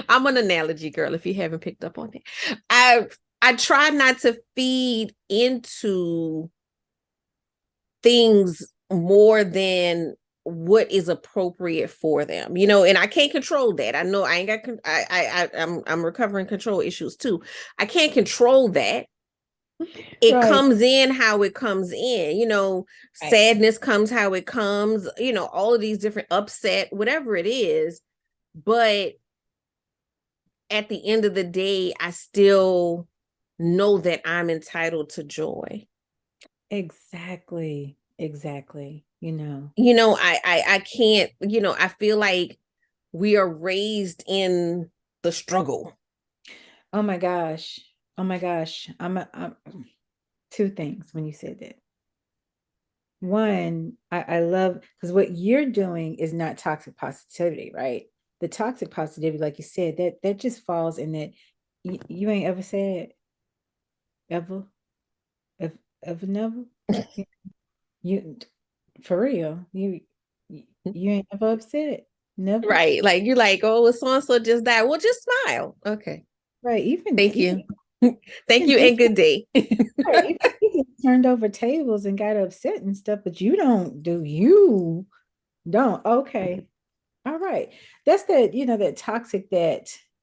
I'm an analogy girl, if you haven't picked up on it. I try not to feed into things more than what is appropriate for them, and I can't control that. I know I ain't got I'm recovering control issues too. I can't control that. It Right. comes in how it comes in, Right. sadness comes how it comes, all of these different upset, whatever it is. But at the end of the day, I still know that I'm entitled to joy. Exactly. Exactly. I can't, I feel like we are raised in the struggle. Oh my gosh. Oh my gosh. I'm two things when you said that. One, I love because what you're doing is not toxic positivity, right? The toxic positivity, like you said, that just falls in that you ain't ever said ever, ever, ever never. You, you for real, you ain't ever upset. Never. Right. Like, you're like, oh, so and so just died. Well, just smile. Okay. Right. Even Thank even you. Thank even you and good day. right, even turned over tables and got upset and stuff, but you don't do you don't. Okay. All right. That's that toxic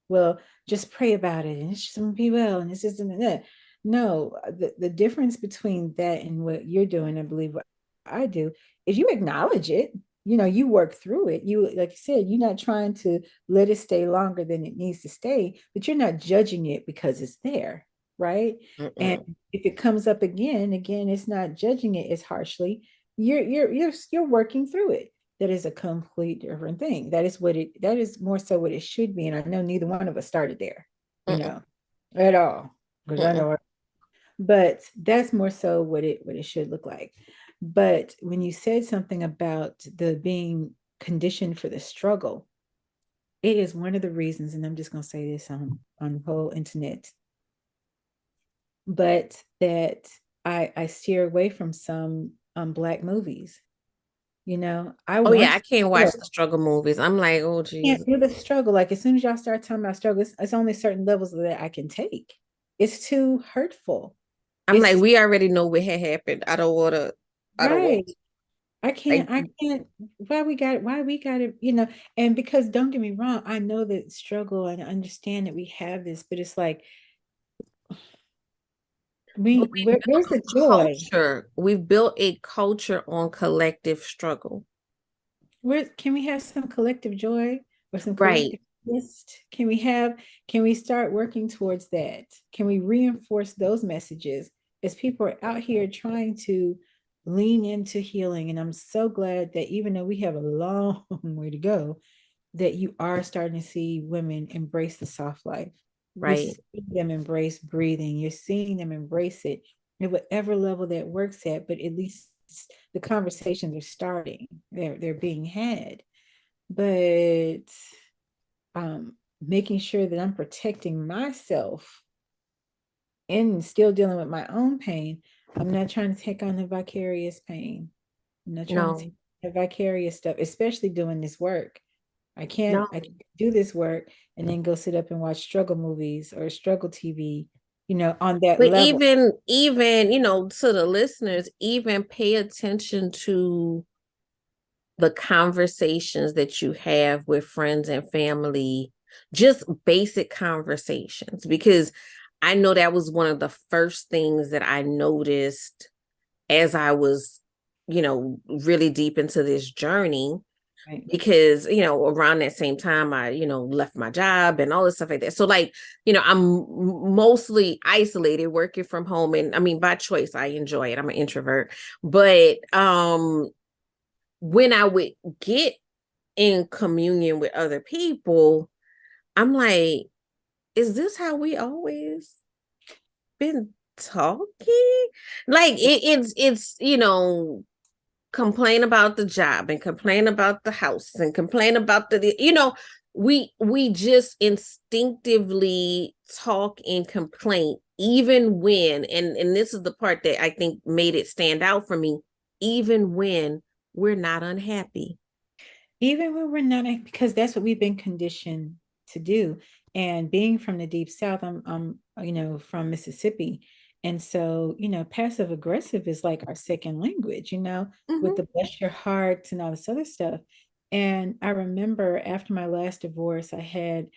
well, just pray about it and it's just gonna be well and it's just and that. No, the difference between that and what you're doing, I believe what I do, is you acknowledge it. You work through it. You, like you said, you're not trying to let it stay longer than it needs to stay, but you're not judging it because it's there, right? And Mm-mm. if it comes up again, it's not judging it as harshly. You're working through it. That is a complete different thing. That is more so what it should be. And I know neither one of us started there, Mm-mm. at all. Because I Mm-mm. know, but that's more so what it should look like. But when you said something about the being conditioned for the struggle, it is one of the reasons, and I'm just gonna say this on the whole internet, but that I steer away from some Black movies. I Oh yeah, want I to can't watch feel the struggle movies. I'm like, oh can't Jesus. do the struggle. Like as soon as y'all start talking about struggle, it's only certain levels that I can take. It's too hurtful. I'm like, It's we already know what had happened. I don't want right. I like can't, I can't, why we got it, and because don't get me wrong, I know that struggle and I understand that we have this, but it's like But we built Where's the joy? we've built a culture on collective struggle. Where can we have some collective joy or some Right, collective list? Can we start working towards that? Can we reinforce those messages as people are out here trying to lean into healing? And I'm so glad that even though we have a long way to go, that you are starting to see women embrace the soft life. You're right. seeing them embrace breathing. You're seeing them embrace it at whatever level that works at, but at least the conversations are starting. They're being had. But making sure that I'm protecting myself and still dealing with my own pain. I'm not trying to take on the vicarious pain. I'm not trying to take No, the vicarious stuff, especially doing this work. I no. can't do this work and then go sit up and watch struggle movies or struggle TV, on that But level. even, to the listeners, even pay attention to the conversations that you have with friends and family, just basic conversations, because I know that was one of the first things that I noticed as I was, really deep into this journey. Right. Because, around that same time, I, left my job and all this stuff like that. So, like, I'm mostly isolated, working from home. And I mean, by choice, I enjoy it. I'm an introvert. But when I would get in communion with other people, I'm like, is this how we always been talking? Like it's complain about the job and complain about the house and complain about we just instinctively talk and complain, even when, and this is the part that I think made it stand out for me, even when we're not unhappy. Even when we're not, because that's what we've been conditioned to do. And being from the deep south, I'm from Mississippi, and so passive aggressive is like our second language, with Mm-hmm. the bless your hearts and all this other stuff. And I remember after my last divorce, I had,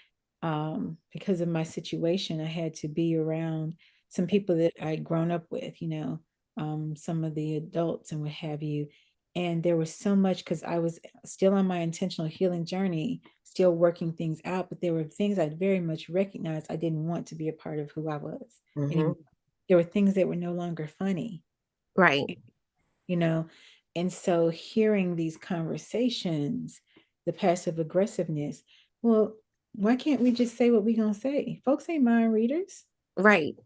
because of my situation, I had to be around some people that I'd grown up with, some of the adults and what have you. And there was so much, because I was still on my intentional healing journey, still working things out, but there were things I very much recognized I didn't want to be a part of who I was Mm-hmm. anymore. There were things that were no longer funny, Right, you know. And so hearing these conversations, the passive aggressiveness, well, why can't we just say what we gonna say? Folks ain't mind readers. right,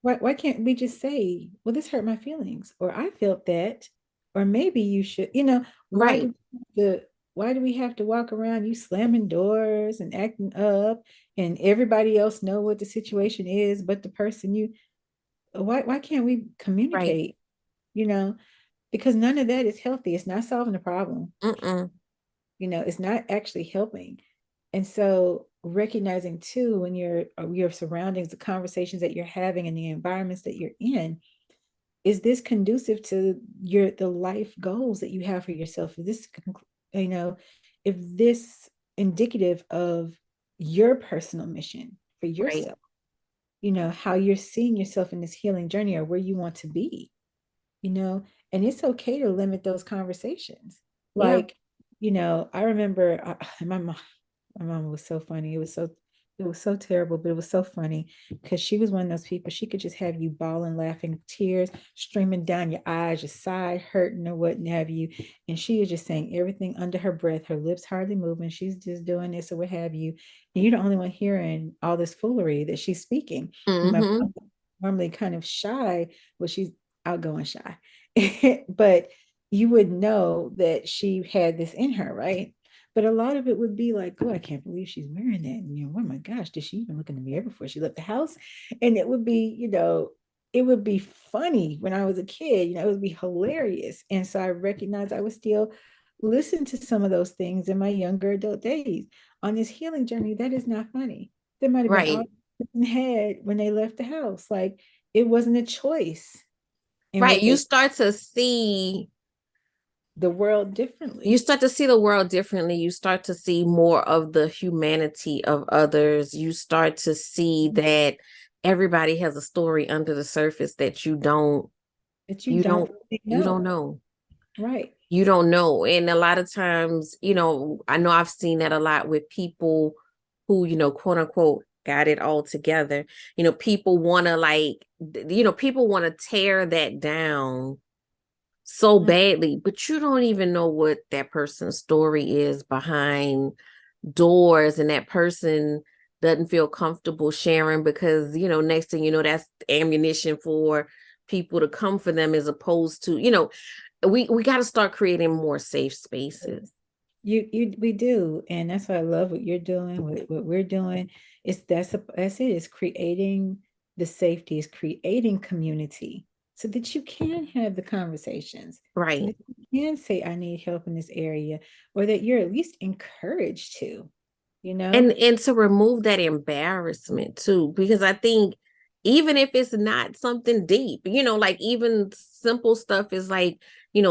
Why can't we just say, well, this hurt my feelings, or I felt that, or maybe you should, why right, do the why do we have to walk around you slamming doors and acting up, and everybody else know what the situation is but the person you, why can't we right. communicate, you know? Because none of that is healthy. It's not solving the problem. Mm-mm. It's not actually helping. And so recognizing too, when your surroundings, the conversations that you're having and the environments that you're in, is this conducive to the life goals that you have for yourself? Is this, you know if this indicative of your personal mission for Right, yourself, how you're seeing yourself in this healing journey, or where you want to be, you know and it's okay to limit those conversations. yeah, Like, I remember, my mom was so funny. It was so terrible, but it was so funny because she was one of those people. She could just have you bawling, laughing, tears streaming down your eyes, your side hurting or what have you. And she was just saying everything under her breath, her lips hardly moving. She's just doing this or what have you. And you're the only one hearing all this foolery that she's speaking. And my mm-hmm. mom, normally kind of shy, well, she's outgoing shy, but you would know that she had this in her, right? But a lot of it would be like, oh, I can't believe she's wearing that. And oh my gosh, did she even look in the mirror before she left the house? And it would be, it would be funny when I was a kid, it would be hilarious. And so I recognized I would still listen to some of those things in my younger adult days. On this healing journey, that is not funny. That might have been all Right, they had when they left the house. Like, it wasn't a choice in right. what You they, start to see the world you differently. start to see the world differently. You start to see more of the humanity of others. You start to see that everybody has a story under the surface that you don't that you you don't don't really you don't know. know. Right. You don't know. And a lot of times, I know I've seen that a lot with people who, quote unquote, got it all together. People want to people want to tear that down so Mm. badly, but you don't even know what that person's story is behind doors, and that person doesn't feel comfortable sharing because, next thing you know, that's ammunition for people to come for them, as opposed to, we got to start creating more safe spaces. We do, and that's why I love what you're doing, what we're doing. That's it. It's creating the safety, is creating community, so that you can have the conversations, so Right. that you can say, "I need help in this area," or that you're at least encouraged to, you know. And to remove that embarrassment too, because I think even if it's not something deep, like even simple stuff is like,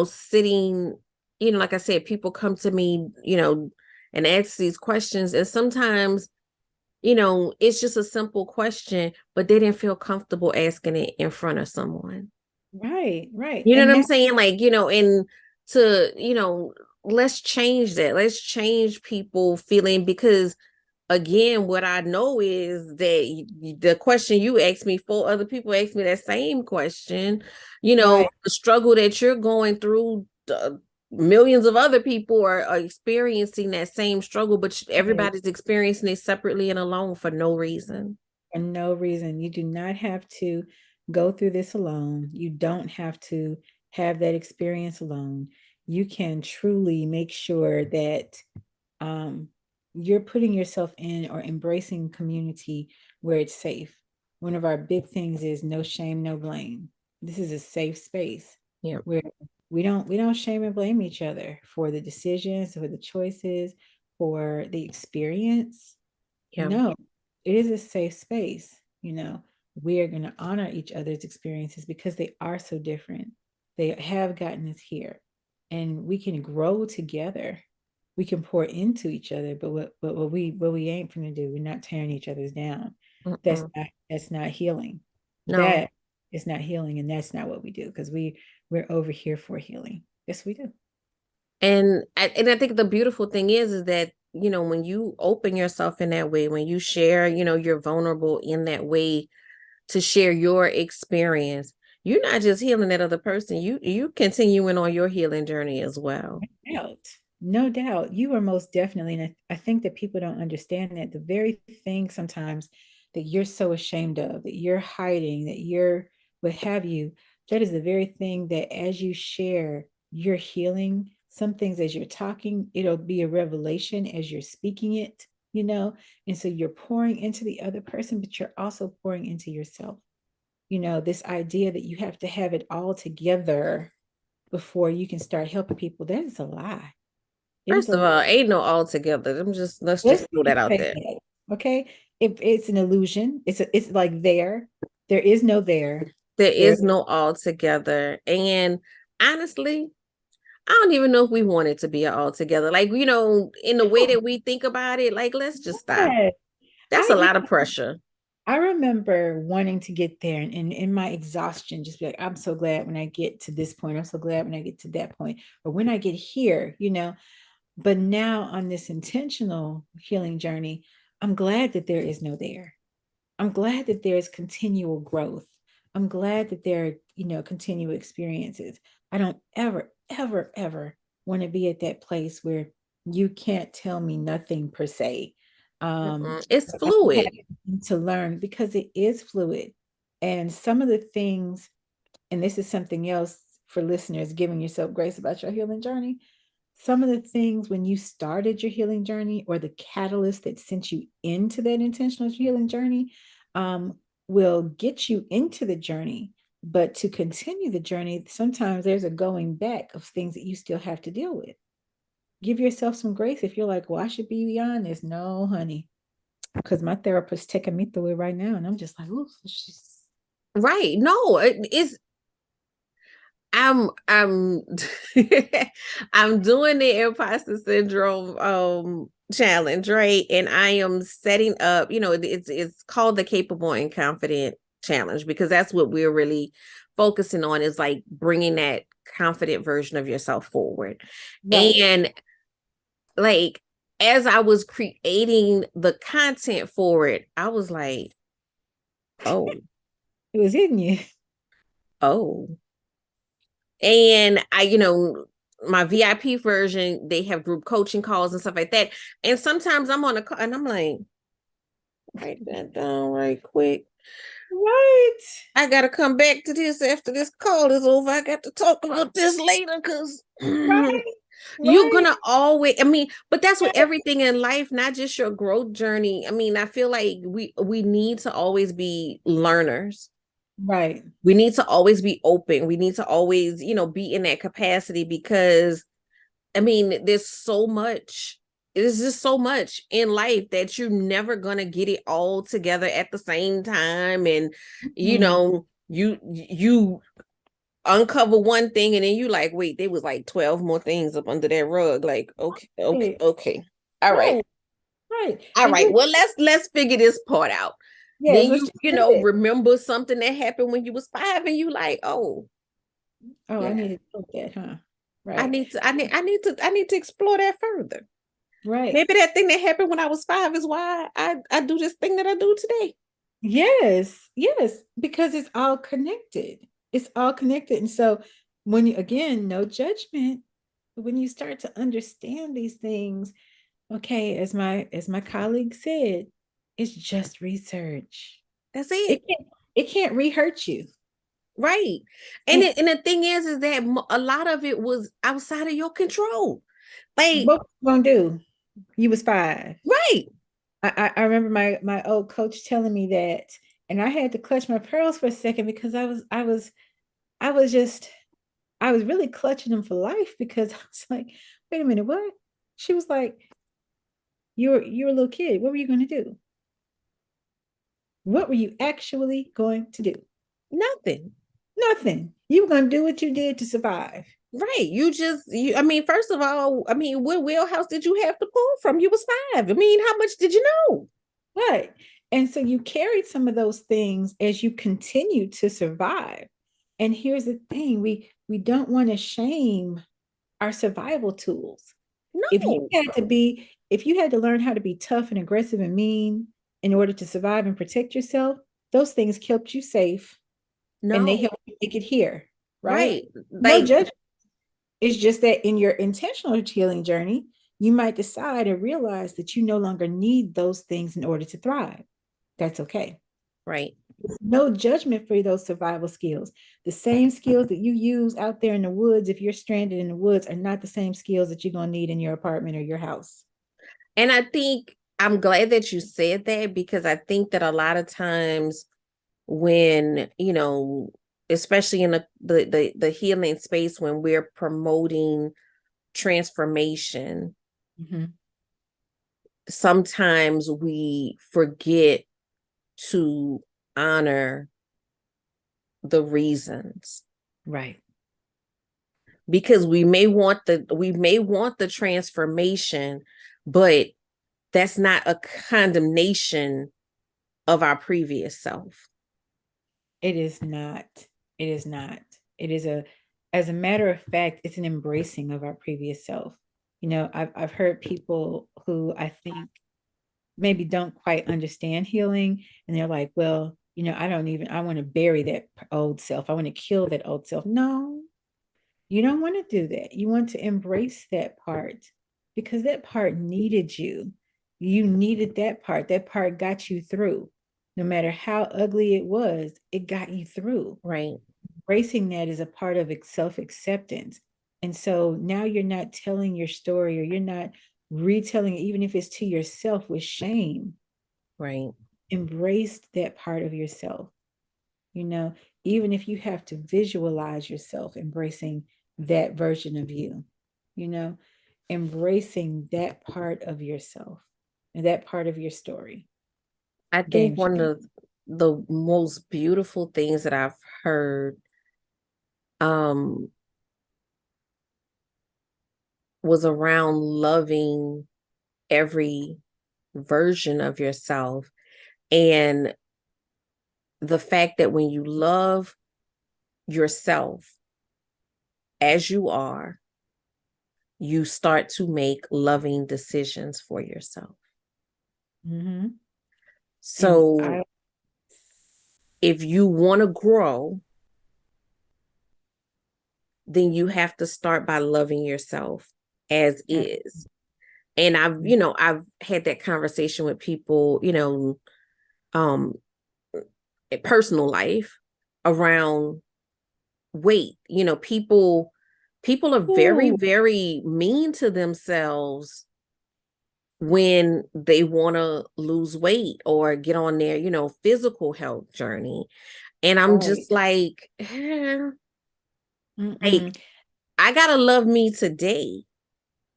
sitting, like I said, people come to me, and ask these questions, and sometimes, it's just a simple question, but they didn't feel comfortable asking it in front of someone. Right, right, You know and what I'm that saying? Like, and to, let's change that. Let's change people feeling, because again, what I know is that the question you asked me, 4 other people asked me that same question. right, The struggle that you're going through, millions of other people are experiencing that same struggle, but right. everybody's experiencing it separately and alone for no reason. For no reason. You do not have to go through this alone. You don't have to have that experience alone. You can truly make sure that um, you're putting yourself in or embracing community where it's safe. One of our big things is no shame, no blame. This is a safe space Yeah. where we don't shame and blame each other for the decisions, for the choices, for the experience. Yeah. No, it is a safe space. We are going to honor each other's experiences because they are so different. They have gotten us here, and we can grow together. We can pour into each other, but what we ain't going to do, we're not tearing each other's down. That's Mm-mm. not healing. No. That is not healing, and that's not what we do, because we're over here for healing. Yes, we do. And I think the beautiful thing is that, when you open yourself in that way, when you share, you're vulnerable in that way to share your experience, you're not just healing that other person, you continuing on your healing journey as well. Doubt. No doubt. You are most definitely, and I think that people don't understand that the very thing sometimes that you're so ashamed of, that you're hiding, that you're what have you, that is the very thing that as you share, you're healing. Some things as you're talking, it'll be a revelation as you're speaking it. And so you're pouring into the other person, but you're also pouring into yourself. This idea that you have to have it all together before you can start helping people, that is a lie. It is First a of lie. all, ain't no all together. Let's Let's just throw that just out say there. that, okay? It's an illusion. It's like there is no there. There There, is no all together. And honestly, I don't even know if we want it to be an all together. Like, in the way that we think about it, like, let's just stop. yeah. That's I a you lot of pressure. I remember wanting to get there, and in my exhaustion, just be like, I'm so glad when I get to this point. I'm so glad when I get to that point, or when I get here. But now on this intentional healing journey, I'm glad that there is no there. I'm glad that there's continual growth. I'm glad that there are, continual experiences. I don't ever, ever, ever want to be at that place where you can't tell me nothing per se. Mm-mm. It's I'm fluid. having to learn because it is fluid. And some of the things, and this is something else for listeners, giving yourself grace about your healing journey. Some of the things when you started your healing journey, or the catalyst that sent you into that intentional healing journey, um, will get you into the journey. But to continue the journey, sometimes there's a going back of things that you still have to deal with. Give yourself some grace if you're like, well, I should be beyond this. No, honey, because my therapist's taking me through it right now. And I'm just like, ooh, she's Right. No, it's I'm I'm I'm doing the imposter syndrome challenge, right? And I am setting up, it's called the Capable and Confident Challenge because that's what we're really focusing on is like bringing that confident version of yourself forward. Right. And like as I was creating the content for it, I was like, oh, It was in you. oh. And my VIP version, they have group coaching calls and stuff like that. And sometimes I'm on a call and I'm like, write that down right quick. Right. I gotta come back to this after this call is over. I got to talk about this later because Right. you're Right. gonna always, but that's what everything in life, not just your growth journey. I feel like we need to always be learners. Right. We need to always be open. We need to always, be in that capacity because there's just so much in life that you're never gonna get it all together at the same time. And Mm. you uncover one thing and then you like, wait, there was like 12 more things up under that rug. Like, okay, okay, Right. okay. All right. Right. Right. All And right. here, Well, let's figure this part out. yes, Then let's you, just do it. remember something that happened when you was 5 and you like, oh, Oh, I yeah, need to do that, huh? Right. I need to explore that further. Right. Maybe that thing that happened when I was 5 is why I do this thing that I do today. Yes. Yes. Because it's all connected. It's all connected. And so when you, again, no judgment, when you start to understand these things, okay, as my colleague said, it's just research. That's It it. can't re-hurt you. Right. And And the thing is that a lot of it was outside of your control. Like, what you gonna do? You was 5. right. I remember my old coach telling me that, and I had to clutch my pearls for a second because I was just I was really clutching them for life because I was like, wait a minute, what? She was like, you're a little kid. What were you going to do? What were you actually going to do? Nothing. Nothing. You were going to do what you did to survive. Right. First of all, what wheelhouse did you have to pull from? You was 5. How much did you know? Right. And so you carried some of those things as you continue to survive. And here's the thing, we don't want to shame our survival tools. No. If you had to learn how to be tough and aggressive and mean in order to survive and protect yourself, those things kept you safe and they No. helped you make it here, right? Right. No Like, judgment. It's just that in your intentional healing journey, you might decide and realize that you no longer need those things in order to thrive. That's okay. right. No judgment for those survival skills. The same skills that you use out there in the woods, if you're stranded in the woods, are not the same skills that you're going to need in your apartment or your house. And I think I'm glad that you said that because I think that a lot of times when, especially in the healing space when we're promoting transformation, Mm-hmm. sometimes we forget to honor the reasons Right. because we may want the transformation, but that's not a condemnation of our previous self. It is not. It is not. It is as a matter of fact, it's an embracing of our previous self. I've heard people who I think maybe don't quite understand healing, and they're like, well, I want to bury that old self. I want to kill that old self. No, you don't want to do that. You want to embrace that part because that part needed you. You needed that part. That part got you through. No matter how ugly it was, it got you through. Right. Embracing that is a part of self acceptance. And so now you're not telling your story or you're not retelling it, even if it's to yourself with shame. Right. Embrace that part of yourself. You know, even if you have to visualize yourself embracing that version of you, you know, embracing that part of yourself and that part of your story. I Game think one changer. of the most beautiful things that I've heard um was around loving every version of yourself. And the fact that when you love yourself as you are, you start to make loving decisions for yourself. Mm-hmm. And So if you want to grow, then you have to start by loving yourself as is. And I've had that conversation with people, in personal life around weight. People are very, Ooh, very mean to themselves when they want to lose weight or get on their, physical health journey. And I'm right. just like, like, Mm-mm. I gotta love me today.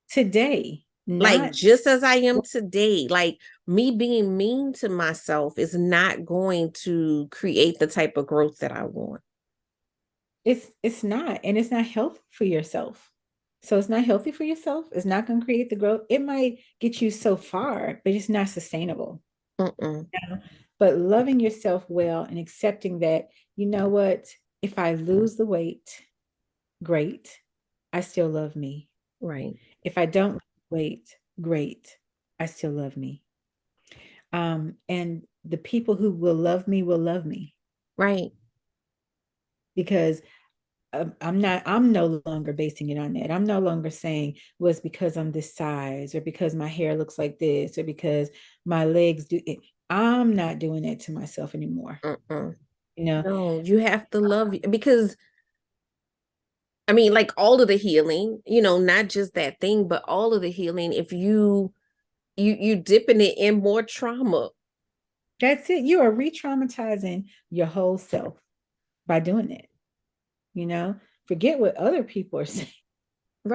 Today, Like not just as I am today. Like me being mean to myself is not going to create the type of growth that I want. it's not, and it's not healthy for yourself. So it's not healthy for yourself. It's not going to create the growth. It might get you so far, but it's not sustainable. Mm-mm. But loving yourself well and accepting that, you know what, if I lose the weight, great. I still love me. Right. If I don't lose weight, great. I still love me. And the people who will love me Right. because I'm no longer basing it on that. I'm no longer saying, well, it's because I'm this size or because my hair looks like this or because my legs do it. I'm not doing that to myself anymore. Mm-mm. You know, No, you have to love you because I mean, like all of the healing, not just that thing, but all of the healing, if you dipping it in more trauma. that's it. You are re-traumatizing your whole self by doing it. You know, forget what other people are saying. You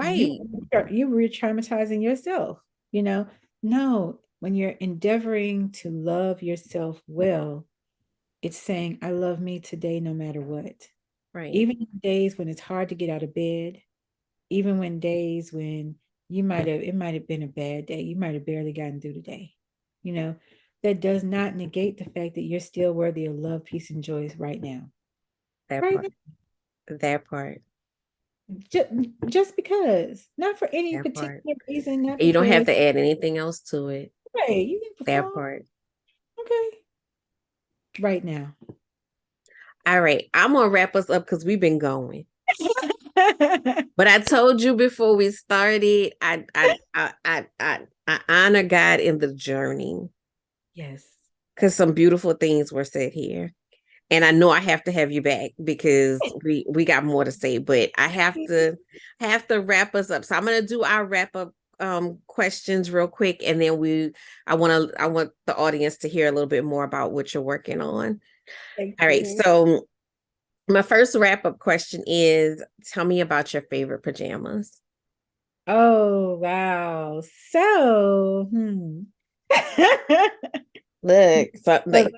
Right. you re-traumatizing yourself. You know, no, when you're endeavoring to love yourself well, it's saying, I love me today no matter what. Right. Even days when it's hard to get out of bed, even when days when it might have been a bad day, you might have barely gotten through the day. You know, that does not negate the fact that you're still worthy of love, peace, and joy right now. That Right part. now. That part. Just, just because, not for any That part. particular reason, not You don't have because, to add anything else to it. hey, you can That perform. part. Okay. Right now. All right. I'm gonna wrap us up because we've been going. But I told you before we started, I honor God in the journey Yes. because some beautiful things were said here. And I know I have to have you back because we got more to say, but I have to wrap us up. So I'm gonna do our wrap up questions real quick, and then I want the audience to hear a little bit more about what you're working on. Thank All right. you. So my first wrap up question is tell me about your favorite pajamas. Oh, wow. So, Look, so look, like,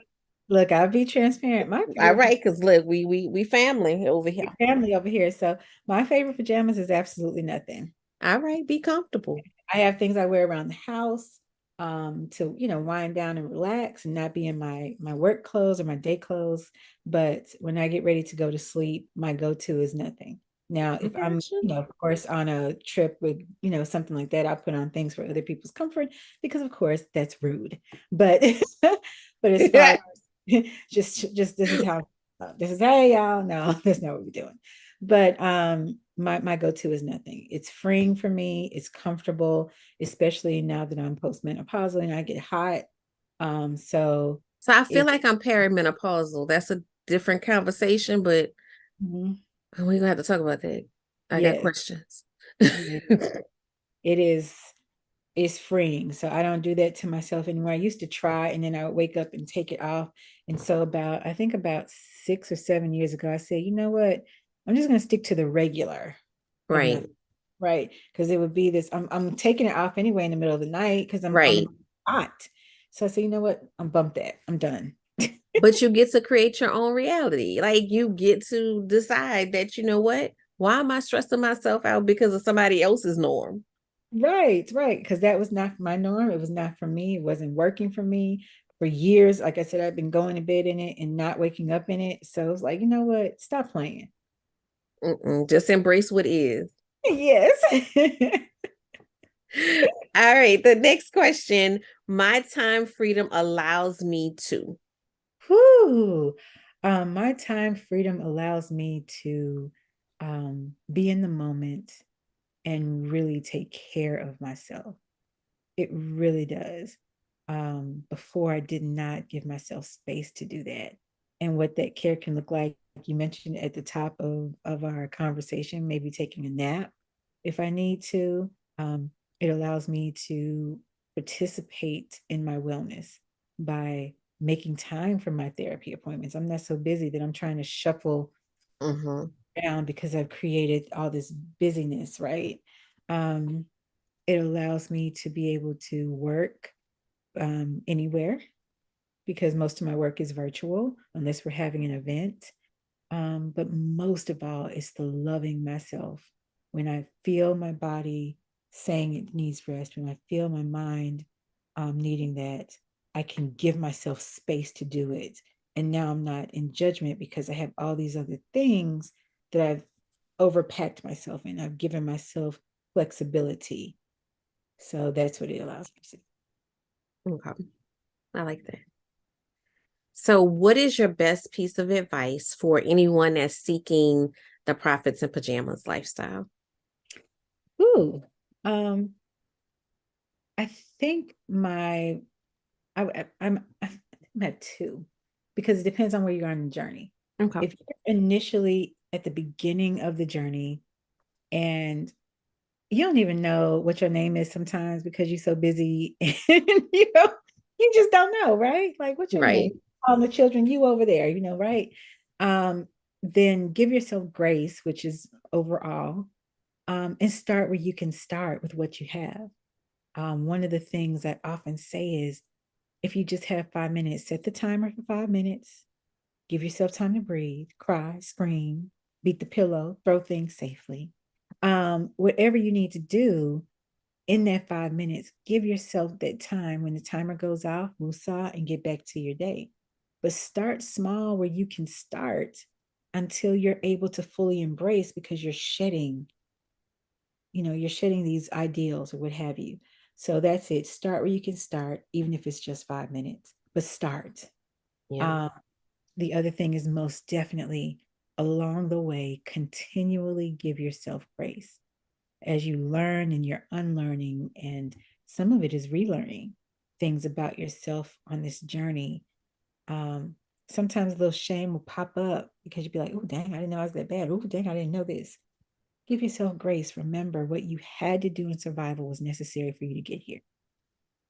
look, I'll be transparent. My all favorite right, because look, we family over here. family over here. So my favorite pajamas is absolutely nothing. All right, be comfortable. I have things I wear around the house to, wind down and relax and not be in my work clothes or my day clothes. But when I get ready to go to sleep, my go-to is nothing. Now, I if I'm, got you. of course, on a trip with, something like that, I put on things for other people's comfort because, of course, that's rude. But, but as far as just this is hey y'all, no, that's not what we're doing. But my go-to is nothing. It's freeing for me. It's comfortable, especially now that I'm postmenopausal and I get hot. So So I feel it like I'm perimenopausal. That's a different conversation, but mhm, we're gonna have to talk about that. I got yes, questions. yes, it is it's freeing. So I don't do that to myself anymore. I used to try and then I would wake up and take it off. And so I think about 6 or 7 years ago, I said, you know what? I'm just gonna stick to the regular of Right, nothing. Right. Because it would be this, I'm taking it off anyway in the middle of the night because I'm right. hot. So I said, you know what? I'm bumped that. I'm done. But you get to create your own reality. Like you get to decide that, you know what? Why am I stressing myself out because of somebody else's norm? Right, right. Because that was not my norm. It was not for me. It wasn't working for me for years. Like I said, I've been going to bed in it and not waking up in it. So it's like, you know what? Stop playing. Mm-mm, just embrace what is. Yes. All right, the next question. My time freedom allows me to. Whew. My time freedom allows me to be in the moment and really take care of myself. It really does. Before I did not give myself space to do that. And what that care can look like, you mentioned at the top of our conversation, maybe taking a nap if I need to. Um, it allows me to participate in my wellness by making time for my therapy appointments. I'm not so busy that I'm trying to shuffle Mm-hmm. down because I've created all this busyness, right? Um, it allows me to be able to work anywhere because most of my work is virtual unless we're having an event. But most of all, it's the loving myself. When I feel my body saying it needs rest, when I feel my mind needing that, I can give myself space to do it. And now I'm not in judgment because I have all these other things that I've overpacked myself in. I've given myself flexibility. So that's what it allows me to do. Okay, I like that. So, what is your best piece of advice for anyone that's seeking the profits in pajamas lifestyle? Ooh, um, I think my I'm at two because it depends on where you are in the journey. Okay. If you're initially at the beginning of the journey and you don't even know what your name is sometimes because you're so busy and you just don't know, right? Like what's your Right. name? All the children, you over there, right? Um, then give yourself grace, which is overall, and start where you can start with what you have. One of the things I often say is if you just have 5 minutes, set the timer for 5 minutes, give yourself time to breathe, cry, scream, beat the pillow, throw things safely. Whatever you need to do in that 5 minutes, give yourself that time. When the timer goes off, woosah, and get back to your day. But start small where you can start until you're able to fully embrace because you're shedding these ideals or what have you. So that's it. Start where you can start, even if it's just 5 minutes, but start. Yeah. Um, the other thing is most definitely along the way, continually give yourself grace as you learn and you're unlearning. And some of it is relearning things about yourself on this journey. Um, Sometimes a little shame will pop up because you'd be like, oh, dang, I didn't know I was that bad. Oh, dang, I didn't know this. Give yourself grace. Remember, what you had to do in survival was necessary for you to get here.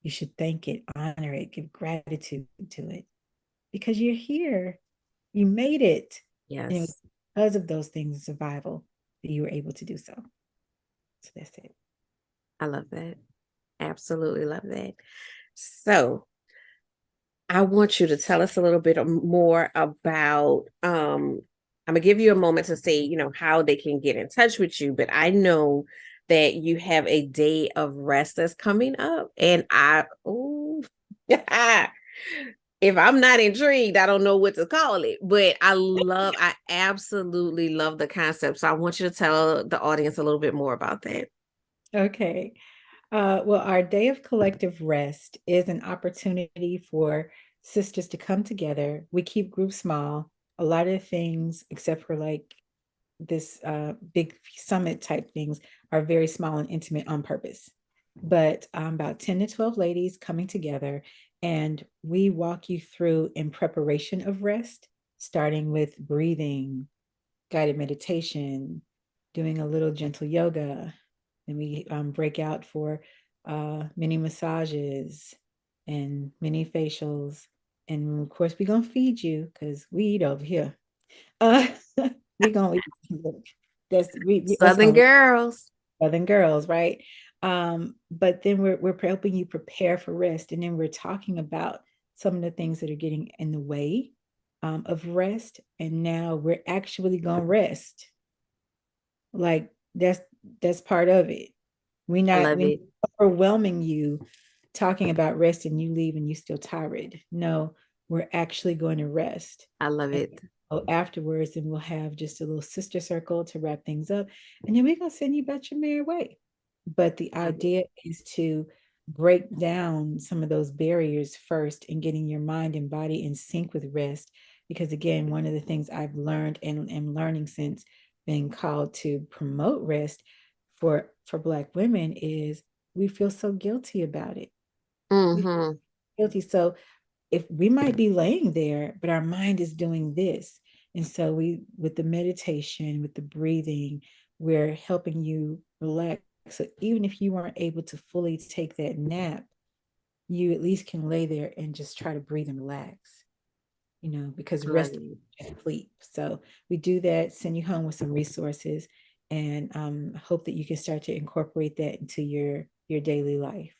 You should thank it, honor it, give gratitude to it because you're here. You made it. And it was Yes. because of those things in survival that you were able to do so. So that's it. I love that. Absolutely love that. So, I want you to tell us a little bit more about I'm gonna give you a moment to say, how they can get in touch with you, but I know that you have a day of rest that's coming up and if I'm not intrigued, I don't know what to call it, but I absolutely love the concept. So I want you to tell the audience a little bit more about that. Okay. Well, our day of collective rest is an opportunity for sisters to come together. We keep groups small. A lot of things, except for like this big summit type things, are very small and intimate on purpose. But about 10 to 12 ladies coming together, and we walk you through in preparation of rest, starting with breathing, guided meditation, doing a little gentle yoga. Then we break out for mini massages and mini facials. And of course, we're going to feed you because we eat over here. Uh, we're going to eat. That's Southern going to girls. Southern girls, right? But then we're helping you prepare for rest. And then we're talking about some of the things that are getting in the way of rest. And now we're actually going to rest. Like that's part of it. I love We not it. overwhelming you talking about rest and you leave and you still tired. No, we're actually going to rest. I love And it. so afterwards, then we'll have just a little sister circle to wrap things up. And then we're gonna send you about your merry way. But the Love it. idea is to break down some of those barriers first and getting your mind and body in sync with rest. Because again, one of the things I've learned and am learning since being called to promote rest for Black women is we feel so guilty about it. We feel Mm-hmm. guilty. So if we might be laying there, but our mind is doing this. And so we, with the meditation, with the breathing, we're helping you relax. So even if you weren't able to fully take that nap, you at least can lay there and just try to breathe and relax, because I love rest it. is sleep. So we do that, send you home with some resources, and hope that you can start to incorporate that into your daily life.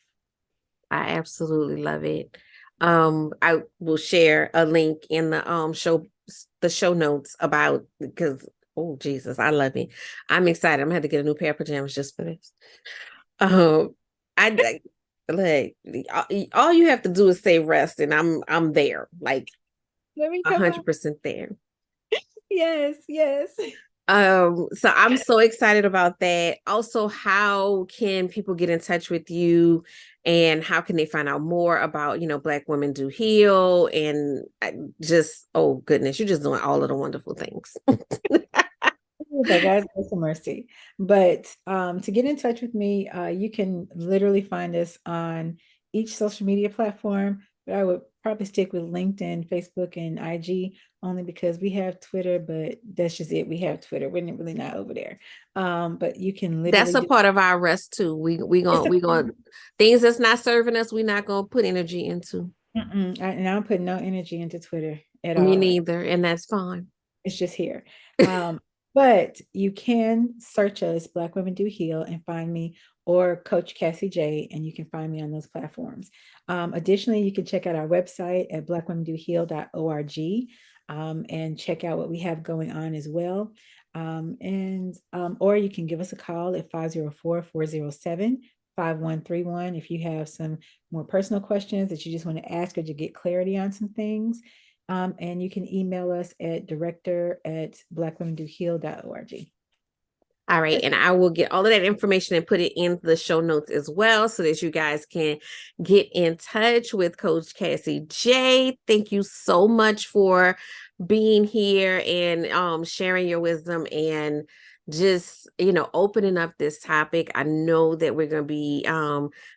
I absolutely love it. I will share a link in the show notes about because oh Jesus, I love it. I'm excited. I'm gonna have to get a new pair of pajamas just for this. Um, I like all you have to do is say rest, and I'm there, like Let me a come on. 100% there. Yes, yes. So I'm so excited about that. Also, how can people get in touch with you and how can they find out more about, Black Women Do Heal and just, oh goodness, you're just doing all of the wonderful things. By God's grace and mercy. But to get in touch with me, you can literally find us on each social media platform. But I would probably stick with LinkedIn, Facebook, and IG only because we have Twitter, but that's just it. We have Twitter. We're really not over there. But you can That's literally a do part of our rest too. We gonna things that's not serving us, we're not gonna put energy into. and I don't put no energy into Twitter at Me all. neither, and that's fine. It's just here. But you can search us, Black Women Do Heal, and find me, or Coach Cassie J, and you can find me on those platforms. Additionally, you can check out our website at blackwomendoheal.org, and check out what we have going on as well. Or you can give us a call at 504-407-5131 if you have some more personal questions that you just want to ask or to get clarity on some things. And you can email us at director@blackwomendoheal.org. All right. And I will get all of that information and put it in the show notes as well so that you guys can get in touch with Coach Cassie J. Thank you so much for being here and sharing your wisdom and just, opening up this topic. I know that we're going to be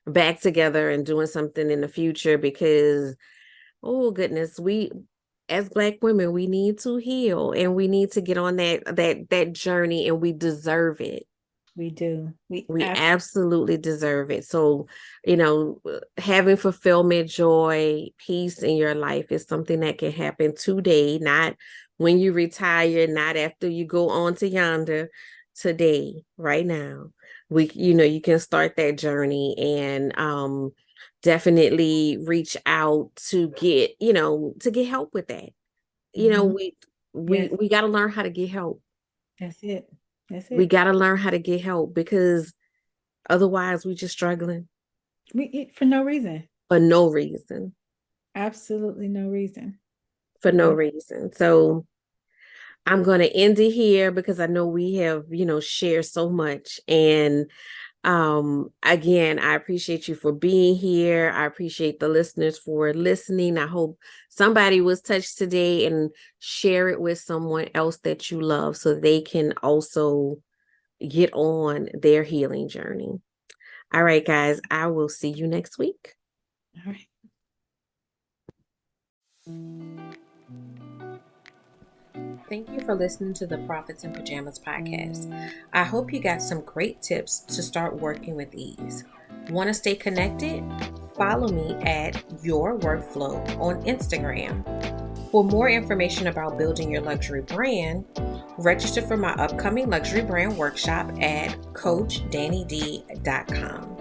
back together and doing something in the future because, oh goodness, we as Black women, we need to heal and we need to get on that journey and we deserve it. We do. We absolutely deserve it. So, having fulfillment, joy, peace in your life is something that can happen today, not when you retire, not after you go on to yonder, today, right now. You can start that journey and definitely reach out to get help with that. Mhm. We we Yes, we got to learn how to get help. that's it. That's We it. got to learn how to get help because otherwise we just struggling We eat for no reason. for no reason. Absolutely no reason. For no No. reason. So I'm going to end it here because I know we have, shared so much. And again, I appreciate you for being here. I appreciate the listeners for listening. I hope somebody was touched today and share it with someone else that you love so they can also get on their healing journey. All right, guys, I will see you next week. All right. Thank you for listening to the Prophets in Pajamas podcast. I hope you got some great tips to start working with ease. Want to stay connected? Follow me at Your Workflow on Instagram. For more information about building your luxury brand, register for my upcoming luxury brand workshop at CoachDanniD.com.